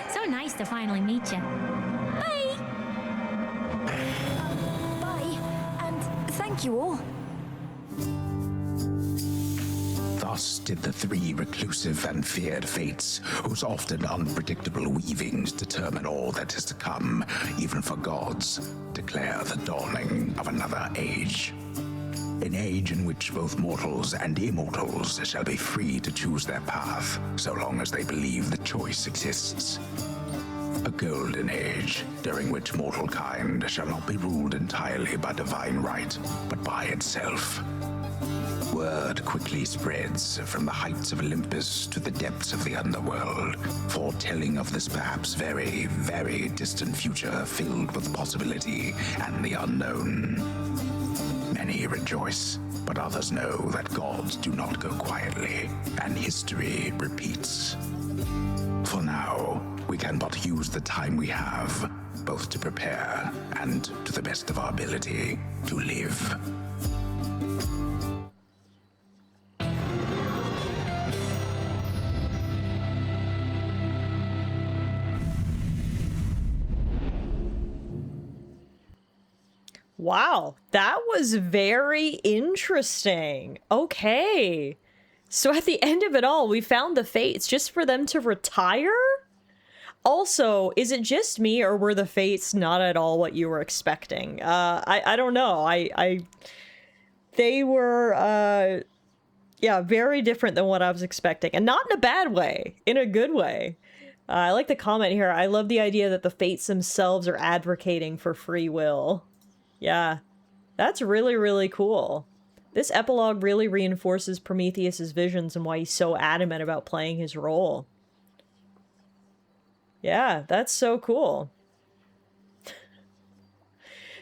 S17: So nice to finally meet you. Bye!
S2: Bye, and thank you all.
S18: Thus did the 3 reclusive and feared fates, whose often unpredictable weavings determine all that is to come, even for gods, declare the dawning of another age. An age in which both mortals and immortals shall be free to choose their path, so long as they believe the choice exists. A golden age, during which mortal kind shall not be ruled entirely by divine right, but by itself. Word quickly spreads from the heights of Olympus to the depths of the underworld, foretelling of this perhaps very, very distant future filled with possibility and the unknown. Many rejoice, but others know that gods do not go quietly, and history repeats. For now, we can but use the time we have, both to prepare and, to the best of our ability, to live.
S1: Wow, that was very interesting. Okay. So at the end of it all, we found the Fates just for them to retire? Also, is it just me, or were the Fates not at all what you were expecting? I don't know. They were, yeah, very different than what I was expecting. And not in a bad way, in a good way. I like the comment here. I love the idea that the Fates themselves are advocating for free will. Yeah, that's really, really cool. This epilogue really reinforces Prometheus's visions and why he's so adamant about playing his role. Yeah, that's so cool.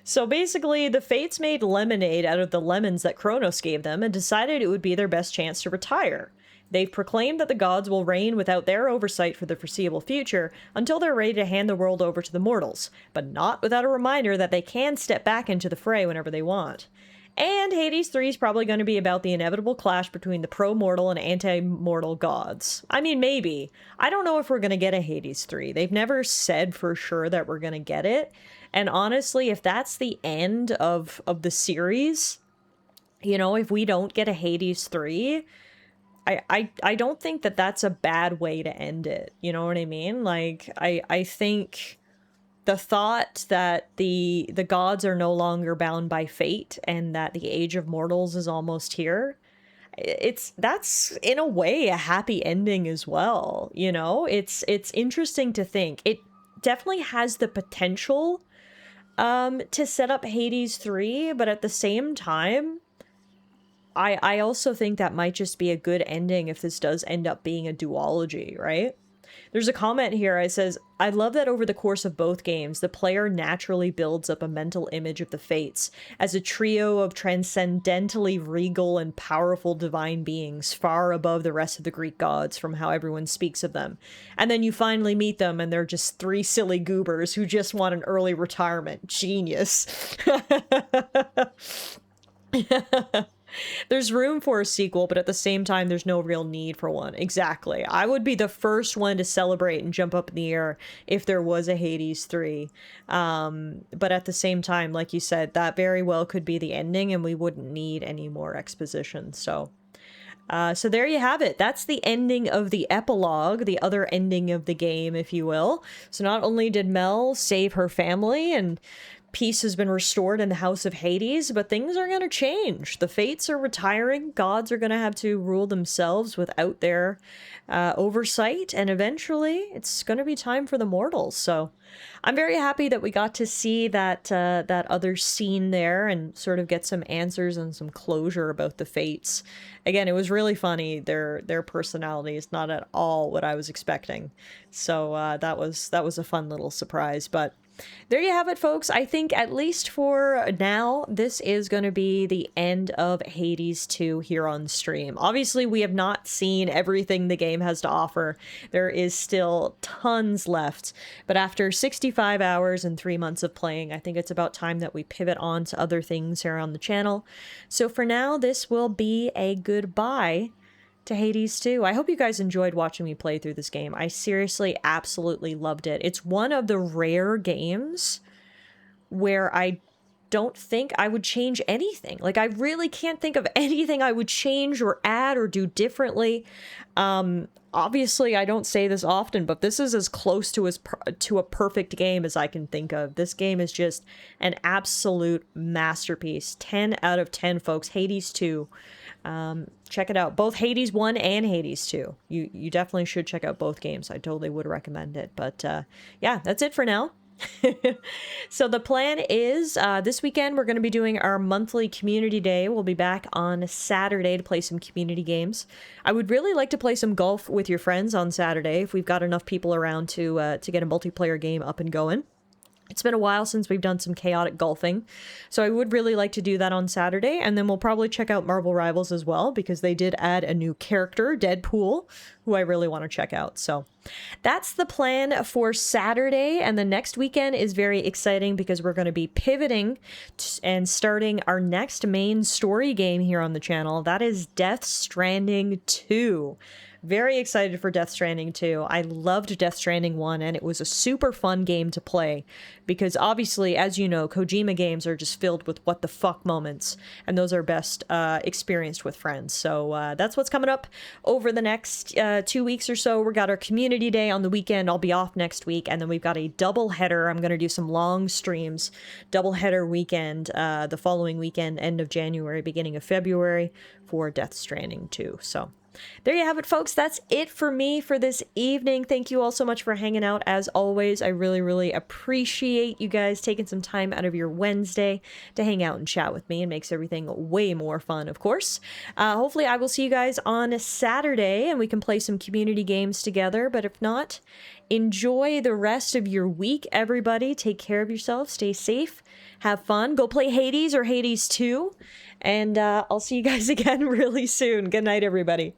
S1: So basically, the Fates made lemonade out of the lemons that Kronos gave them and decided it would be their best chance to retire. They've proclaimed that the gods will reign without their oversight for the foreseeable future until they're ready to hand the world over to the mortals, but not without a reminder that they can step back into the fray whenever they want. And Hades 3 is probably going to be about the inevitable clash between the pro-mortal and anti-mortal gods. I mean, maybe. I don't know if we're going to get a Hades 3. They've never said for sure that we're going to get it. And honestly, if that's the end of the series, you know, if we don't get a Hades 3... I don't think that that's a bad way to end it. You know what I mean? Like, I think the thought that the gods are no longer bound by fate and that the age of mortals is almost here, that's in a way a happy ending as well. You know, it's interesting to think. It definitely has the potential to set up Hades 3, but at the same time, I also think that might just be a good ending if this does end up being a duology, right? There's a comment here. It says, I love that over the course of both games, the player naturally builds up a mental image of the Fates as a trio of transcendentally regal and powerful divine beings far above the rest of the Greek gods from how everyone speaks of them. And then you finally meet them and they're just three silly goobers who just want an early retirement. Genius. There's room for a sequel, but at the same time, there's no real need for one. Exactly. I would be the first one to celebrate and jump up in the air if there was a Hades 3. But at the same time, like you said, that very well could be the ending and we wouldn't need any more exposition. So there you have it. That's the ending of the epilogue, the other ending of the game, if you will. So not only did Mel save her family and peace has been restored in the House of Hades, but things are going to change. The Fates are retiring. Gods are going to have to rule themselves without their oversight, and eventually it's going to be time for the mortals. So I'm very happy that we got to see that that other scene there and sort of get some answers and some closure about the Fates. Again, it was really funny. Their personality is not at all what I was expecting. So that was a fun little surprise, but there you have it, folks. I think at least for now, this is going to be the end of Hades 2 here on stream. Obviously, we have not seen everything the game has to offer. There is still tons left. But after 65 hours and 3 months of playing, I think it's about time that we pivot on to other things here on the channel. So for now, this will be a goodbye to Hades 2. I hope you guys enjoyed watching me play through this game. I seriously absolutely loved it. It's one of the rare games where I don't think I would change anything. Like, I really can't think of anything I would change or add or do differently. Obviously, I don't say this often, but this is as close to a perfect game as I can think of. This game is just an absolute masterpiece. 10 out of 10, folks. Hades 2. Check it out. Both Hades 1 and Hades 2. You definitely should check out both games. I totally would recommend it. But yeah, that's it for now. So the plan is this weekend we're going to be doing our monthly community day. We'll be back on Saturday to play some community games. I would really like to play some golf with your friends on Saturday if we've got enough people around to get a multiplayer game up and going. It's been a while since we've done some chaotic golfing, so I would really like to do that on Saturday, and then we'll probably check out Marvel Rivals as well, because they did add a new character, Deadpool, who I really want to check out. So that's the plan for Saturday, and the next weekend is very exciting because we're going to be pivoting and starting our next main story game here on the channel. That is Death Stranding 2. Very excited for Death Stranding 2. I loved Death Stranding 1, and it was a super fun game to play because obviously, as you know, Kojima games are just filled with what the fuck moments, and those are best experienced with friends. So that's what's coming up over the next 2 weeks or so. We got our community day on the weekend. I'll be off next week, and then we've got a double header. I'm going to do some long streams, double header weekend, the following weekend, end of January, beginning of February, for Death Stranding 2. So there you have it, folks. That's it for me for this evening. Thank you all so much for hanging out. As always, I really, really appreciate you guys taking some time out of your Wednesday to hang out and chat with me. It makes everything way more fun, of course. Hopefully, I will see you guys on Saturday and we can play some community games together. But if not, enjoy the rest of your week, everybody. Take care of yourself. Stay safe. Have fun. Go play Hades or Hades 2. And I'll see you guys again really soon. Good night, everybody.